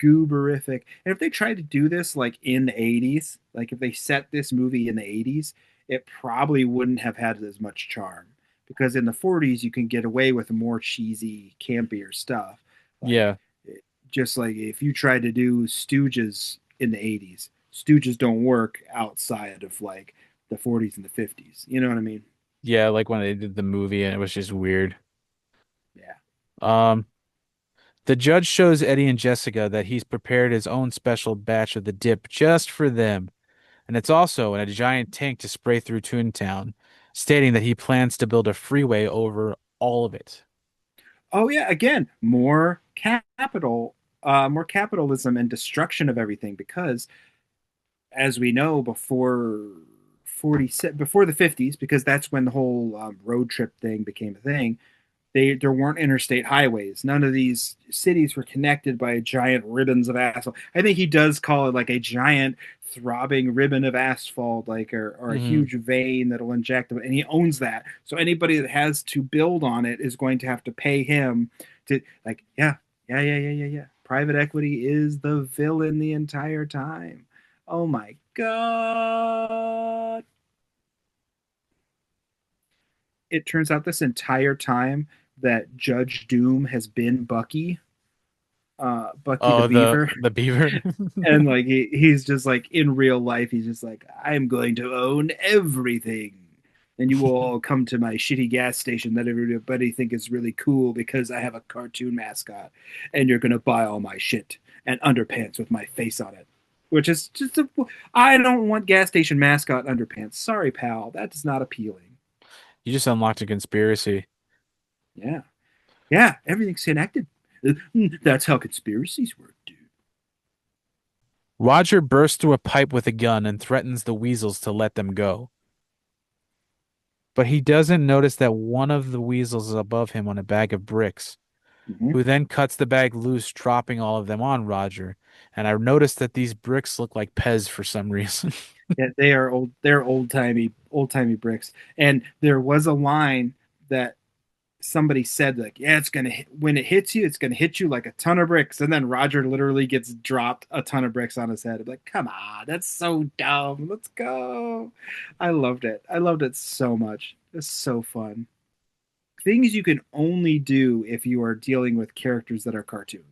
[SPEAKER 2] gooberific. And if they tried to do this like in the 80s, like if they set this movie in the 80s, it probably wouldn't have had as much charm. Because in the 40s, you can get away with more cheesy, campier stuff. Like,
[SPEAKER 1] Yeah.
[SPEAKER 2] just like if you tried to do Stooges in the 80s, Stooges don't work outside of like the 40s and the 50s. You know what I mean?
[SPEAKER 1] Yeah, like when they did the movie and it was just weird.
[SPEAKER 2] Yeah.
[SPEAKER 1] Um, the judge shows Eddie and Jessica that he's prepared his own special batch of the dip just for them. And it's also in a giant tank to spray through Toontown, stating that he plans to build a freeway over all of it.
[SPEAKER 2] Oh yeah, again, more capitalism and destruction of everything because as we know before the 50s, because that's when the whole road trip thing became a thing. There weren't interstate highways. None of these cities were connected by giant ribbons of asphalt. I think he does call it like a giant throbbing ribbon of asphalt, like or a huge vein that'll inject them, and he owns that. So anybody that has to build on it is going to have to pay him to like, yeah. Private equity is the villain the entire time. Oh my god. It turns out this entire time that Judge Doom has been Bucky, Bucky
[SPEAKER 1] Oh,
[SPEAKER 2] the Beaver,
[SPEAKER 1] the beaver.
[SPEAKER 2] and like he's just like in real life, he's just like, I'm going to own everything, and you will all come to my shitty gas station that everybody think is really cool because I have a cartoon mascot, and you're gonna buy all my shit and underpants with my face on it, which is just I don't want gas station mascot underpants. Sorry, pal, that is not appealing.
[SPEAKER 1] You just unlocked a conspiracy.
[SPEAKER 2] Yeah. Yeah, everything's connected. That's how conspiracies work, dude.
[SPEAKER 1] Roger bursts through a pipe with a gun and threatens the weasels to let them go. But he doesn't notice that one of the weasels is above him on a bag of bricks,
[SPEAKER 2] Mhm.
[SPEAKER 1] who then cuts the bag loose, dropping all of them on Roger. And I noticed that these bricks look like Pez for some reason.
[SPEAKER 2] Yeah, they are old. They're old timey bricks. And there was a line that somebody said, like, yeah, it's gonna hit, when it hits you, it's gonna hit you like a ton of bricks. And then Roger literally gets dropped a ton of bricks on his head. I'm like, come on, that's so dumb. Let's go. I loved it. I loved it so much. It's so fun. Things you can only do if you are dealing with characters that are cartoons.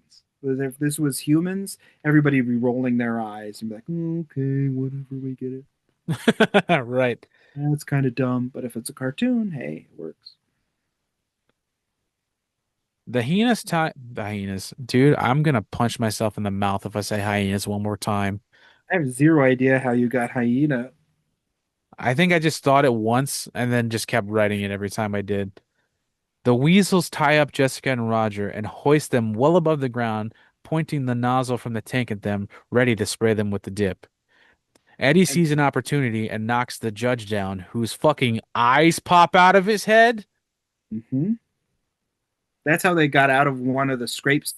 [SPEAKER 2] If this was humans, everybody would be rolling their eyes and be like, okay, whatever, we get it.
[SPEAKER 1] Right.
[SPEAKER 2] That's kind of dumb, but if it's a cartoon, hey, it works.
[SPEAKER 1] The hyenas. Dude, I'm gonna punch myself in the mouth if I say hyenas one more time.
[SPEAKER 2] I have zero idea how you got hyena.
[SPEAKER 1] I think I just thought it once and then just kept writing it every time I did. The weasels tie up Jessica and Roger and hoist them well above the ground, pointing the nozzle from the tank at them, ready to spray them with the dip. Eddie
[SPEAKER 2] And
[SPEAKER 1] sees an opportunity and knocks the judge down, whose fucking eyes pop out of his head.
[SPEAKER 2] mhm. That's how they got out of one of the scrapes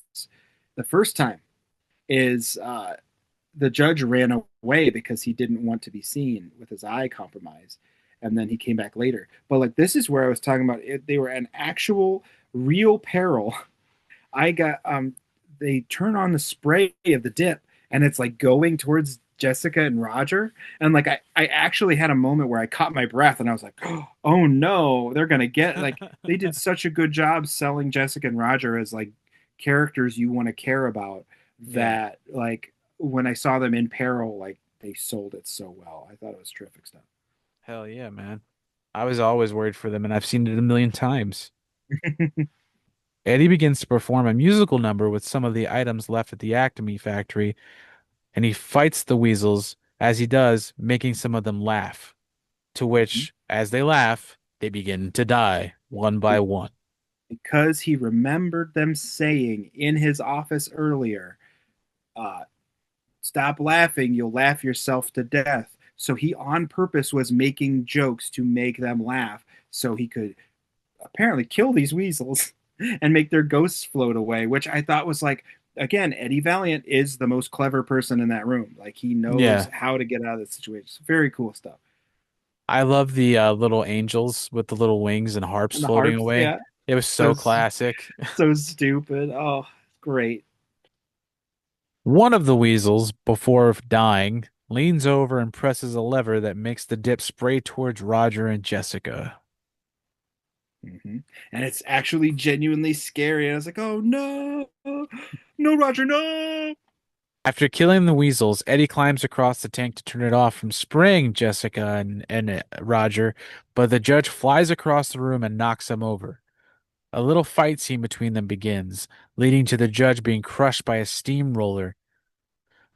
[SPEAKER 2] the first time. Is the judge ran away because he didn't want to be seen with his eye compromised, and then he came back later. But like this is where I was talking about it, they were an actual real peril. I got they turn on the spray of the dip and it's like going towards Jessica and Roger. And like I actually had a moment where I caught my breath and I was like, oh no, they're gonna get like they did such a good job selling Jessica and Roger as like characters you want to care about
[SPEAKER 1] Yeah.
[SPEAKER 2] that like when I saw them in peril, like they sold it so well. I thought it was terrific stuff.
[SPEAKER 1] Hell yeah, man. I was always worried for them, and I've seen it a million times. Eddie begins to perform a musical number with some of the items left at the Acme factory, and he fights the weasels as he does, making some of them laugh. To which, as they laugh, they begin to die one by one.
[SPEAKER 2] Because he remembered them saying in his office earlier, uh, stop laughing, you'll laugh yourself to death. So he on purpose was making jokes to make them laugh so he could apparently kill these weasels and make their ghosts float away, which I thought was like, again, Eddie Valiant is the most clever person in that room. Like he knows
[SPEAKER 1] Yeah.
[SPEAKER 2] how to get out of the situation. Very cool stuff.
[SPEAKER 1] I love the little angels with the little wings and harps
[SPEAKER 2] And the
[SPEAKER 1] floating
[SPEAKER 2] harps,
[SPEAKER 1] away.
[SPEAKER 2] yeah,
[SPEAKER 1] It was
[SPEAKER 2] so
[SPEAKER 1] so classic.
[SPEAKER 2] so stupid. Oh, great.
[SPEAKER 1] One of the weasels, before dying, leans over and presses a lever that makes the dip spray towards Roger and Jessica.
[SPEAKER 2] And it's actually genuinely scary. And I was like, oh no, no, Roger, no.
[SPEAKER 1] After killing the weasels, Eddie climbs across the tank to turn it off from spraying Jessica and Roger, but the judge flies across the room and knocks him over. A little fight scene between them begins, leading to the judge being crushed by a steamroller.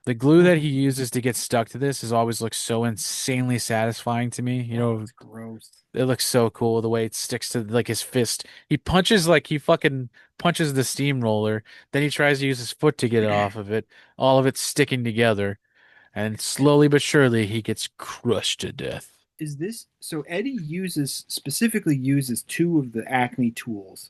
[SPEAKER 1] The glue that he uses to get stuck to this has always looked so insanely satisfying to me. You know,
[SPEAKER 2] It's gross.
[SPEAKER 1] it looks so cool the way it sticks to like his fist. He punches like he fucking punches the steamroller, then he tries to use his foot to get it off of it, all of it sticking together, and slowly but surely he gets crushed to death.
[SPEAKER 2] Is this so? Eddie uses specifically uses two of the Acme tools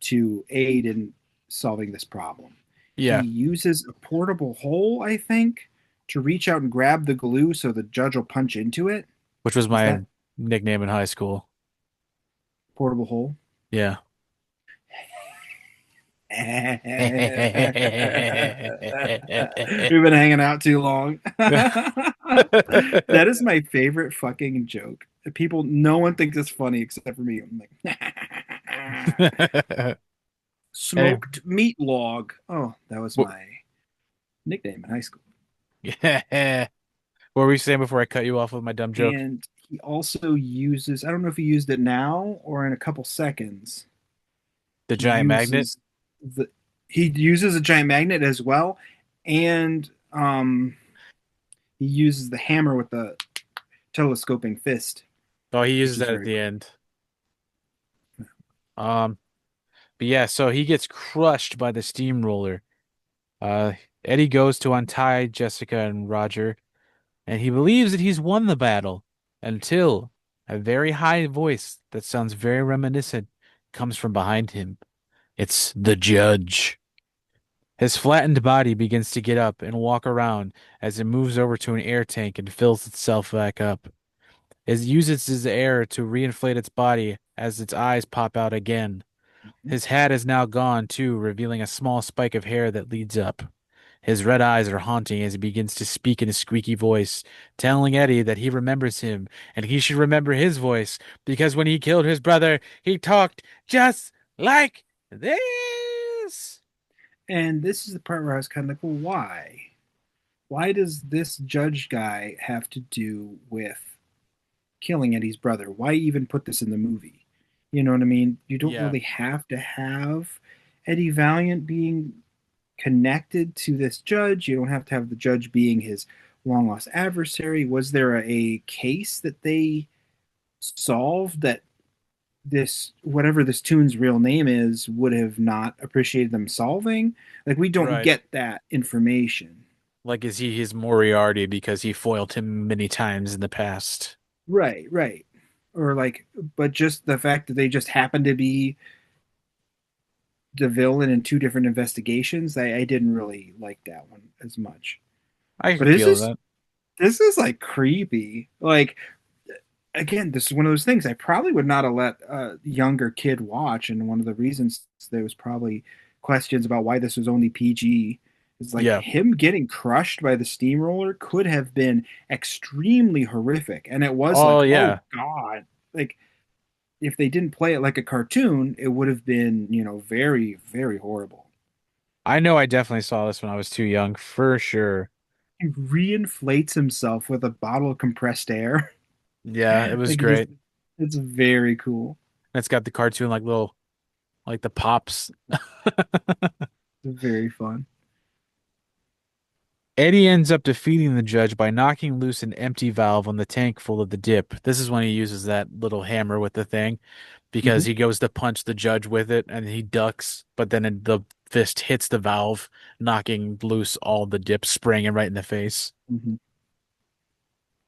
[SPEAKER 2] to aid in solving this problem. He
[SPEAKER 1] Yeah,
[SPEAKER 2] uses a portable hole, I think, to reach out and grab the glue so the judge will punch into it.
[SPEAKER 1] which was
[SPEAKER 2] Is
[SPEAKER 1] my
[SPEAKER 2] that
[SPEAKER 1] nickname in high school.
[SPEAKER 2] portable hole?
[SPEAKER 1] Yeah.
[SPEAKER 2] We've been hanging out too long. That is my favorite fucking joke. People, no one thinks it's funny except for me. I'm like, smoked meat log. Oh, that was my nickname in high school.
[SPEAKER 1] Yeah. What were you saying before I cut you off with my dumb joke?
[SPEAKER 2] And he also uses, I don't know if he used it now or in a couple seconds.
[SPEAKER 1] The giant magnet?
[SPEAKER 2] uses he uses a giant magnet as well, and he uses the hammer with the telescoping fist.
[SPEAKER 1] Oh, he uses
[SPEAKER 2] is
[SPEAKER 1] that at
[SPEAKER 2] very
[SPEAKER 1] the
[SPEAKER 2] cool.
[SPEAKER 1] end. But yeah, so he gets crushed by the steamroller. Eddie goes to untie Jessica and Roger, and he believes that he's won the battle until a very high voice that sounds very reminiscent comes from behind him. It's the judge. His flattened body begins to get up and walk around as it moves over to an air tank and fills itself back up. It uses his air to reinflate its body as its eyes pop out again. His hat is now gone too, revealing a small spike of hair that leads up. His red eyes are haunting as he begins to speak in a squeaky voice, telling Eddie that he remembers him and he should remember his voice because when he killed his brother, he talked just like this.
[SPEAKER 2] And this is the part where I was kind of like, well, why? Why does this judge guy have to do with killing Eddie's brother? Why even put this in the movie? You know what I mean? You don't
[SPEAKER 1] Yeah,
[SPEAKER 2] really have to have Eddie Valiant being connected to this judge. You don't have to have the judge being his long lost adversary. Was there a case that they solved that this whatever this tune's real name is would have not appreciated them solving? Like we don't
[SPEAKER 1] right.
[SPEAKER 2] get that information.
[SPEAKER 1] Like, is he his Moriarty because he foiled him many times in the past?
[SPEAKER 2] Right, right. Or like, but just the fact that they just happen to be the villain in two different investigations, I didn't really like that one as much.
[SPEAKER 1] I
[SPEAKER 2] But
[SPEAKER 1] can feel that.
[SPEAKER 2] this is like creepy. Like again, this is one of those things I probably would not have let a younger kid watch, and one of the reasons there was probably questions about why this was only PG is like
[SPEAKER 1] Yeah.
[SPEAKER 2] him getting crushed by the steamroller could have been extremely horrific, and it was
[SPEAKER 1] Oh,
[SPEAKER 2] like, oh
[SPEAKER 1] yeah.
[SPEAKER 2] God, like if they didn't play it like a cartoon, it would have been, very, very horrible.
[SPEAKER 1] I know I definitely saw this when I was too young, for sure.
[SPEAKER 2] He reinflates himself with a bottle of compressed air.
[SPEAKER 1] Yeah, it was
[SPEAKER 2] Like he just,
[SPEAKER 1] great.
[SPEAKER 2] it's very cool.
[SPEAKER 1] It's got the cartoon like little like the pops.
[SPEAKER 2] It's very fun.
[SPEAKER 1] Eddie ends up defeating the judge by knocking loose an empty valve on the tank full of the dip. This is when he uses that little hammer with the thing because
[SPEAKER 2] Hmm.
[SPEAKER 1] he goes to punch the judge with it and he ducks, but then the fist hits the valve, knocking loose all the dip, spraying him right in the face.
[SPEAKER 2] Hmm.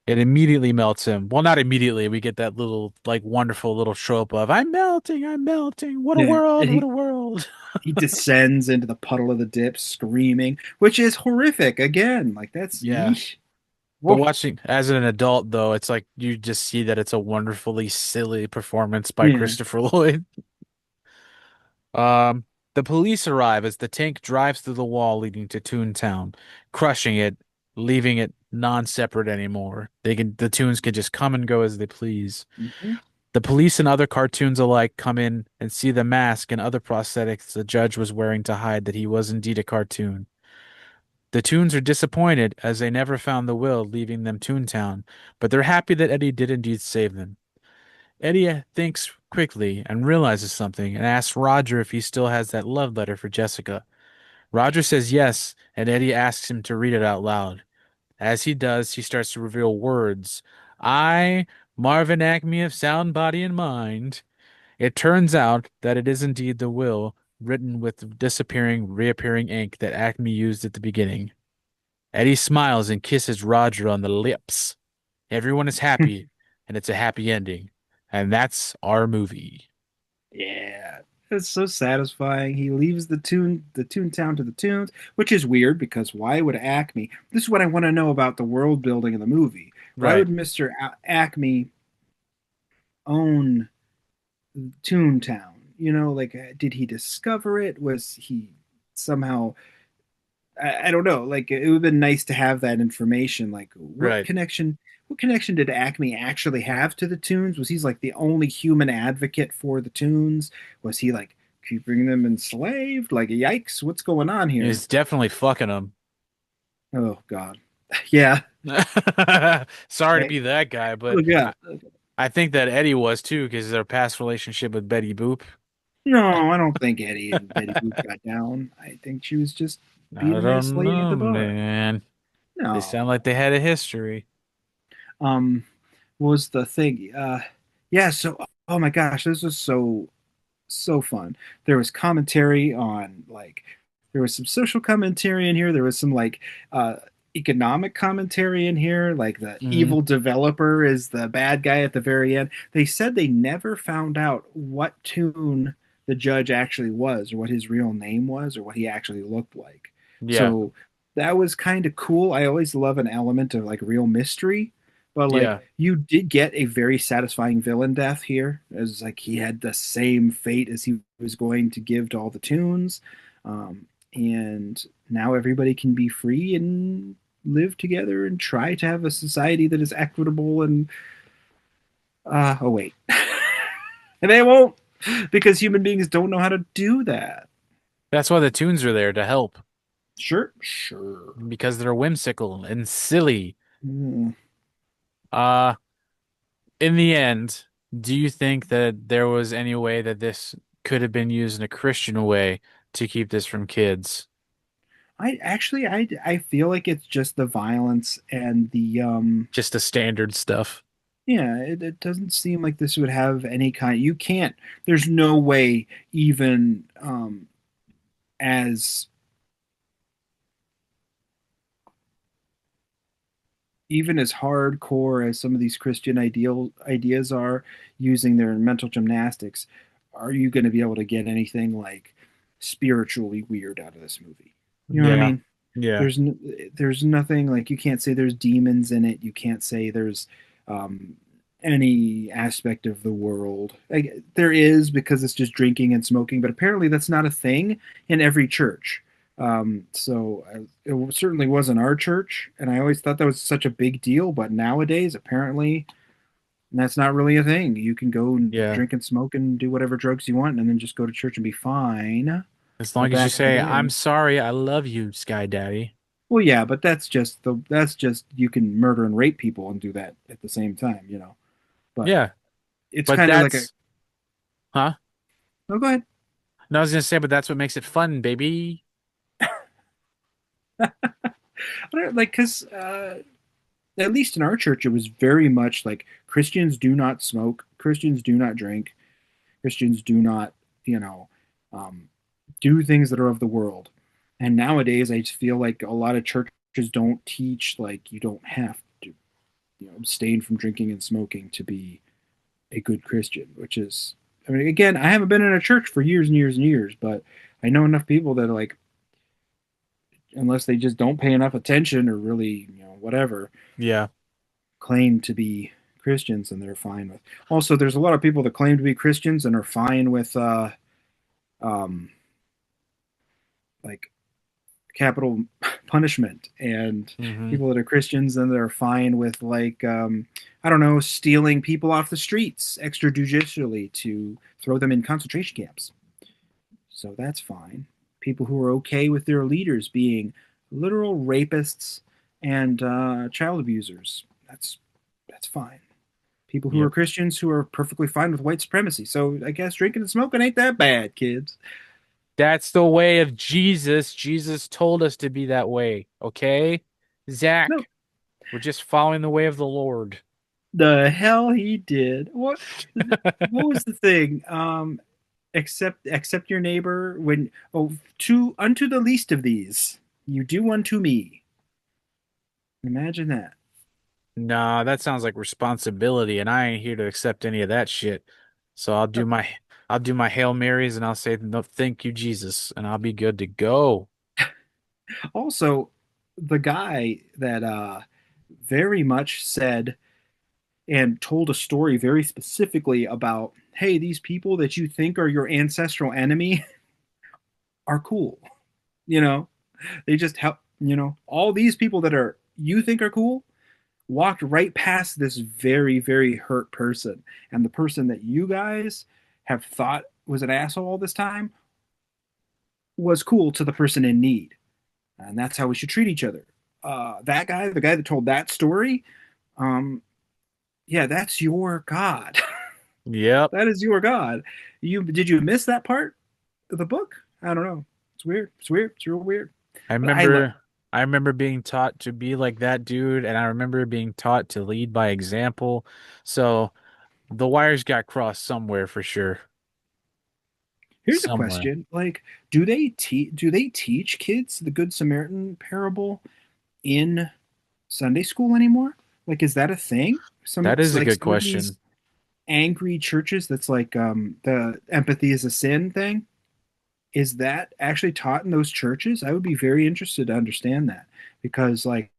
[SPEAKER 1] It immediately melts him. Well, not immediately. We get that little, like, wonderful little trope of I'm melting, I'm melting. What a
[SPEAKER 2] Yeah,
[SPEAKER 1] world,
[SPEAKER 2] and
[SPEAKER 1] what
[SPEAKER 2] he
[SPEAKER 1] a world.
[SPEAKER 2] he descends into the puddle of the dip, screaming, which is horrific. Again, like that's
[SPEAKER 1] Yeah.
[SPEAKER 2] yeesh.
[SPEAKER 1] But
[SPEAKER 2] Woof.
[SPEAKER 1] watching as an adult, though, it's like you just see that it's a wonderfully silly performance by
[SPEAKER 2] Yeah.
[SPEAKER 1] Christopher Lloyd. Um, the police arrive as the tank drives through the wall leading to Toontown, crushing it, leaving it non-separate anymore. The Toons can just come and go as they please.
[SPEAKER 2] Mhm.
[SPEAKER 1] The police and other cartoons alike come in and see the mask and other prosthetics the judge was wearing to hide that he was indeed a cartoon. The Toons are disappointed as they never found the will, leaving them Toontown, but they're happy that Eddie did indeed save them. Eddie thinks quickly and realizes something and asks Roger if he still has that love letter for Jessica. Roger says yes, and Eddie asks him to read it out loud. As he does, he starts to reveal words. I, Marvin Acme of sound body and mind. It turns out that it is indeed the will written with disappearing, reappearing ink that Acme used at the beginning. Eddie smiles and kisses Roger on the lips. Everyone is happy, and it's a happy ending. And that's our movie.
[SPEAKER 2] Yeah. It's so satisfying. He leaves the Toon Town to the Toons, which is weird because why would Acme? This is what I want to know about the world building of the movie. Why
[SPEAKER 1] Right.
[SPEAKER 2] would Mr. Acme own Toontown? Like did he discover it? Was he somehow I don't know. Like it would have been nice to have that information. Like
[SPEAKER 1] Right.
[SPEAKER 2] what connection did Acme actually have to the Toons? Was he like the only human advocate for the Toons? Was he like keeping them enslaved? Like yikes, what's going on here?
[SPEAKER 1] He's definitely fucking him.
[SPEAKER 2] Oh God. Yeah.
[SPEAKER 1] Sorry to
[SPEAKER 2] Okay.
[SPEAKER 1] be that guy,
[SPEAKER 2] Oh
[SPEAKER 1] but
[SPEAKER 2] God.
[SPEAKER 1] I think that Eddie was too because of their past relationship with Betty Boop.
[SPEAKER 2] No, I don't think Eddie and Betty Boop got down. I think she was just being
[SPEAKER 1] I
[SPEAKER 2] a nice
[SPEAKER 1] don't
[SPEAKER 2] lady at
[SPEAKER 1] know,
[SPEAKER 2] the bar.
[SPEAKER 1] man. They sound
[SPEAKER 2] No.
[SPEAKER 1] like they had a history.
[SPEAKER 2] Um, what was the thing? Yeah. So, oh my gosh, this was so fun. There was commentary on like There was some social commentary in here. There was some like uh, economic commentary in here. Like the
[SPEAKER 1] Hmm.
[SPEAKER 2] evil developer is the bad guy at the very end. They said they never found out what tune the judge actually was, or what his real name was, or what he actually looked like.
[SPEAKER 1] Yeah.
[SPEAKER 2] So that was kind of cool. I always love an element of like real mystery. But like
[SPEAKER 1] Yeah.
[SPEAKER 2] you did get a very satisfying villain death here. It was like he had the same fate as he was going to give to all the tunes. Um, and now everybody can be free and live together and try to have a society that is equitable and oh wait. And they won't because human beings don't know how to do that.
[SPEAKER 1] That's why the tunes are there to help
[SPEAKER 2] Sure, sure.
[SPEAKER 1] because they're whimsical and silly.
[SPEAKER 2] Mm.
[SPEAKER 1] Uh, in the end, do you think that there was any way that this could have been used in a Christian way to keep this from kids?
[SPEAKER 2] I feel like it's just the violence and the
[SPEAKER 1] Just the standard stuff.
[SPEAKER 2] yeah, it doesn't seem like this would have any kind. You can't. There's no way even as even as hardcore as some of these Christian ideas are using their mental gymnastics, are you going to be able to get anything like spiritually weird out of this movie? You know what I
[SPEAKER 1] Yeah.
[SPEAKER 2] mean?
[SPEAKER 1] Yeah.
[SPEAKER 2] There's there's nothing like you can't say there's demons in it. You can't say there's um, any aspect of the world. Like, there is because it's just drinking and smoking, but apparently that's not a thing in every church. It certainly wasn't our church, and I always thought that was such a big deal. But nowadays, apparently, that's not really a thing. You can go and
[SPEAKER 1] Yeah.
[SPEAKER 2] drink and smoke and do whatever drugs you want, and then just go to church and be fine.
[SPEAKER 1] As
[SPEAKER 2] But
[SPEAKER 1] long as you
[SPEAKER 2] back in the
[SPEAKER 1] say, I'm
[SPEAKER 2] day,
[SPEAKER 1] sorry, I love you, Sky Daddy.
[SPEAKER 2] well, yeah, but that's just you can murder and rape people and do that at the same time, you know. But
[SPEAKER 1] Yeah.
[SPEAKER 2] it's
[SPEAKER 1] But
[SPEAKER 2] kind of like a
[SPEAKER 1] that's, huh?
[SPEAKER 2] oh, go ahead.
[SPEAKER 1] No, I was gonna say, but that's what makes it fun, baby.
[SPEAKER 2] I don't, like because at least in our church, it was very much like Christians do not smoke, Christians do not drink, Christians do not, you know, um, do things that are of the world. And nowadays, I just feel like a lot of churches don't teach like you don't have to, abstain from drinking and smoking to be a good Christian, which is, I mean, again, I haven't been in a church for years and years and years, but I know enough people that are like, unless they just don't pay enough attention or really, whatever,
[SPEAKER 1] Yeah.
[SPEAKER 2] claim to be Christians and they're fine with. Also, there's a lot of people that claim to be Christians and are fine with, um, like capital punishment, and
[SPEAKER 1] Hmm.
[SPEAKER 2] people that are Christians and they're fine with like, I don't know, stealing people off the streets extrajudicially to throw them in concentration camps. So that's fine. People who are okay with their leaders being literal rapists and child abusers. That's fine. People who are
[SPEAKER 1] Yep.
[SPEAKER 2] Christians who are perfectly fine with white supremacy. So I guess drinking and smoking ain't that bad, kids.
[SPEAKER 1] That's the way of Jesus. Jesus told us to be that way. Okay?
[SPEAKER 2] No,
[SPEAKER 1] Zach, we're just following the way of the Lord.
[SPEAKER 2] the hell he did. What was the thing? Accept your neighbor when to unto the least of these you do unto me. Imagine that.
[SPEAKER 1] Nah, that sounds like responsibility, and I ain't here to accept any of that shit. So I'll do my Hail Marys and I'll say no thank you, Jesus, and I'll be good to go.
[SPEAKER 2] Also, the guy that very much said and told a story very specifically about, hey, these people that you think are your ancestral enemy are cool. You know, they just help, all these people that are you think are cool walked right past this very, very hurt person. And the person that you guys have thought was an asshole all this time was cool to the person in need. And that's how we should treat each other. That guy, the guy that told that story, um, yeah, that's your God.
[SPEAKER 1] Yep.
[SPEAKER 2] That is your God. Did you miss that part of the book? I don't know. It's weird. It's weird. It's real weird.
[SPEAKER 1] I
[SPEAKER 2] But I love.
[SPEAKER 1] remember I remember being taught to be like that dude, and I remember being taught to lead by example. So the wires got crossed somewhere for sure.
[SPEAKER 2] Here's a
[SPEAKER 1] somewhere.
[SPEAKER 2] question: like, do they teach kids the Good Samaritan parable in Sunday school anymore? Like, is that a thing?
[SPEAKER 1] That is a good
[SPEAKER 2] Some of these
[SPEAKER 1] question.
[SPEAKER 2] angry churches that's like the empathy is a sin thing. Is that actually taught in those churches? I would be very interested to understand that because like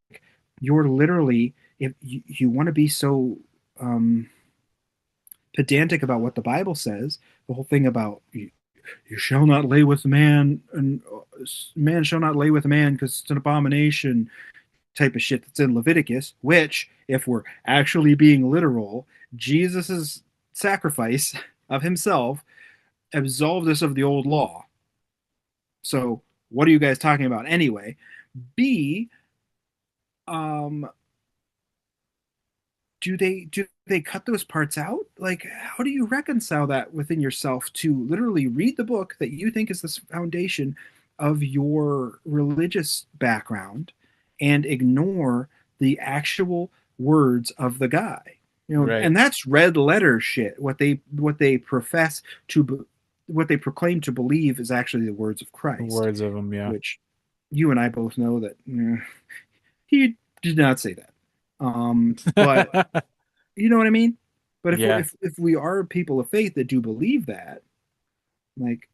[SPEAKER 2] you're literally if you want to be so um, pedantic about what the Bible says, the whole thing about you shall not lay with man and man shall not lay with man because it's an abomination type of shit that's in Leviticus, which, if we're actually being literal, Jesus's sacrifice of himself absolved us of the old law. So, what are you guys talking about anyway? B, um, do they cut those parts out? Like, how do you reconcile that within yourself to literally read the book that you think is the foundation of your religious background and ignore the actual words of the guy? You know,
[SPEAKER 1] Right.
[SPEAKER 2] and that's red letter shit. What they profess to what they proclaim to believe is actually the words of
[SPEAKER 1] The
[SPEAKER 2] Christ,
[SPEAKER 1] words of them, yeah.
[SPEAKER 2] which you and I both know that he did not say that. But you know what I mean? But
[SPEAKER 1] Yeah.
[SPEAKER 2] if we are people of faith that do believe that, like,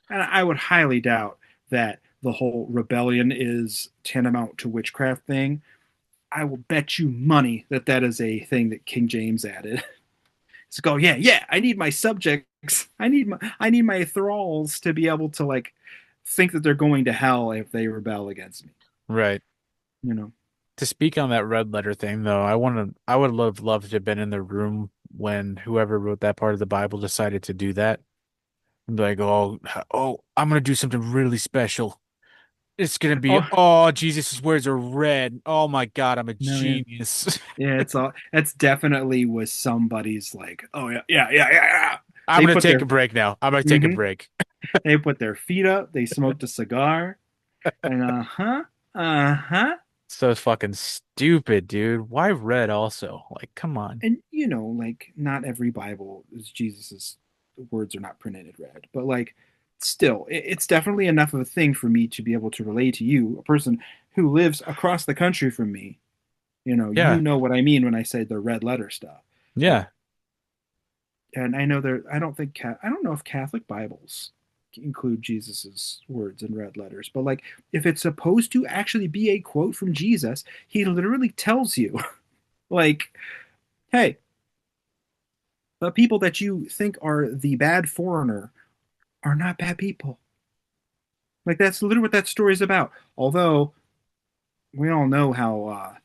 [SPEAKER 2] and I would highly doubt that the whole rebellion is tantamount to witchcraft thing. I will bet you money that that is a thing that King James added. It's like, oh yeah, yeah, I need my subjects, I need my thralls to be able to like think that they're going to hell if they rebel against me.
[SPEAKER 1] Right.
[SPEAKER 2] You know,
[SPEAKER 1] To speak on that red letter thing though, I would love to have been in the room when whoever wrote that part of the Bible decided to do that. And be like, oh, I'm gonna do something really special. It's gonna be,
[SPEAKER 2] oh
[SPEAKER 1] oh, Jesus' words are red. Oh my God, I'm a
[SPEAKER 2] no, yeah.
[SPEAKER 1] genius.
[SPEAKER 2] Yeah, it's all. That's definitely was somebody's like, oh yeah, yeah, yeah, yeah, yeah.
[SPEAKER 1] I'm
[SPEAKER 2] They
[SPEAKER 1] gonna
[SPEAKER 2] put
[SPEAKER 1] take
[SPEAKER 2] their,
[SPEAKER 1] a break now. I'm gonna take a
[SPEAKER 2] mhm.
[SPEAKER 1] break.
[SPEAKER 2] They put their feet up. They smoked a cigar, and uh huh,
[SPEAKER 1] So fucking stupid, dude. Why red also? Like, come on.
[SPEAKER 2] and you know, like not every Bible is Jesus's words are not printed in red, but like still, it's definitely enough of a thing for me to be able to relate to you, a person who lives across the country from me. You
[SPEAKER 1] Yeah,
[SPEAKER 2] know what I mean when I say the red letter stuff.
[SPEAKER 1] yeah,
[SPEAKER 2] And I know there. I don't think I don't know if Catholic Bibles include Jesus's words in red letters, but like if it's supposed to actually be a quote from Jesus, he literally tells you, like, "Hey, the people that you think are the bad foreigner are not bad people." Like that's literally what that story is about. Although we all know how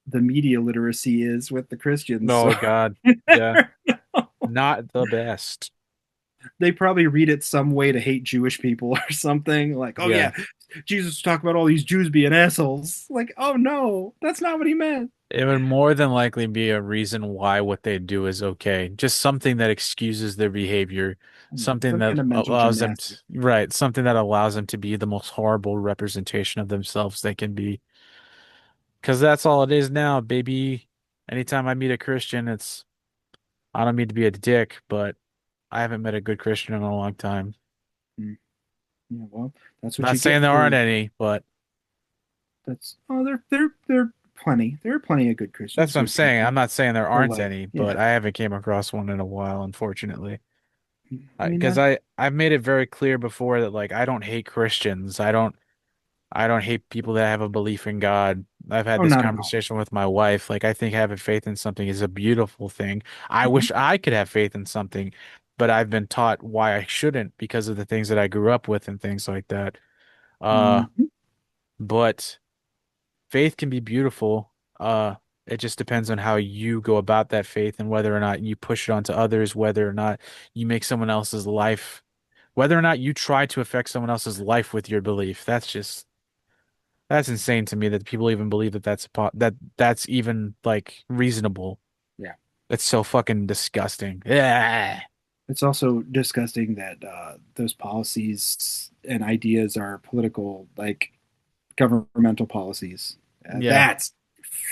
[SPEAKER 2] the media literacy is with the Christians, so
[SPEAKER 1] oh God. Yeah. Not the best.
[SPEAKER 2] they probably read it some way to hate Jewish people or something. Like, oh
[SPEAKER 1] Yeah.
[SPEAKER 2] yeah, Jesus talked about all these Jews being assholes. Like, oh no, that's not what he meant.
[SPEAKER 1] It would more than likely be a reason why what they do is okay. Just something that excuses their behavior, something
[SPEAKER 2] Some
[SPEAKER 1] that
[SPEAKER 2] kind of mental
[SPEAKER 1] allows them to,
[SPEAKER 2] gymnastics.
[SPEAKER 1] right, something that allows them to be the most horrible representation of themselves they can be. Because that's all it is now, baby. Anytime I meet a Christian, I don't mean to be a dick, but I haven't met a good Christian in a long time.
[SPEAKER 2] Mm, yeah, well, that's what
[SPEAKER 1] Not
[SPEAKER 2] you get
[SPEAKER 1] saying there aren't
[SPEAKER 2] for
[SPEAKER 1] any, but
[SPEAKER 2] that's. Oh, there plenty. There are plenty of good Christians,
[SPEAKER 1] that's what I'm
[SPEAKER 2] good
[SPEAKER 1] saying. I'm
[SPEAKER 2] people.
[SPEAKER 1] not saying there
[SPEAKER 2] But
[SPEAKER 1] aren't
[SPEAKER 2] like,
[SPEAKER 1] any,
[SPEAKER 2] yeah,
[SPEAKER 1] but I haven't came across one in a while, unfortunately.
[SPEAKER 2] I mean
[SPEAKER 1] Because
[SPEAKER 2] that.
[SPEAKER 1] I've made it very clear before that like I don't hate Christians. I don't hate people that have a belief in God. I've had
[SPEAKER 2] Oh,
[SPEAKER 1] this
[SPEAKER 2] not at all.
[SPEAKER 1] conversation with my wife. Like I think having faith in something is a beautiful thing. I
[SPEAKER 2] Hmm.
[SPEAKER 1] wish I could have faith in something, but I've been taught why I shouldn't because of the things that I grew up with and things like that. Uh,
[SPEAKER 2] Hmm.
[SPEAKER 1] but faith can be beautiful. It just depends on how you go about that faith and whether or not you push it onto others, whether or not you make someone else's life, whether or not you try to affect someone else's life with your belief. That's insane to me that people even believe that that's even like reasonable.
[SPEAKER 2] Yeah.
[SPEAKER 1] That's so fucking disgusting. Yeah.
[SPEAKER 2] It's also disgusting that those policies and ideas are political, like governmental policies.
[SPEAKER 1] Yeah.
[SPEAKER 2] That's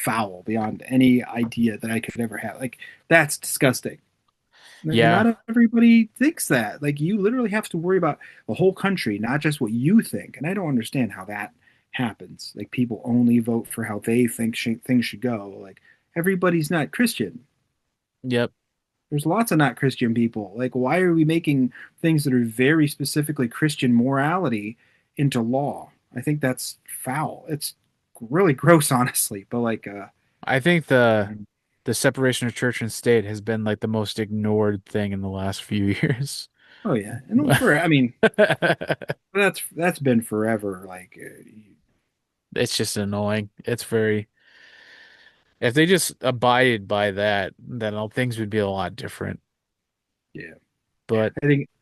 [SPEAKER 2] foul beyond any idea that I could ever have. Like, that's disgusting.
[SPEAKER 1] Yeah.
[SPEAKER 2] Not everybody thinks that. Like you literally have to worry about the whole country, not just what you think. And I don't understand how that happens. Like people only vote for how they think things should go. Like everybody's not Christian.
[SPEAKER 1] Yep.
[SPEAKER 2] There's lots of not Christian people. Like why are we making things that are very specifically Christian morality into law? I think that's foul. It's really gross, honestly. But like,
[SPEAKER 1] I think the separation of church and state has been like the most ignored thing in the last few years.
[SPEAKER 2] oh yeah, and for I mean, that's been forever. Like,
[SPEAKER 1] It's just annoying. It's very, if they just abided by that, then all things would be a lot different.
[SPEAKER 2] yeah.
[SPEAKER 1] But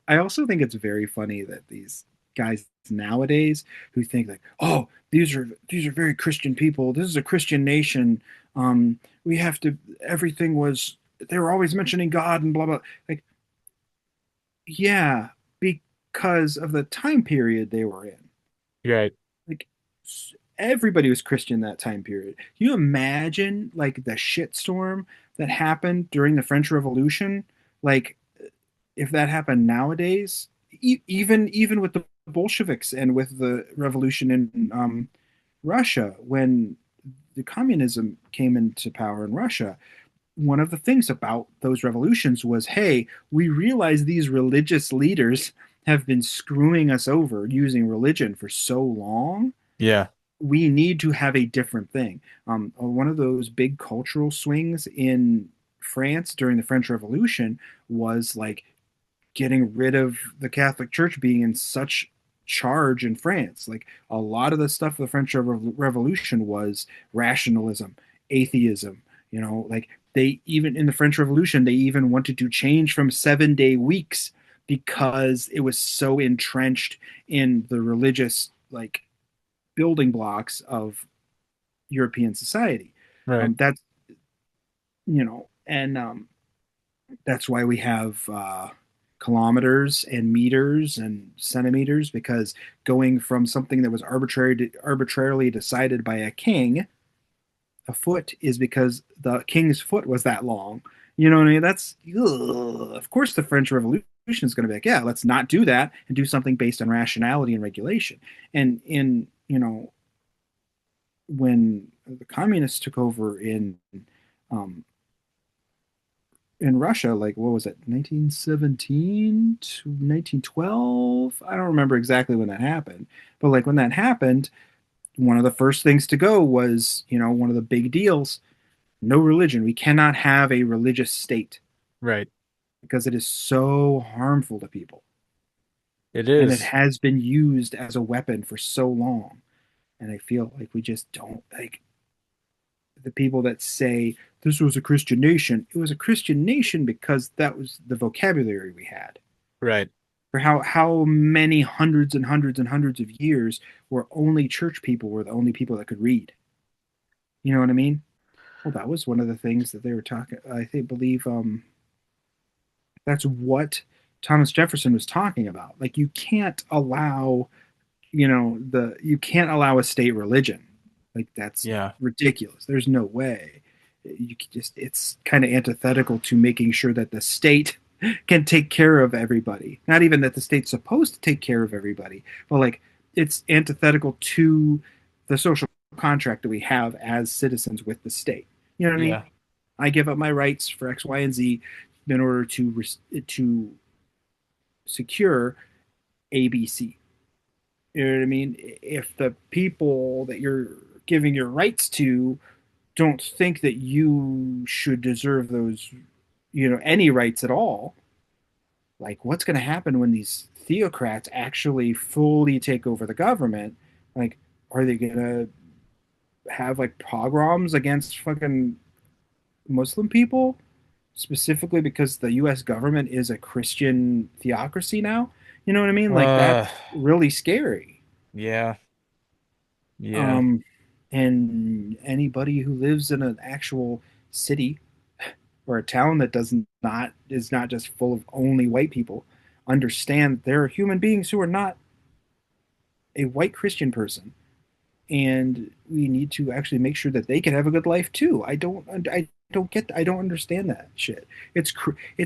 [SPEAKER 2] I also think it's very funny that these guys nowadays who think like, oh, these are very Christian people. This is a Christian nation. We have to. Everything was. They were always mentioning God and blah blah. Like, yeah, because of the time period they were in.
[SPEAKER 1] right.
[SPEAKER 2] Like, everybody was Christian that time period. Can you imagine like the shitstorm that happened during the French Revolution? Like, if that happened nowadays, even with the Bolsheviks and with the revolution in Russia, when the communism came into power in Russia, one of the things about those revolutions was, hey, we realize these religious leaders have been screwing us over using religion for so long.
[SPEAKER 1] Yeah.
[SPEAKER 2] We need to have a different thing. One of those big cultural swings in France during the French Revolution was like getting rid of the Catholic Church being in such charge in France. Like a lot of the stuff of the French Revolution was rationalism, atheism. Like they even in the French Revolution, they even wanted to change from 7-day weeks because it was so entrenched in the religious like building blocks of European society.
[SPEAKER 1] Right.
[SPEAKER 2] That's and that's why we have kilometers and meters and centimeters, because going from something that was arbitrarily decided by a king, a foot is because the king's foot was that long. You know what I mean? That's ugh. Of course the French Revolution is going to be like, yeah, let's not do that and do something based on rationality and regulation. And when the communists took over um, in Russia, like what was it, 1917 to 1912? I don't remember exactly when that happened, but like when that happened, one of the first things to go was, one of the big deals, no religion. We cannot have a religious state
[SPEAKER 1] Right.
[SPEAKER 2] because it is so harmful to people.
[SPEAKER 1] It
[SPEAKER 2] And it
[SPEAKER 1] is.
[SPEAKER 2] has been used as a weapon for so long. And I feel like we just don't like the people that say this was a Christian nation. It was a Christian nation because that was the vocabulary we had.
[SPEAKER 1] Right.
[SPEAKER 2] For how many hundreds and hundreds and hundreds of years where only church people were the only people that could read. You know what I mean? Well, that was one of the things that they were talking. Believe that's what Thomas Jefferson was talking about. Like you can't allow, you can't allow a state religion. Like that's
[SPEAKER 1] Yeah.
[SPEAKER 2] ridiculous. There's no way. You could it's kind of antithetical to making sure that the state can take care of everybody. Not even that the state's supposed to take care of everybody, but like it's antithetical to the social contract that we have as citizens with the state. You know what I mean?
[SPEAKER 1] Yeah.
[SPEAKER 2] I give up my rights for X, Y, and Z in order to secure ABC. You know what I mean? If the people that you're giving your rights to don't think that you should deserve those, any rights at all, like what's going to happen when these theocrats actually fully take over the government? Like, are they going to have like pogroms against fucking Muslim people specifically because the US government is a Christian theocracy now? You know what I mean? Like
[SPEAKER 1] Uh,
[SPEAKER 2] that's really scary.
[SPEAKER 1] yeah. Yeah.
[SPEAKER 2] Um, and anybody who lives in an actual city or a town that does not is not just full of only white people understand there are human beings who are not a white Christian person, and we need to actually make sure that they can have a good life too. I don't get that. I don't understand that shit. It's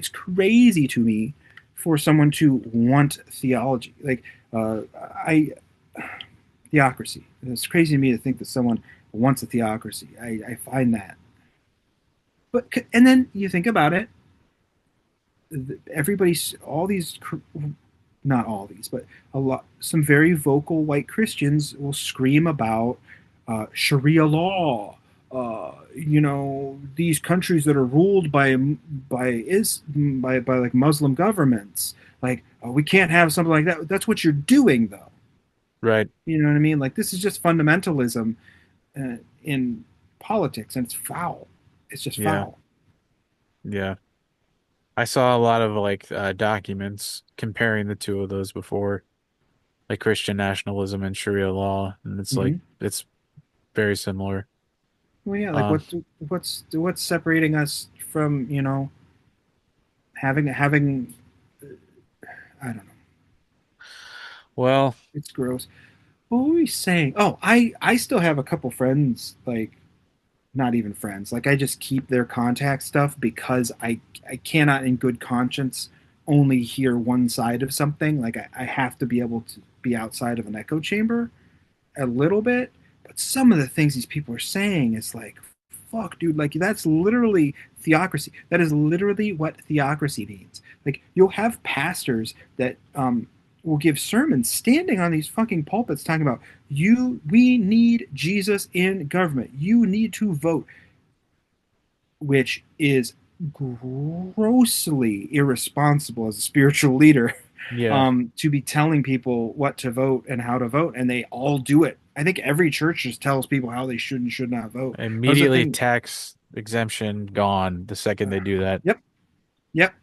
[SPEAKER 2] crazy to me for someone to want theology. Like I theocracy. It's crazy to me to think that someone wants a theocracy. I find that. But and then you think about it. Everybody's all these, not all these, but a lot, some very vocal white Christians will scream about Sharia law. These countries that are ruled by like Muslim governments. Like, oh, we can't have something like that. That's what you're doing, though.
[SPEAKER 1] Right.
[SPEAKER 2] You know what I mean? Like, this is just fundamentalism in politics, and it's foul. It's just
[SPEAKER 1] Yeah.
[SPEAKER 2] foul.
[SPEAKER 1] Yeah. I saw a lot of like documents comparing the two of those before, like Christian nationalism and Sharia law, and it's like
[SPEAKER 2] Hmm.
[SPEAKER 1] it's very similar.
[SPEAKER 2] Well, yeah. Like,
[SPEAKER 1] Uh,
[SPEAKER 2] what's separating us from having I don't know.
[SPEAKER 1] well,
[SPEAKER 2] It's gross. What were we saying? Oh, I still have a couple friends, like not even friends. Like I just keep their contact stuff because I cannot in good conscience only hear one side of something. Like I have to be able to be outside of an echo chamber a little bit. But some of the things these people are saying is like, fuck, dude. Like that's literally theocracy. That is literally what theocracy means. Like you'll have pastors that will give sermons standing on these fucking pulpits talking about we need Jesus in government. You need to vote, which is grossly irresponsible as a spiritual leader
[SPEAKER 1] yeah,
[SPEAKER 2] to be telling people what to vote and how to vote, and they all do it. I think every church just tells people how they should and should not vote. That was the
[SPEAKER 1] immediately
[SPEAKER 2] thing.
[SPEAKER 1] tax exemption gone the second they do that.
[SPEAKER 2] Yep, yep.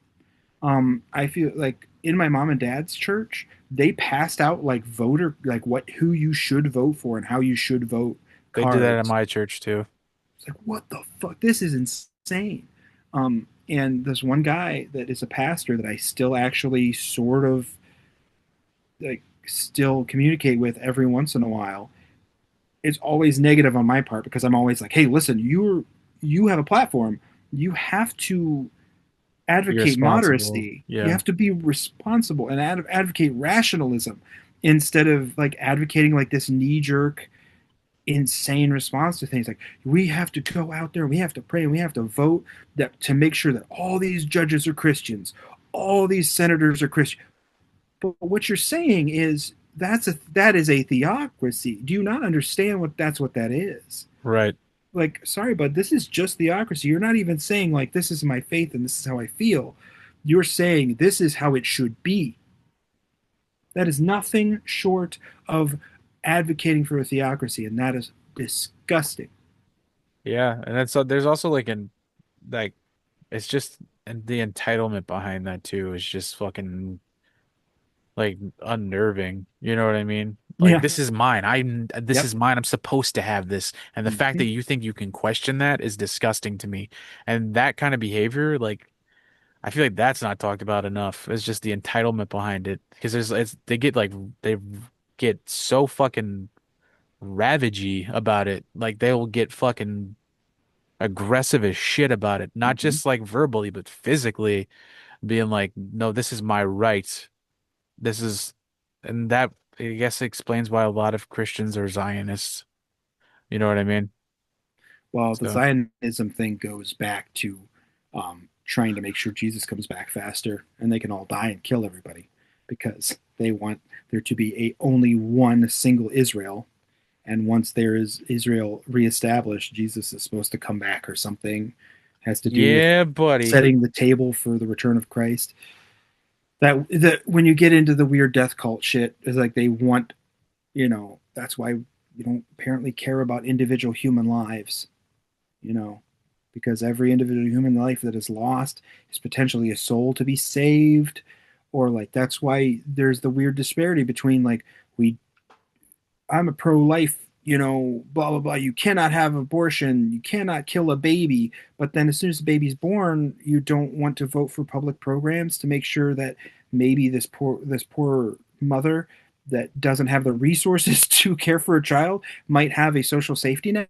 [SPEAKER 2] I feel like in my mom and dad's church, they passed out like who you should vote for and how you should vote
[SPEAKER 1] They do that in
[SPEAKER 2] cards.
[SPEAKER 1] my church too.
[SPEAKER 2] It's like, what the fuck? This is insane. And there's one guy that is a pastor that I still actually sort of like still communicate with every once in a while. It's always negative on my part because I'm always like, hey, listen, you have a platform. You have to
[SPEAKER 1] Be
[SPEAKER 2] advocate
[SPEAKER 1] responsible.
[SPEAKER 2] modesty. You
[SPEAKER 1] Yeah.
[SPEAKER 2] have to be responsible and advocate rationalism instead of like advocating like this knee jerk insane response to things like we have to go out there and we have to pray and we have to vote that to make sure that all these judges are Christians, all these senators are Christian. But what you're saying is that is a theocracy. Do you not understand what that is?
[SPEAKER 1] Right.
[SPEAKER 2] Like, sorry, but this is just theocracy. You're not even saying like this is my faith and this is how I feel. You're saying this is how it should be. That is nothing short of advocating for a theocracy, and that is disgusting.
[SPEAKER 1] Yeah, and that's there's also like it's just and the entitlement behind that too is just fucking like unnerving. You know what I mean? Like
[SPEAKER 2] Yeah.
[SPEAKER 1] this is mine. This
[SPEAKER 2] Yep.
[SPEAKER 1] is mine. I'm supposed to have this. And the fact that
[SPEAKER 2] Mhm.
[SPEAKER 1] you think you can question that is disgusting to me. And that kind of behavior, like I feel like that's not talked about enough. It's just the entitlement behind it. Because they get so fucking ravagey about it. Like they will get fucking aggressive as shit about it. Not
[SPEAKER 2] Mhm.
[SPEAKER 1] just like verbally, but physically being like, no, this is my right. This is, and that I guess explains why a lot of Christians are Zionists. You know what I mean?
[SPEAKER 2] Well, the
[SPEAKER 1] So,
[SPEAKER 2] Zionism thing goes back to trying to make sure Jesus comes back faster and they can all die and kill everybody because they want there to be a only one single Israel. And once there is Israel reestablished, Jesus is supposed to come back or something. Has to do with
[SPEAKER 1] yeah, buddy.
[SPEAKER 2] setting the table for the return of Christ. That when you get into the weird death cult shit, is like they want, that's why you don't apparently care about individual human lives, you know, because every individual human life that is lost is potentially a soul to be saved, or like that's why there's the weird disparity between like we I'm a pro-life, blah blah blah. You cannot have abortion. You cannot kill a baby. But then, as soon as the baby's born, you don't want to vote for public programs to make sure that maybe this poor mother that doesn't have the resources to care for a child might have a social safety net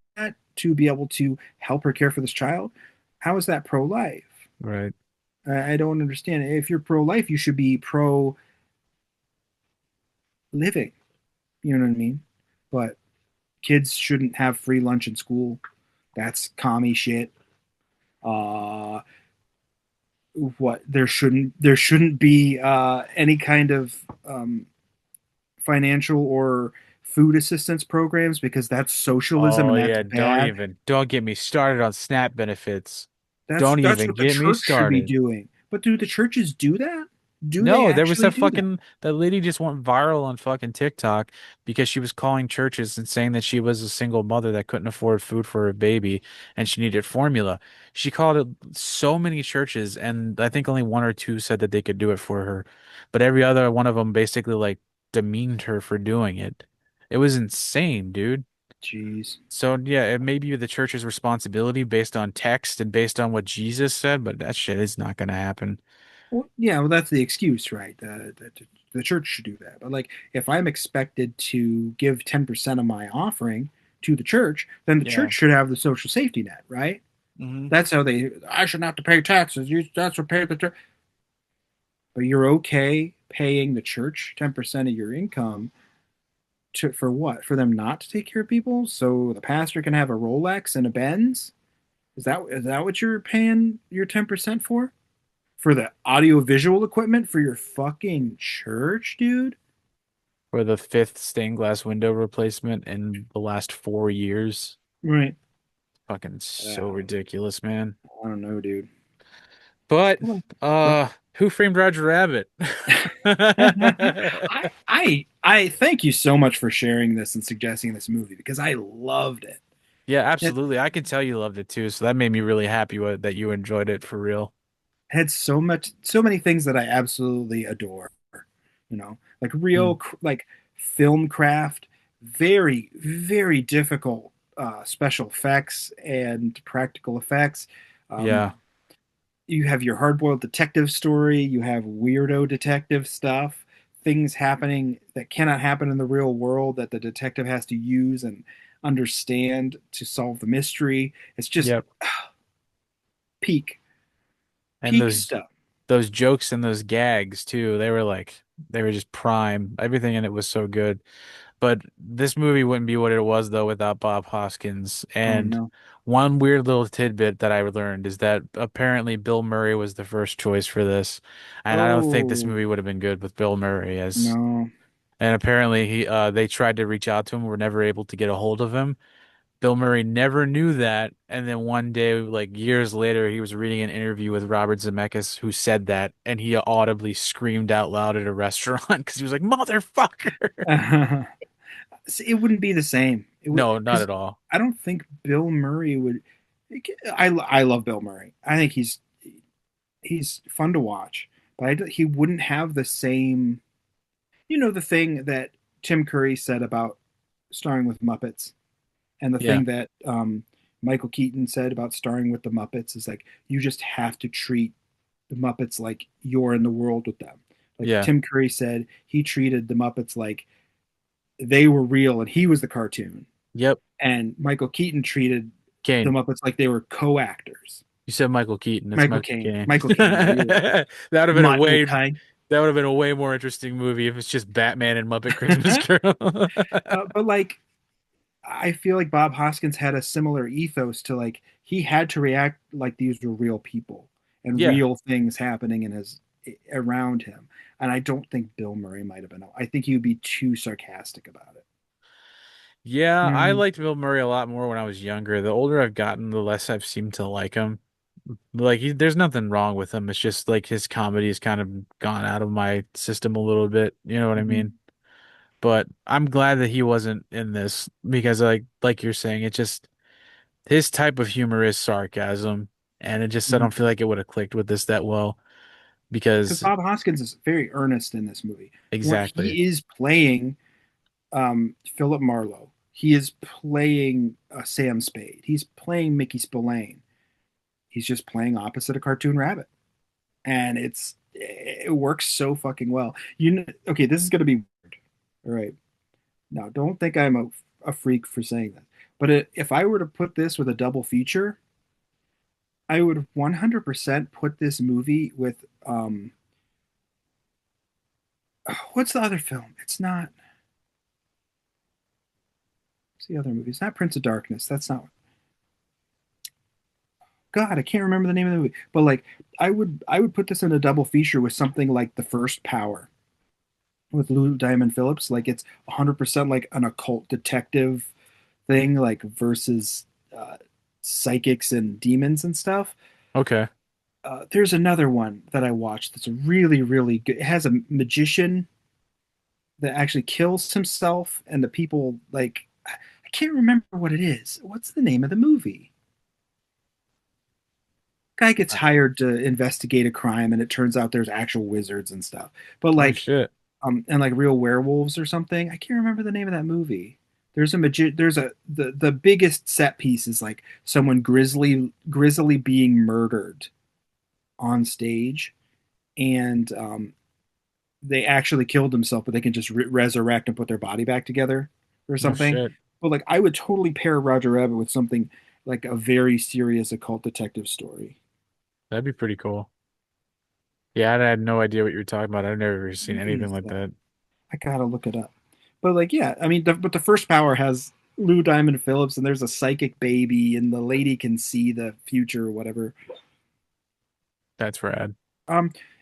[SPEAKER 2] to be able to help her care for this child. How is that pro-life?
[SPEAKER 1] Right.
[SPEAKER 2] I don't understand. If you're pro-life, you should be pro-living. You know what I mean? But kids shouldn't have free lunch in school. That's commie shit. Uh, what there shouldn't be any kind of financial or food assistance programs because that's socialism
[SPEAKER 1] Oh
[SPEAKER 2] and that's
[SPEAKER 1] yeah,
[SPEAKER 2] bad.
[SPEAKER 1] don't get me started on SNAP benefits.
[SPEAKER 2] That's
[SPEAKER 1] Don't
[SPEAKER 2] that's
[SPEAKER 1] even
[SPEAKER 2] what the
[SPEAKER 1] get me
[SPEAKER 2] church should be
[SPEAKER 1] started.
[SPEAKER 2] doing. But do the churches do that? Do they
[SPEAKER 1] No, there was
[SPEAKER 2] actually
[SPEAKER 1] that
[SPEAKER 2] do that?
[SPEAKER 1] fucking that lady just went viral on fucking TikTok because she was calling churches and saying that she was a single mother that couldn't afford food for her baby and she needed formula. She called it so many churches and I think only one or two said that they could do it for her. But every other one of them basically like demeaned her for doing it. It was insane, dude.
[SPEAKER 2] Jeez.
[SPEAKER 1] So yeah, it may be the church's responsibility based on text and based on what Jesus said, but that shit is not gonna happen.
[SPEAKER 2] Well, yeah, well, that's the excuse, right? The church should do that. But like, if I'm expected to give 10% of my offering to the church, then the
[SPEAKER 1] Yeah.
[SPEAKER 2] church should have the social safety net, right?
[SPEAKER 1] Hmm.
[SPEAKER 2] That's how they. I shouldn't have to pay taxes. That's what pay the church. But you're okay paying the church 10% of your income for what? For them not to take care of people, so the pastor can have a Rolex and a Benz. Is that what you're paying your 10% for? For the audio visual equipment for your fucking church, dude?
[SPEAKER 1] For the fifth stained glass window replacement in the last 4 years.
[SPEAKER 2] Right.
[SPEAKER 1] Fucking so
[SPEAKER 2] Uh,
[SPEAKER 1] ridiculous, man.
[SPEAKER 2] I don't know, dude.
[SPEAKER 1] But
[SPEAKER 2] Well,
[SPEAKER 1] Who Framed Roger Rabbit?
[SPEAKER 2] I thank you so much for sharing this and suggesting this movie because I loved it.
[SPEAKER 1] Yeah,
[SPEAKER 2] It
[SPEAKER 1] absolutely. I can tell you loved it too, so that made me really happy that you enjoyed it for real.
[SPEAKER 2] had so many things that I absolutely adore. Like
[SPEAKER 1] Mm.
[SPEAKER 2] like film craft, very very difficult special effects and practical effects. Um,
[SPEAKER 1] Yeah.
[SPEAKER 2] you have your hard-boiled detective story, you have weirdo detective stuff, things happening that cannot happen in the real world that the detective has to use and understand to solve the mystery. It's just
[SPEAKER 1] Yep.
[SPEAKER 2] peak
[SPEAKER 1] And
[SPEAKER 2] peak
[SPEAKER 1] those
[SPEAKER 2] stuff.
[SPEAKER 1] those jokes and those gags too, they were just prime. Everything in it was so good. But this movie wouldn't be what it was though without Bob Hoskins.
[SPEAKER 2] Oh
[SPEAKER 1] And
[SPEAKER 2] no.
[SPEAKER 1] one weird little tidbit that I learned is that apparently Bill Murray was the first choice for this. And I don't think this
[SPEAKER 2] Oh
[SPEAKER 1] movie would have been good with Bill Murray as
[SPEAKER 2] no.
[SPEAKER 1] and apparently they tried to reach out to him, were never able to get a hold of him. Bill Murray never knew that, and then one day, like years later, he was reading an interview with Robert Zemeckis who said that, and he audibly screamed out loud at a restaurant because he was like, "Motherfucker!"
[SPEAKER 2] See, it wouldn't be the same. It would
[SPEAKER 1] No, not
[SPEAKER 2] because
[SPEAKER 1] at all.
[SPEAKER 2] I don't think Bill Murray would. I love Bill Murray. I think he's fun to watch, but he wouldn't have the same. The thing that Tim Curry said about starring with Muppets, and the
[SPEAKER 1] Yeah,
[SPEAKER 2] thing that Michael Keaton said about starring with the Muppets is like you just have to treat the Muppets like you're in the world with them. Like
[SPEAKER 1] yeah,
[SPEAKER 2] Tim Curry said, he treated the Muppets like they were real and he was the cartoon.
[SPEAKER 1] yep.
[SPEAKER 2] And Michael Keaton treated the
[SPEAKER 1] Kane.
[SPEAKER 2] Muppets like they were co-actors.
[SPEAKER 1] You said Michael Keaton. It's
[SPEAKER 2] Michael
[SPEAKER 1] Michael
[SPEAKER 2] Caine.
[SPEAKER 1] Caine.
[SPEAKER 2] Michael Caine. Yeah, you're right.
[SPEAKER 1] That would have been a
[SPEAKER 2] Michael
[SPEAKER 1] way
[SPEAKER 2] Caine.
[SPEAKER 1] that would have been a way more interesting movie if it's just Batman and Muppet Christmas Carol.
[SPEAKER 2] But like, I feel like Bob Hoskins had a similar ethos to like he had to react like these were real people and
[SPEAKER 1] Yeah.
[SPEAKER 2] real things happening in his around him. And I don't think Bill Murray might have been. I think he would be too sarcastic about it.
[SPEAKER 1] Yeah,
[SPEAKER 2] You know what I
[SPEAKER 1] I
[SPEAKER 2] mean?
[SPEAKER 1] liked Bill Murray a lot more when I was younger. The older I've gotten, the less I've seemed to like him. Like there's nothing wrong with him. It's just like his comedy has kind of gone out of my system a little bit. You know what I
[SPEAKER 2] Mhm.
[SPEAKER 1] mean? But I'm glad that he wasn't in this because like you're saying, it just his type of humor is sarcasm, and it just I
[SPEAKER 2] Mhm.
[SPEAKER 1] don't feel like it would have clicked with this that well
[SPEAKER 2] Because
[SPEAKER 1] because
[SPEAKER 2] Bob Hoskins is very earnest in this movie. What
[SPEAKER 1] exactly.
[SPEAKER 2] he is playing Philip Marlowe. He is playing Sam Spade. He's playing Mickey Spillane. He's just playing opposite a cartoon rabbit, and it works so fucking well. Okay, this is gonna be weird. All right, now don't think I'm a freak for saying that, but if I were to put this with a double feature, I would 100% put this movie with what's the other film? It's not. What's the other movie? It's not Prince of Darkness. That's not. God, I can't remember the name of the movie. But like, I would put this in a double feature with something like The First Power with Lou Diamond Phillips. Like it's 100% like an occult detective thing, like versus psychics and demons and stuff.
[SPEAKER 1] Okay.
[SPEAKER 2] There's another one that I watched that's really, really good. It has a magician that actually kills himself, and the people like I can't remember what it is. What's the name of the movie? Guy gets hired to investigate a crime, and it turns out there's actual wizards and stuff. But
[SPEAKER 1] Oh
[SPEAKER 2] like,
[SPEAKER 1] shit.
[SPEAKER 2] and like real werewolves or something. I can't remember the name of that movie. There's the biggest set piece is like someone grizzly being murdered on stage, and they actually killed themselves, but they can just resurrect and put their body back together or
[SPEAKER 1] Oh
[SPEAKER 2] something.
[SPEAKER 1] shit.
[SPEAKER 2] But like, I would totally pair Roger Rabbit with something like a very serious occult detective story.
[SPEAKER 1] That'd be pretty cool. Yeah, I had no idea what you were talking about. I've never seen anything like that.
[SPEAKER 2] I gotta look it up. But like, yeah, I mean, but the First Power has Lou Diamond Phillips, and there's a psychic baby, and the lady can see the future or whatever.
[SPEAKER 1] That's rad.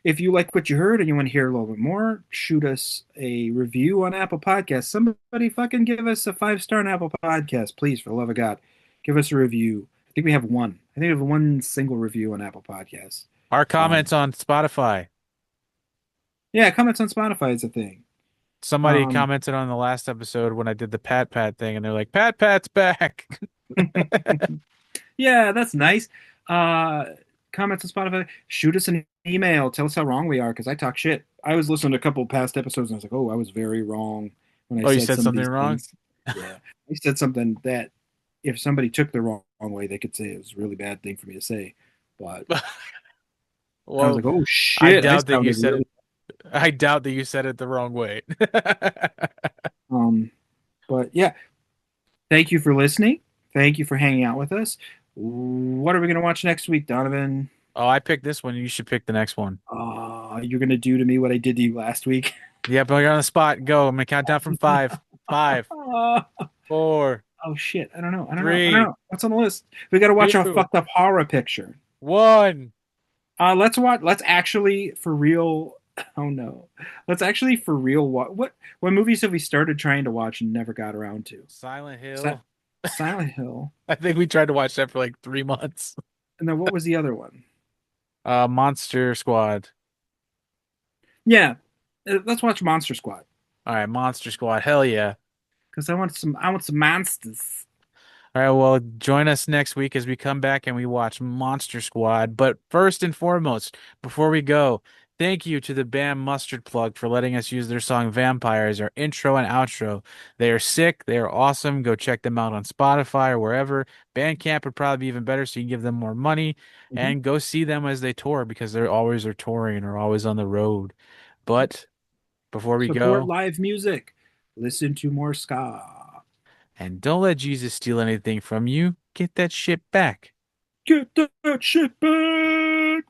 [SPEAKER 2] If you like what you heard and you want to hear a little bit more, shoot us a review on Apple Podcasts. Somebody fucking give us a 5-star on Apple Podcasts, please, for the love of God. Give us a review. I think we have one. I think we have one single review on Apple Podcasts.
[SPEAKER 1] Our comments on Spotify.
[SPEAKER 2] Yeah, comments on Spotify is a thing.
[SPEAKER 1] Somebody commented on the last episode when I did the Pat Pat thing, and they're like, Pat Pat's back.
[SPEAKER 2] Yeah, that's nice. Comments on Spotify. Shoot us an email. Tell us how wrong we are, because I talk shit. I was listening to a couple past episodes, and I was like, oh, I was very wrong when I
[SPEAKER 1] Oh, you
[SPEAKER 2] said
[SPEAKER 1] said
[SPEAKER 2] some of
[SPEAKER 1] something
[SPEAKER 2] these
[SPEAKER 1] wrong?
[SPEAKER 2] things. Yeah. I said something that if somebody took the wrong way, they could say it was a really bad thing for me to say. But I was like, oh, shit.
[SPEAKER 1] I doubt that you
[SPEAKER 2] sounded
[SPEAKER 1] said
[SPEAKER 2] really-
[SPEAKER 1] it. I doubt that you said it the wrong way.
[SPEAKER 2] But yeah, thank you for listening. Thank you for hanging out with us. What are we going to watch next week, Donovan?
[SPEAKER 1] Oh, I picked this one. You should pick the next one.
[SPEAKER 2] You're going to do to me what I did to you last week.
[SPEAKER 1] Yep, you're on the spot. Go. I'm gonna count down from 5. 5, 4,
[SPEAKER 2] Oh shit! I don't know.
[SPEAKER 1] 3,
[SPEAKER 2] What's on the list? We got to watch a
[SPEAKER 1] 2,
[SPEAKER 2] fucked up horror picture.
[SPEAKER 1] 1.
[SPEAKER 2] Let's watch. Let's actually for real. Oh no! Let's actually for real. What movies have we started trying to watch and never got around to?
[SPEAKER 1] Silent Hill.
[SPEAKER 2] Silent Hill.
[SPEAKER 1] I think we tried to watch that for like 3 months.
[SPEAKER 2] And then what was the other one?
[SPEAKER 1] Monster Squad.
[SPEAKER 2] Yeah, let's watch Monster Squad.
[SPEAKER 1] All right, Monster Squad. Hell yeah.
[SPEAKER 2] Because I want some monsters.
[SPEAKER 1] All right, well, join us next week as we come back and we watch Monster Squad. But first and foremost, before we go, thank you to the band Mustard Plug for letting us use their song Vampire as our intro and outro. They are sick. They are awesome. Go check them out on Spotify or wherever. Bandcamp would probably be even better, so you can give them more money. And go see them as they tour, because they're always are touring or always on the road. But before we
[SPEAKER 2] Support
[SPEAKER 1] go,
[SPEAKER 2] live music. Listen to more ska.
[SPEAKER 1] and don't let Jesus steal anything from you. Get that shit back.
[SPEAKER 2] Get that shit back.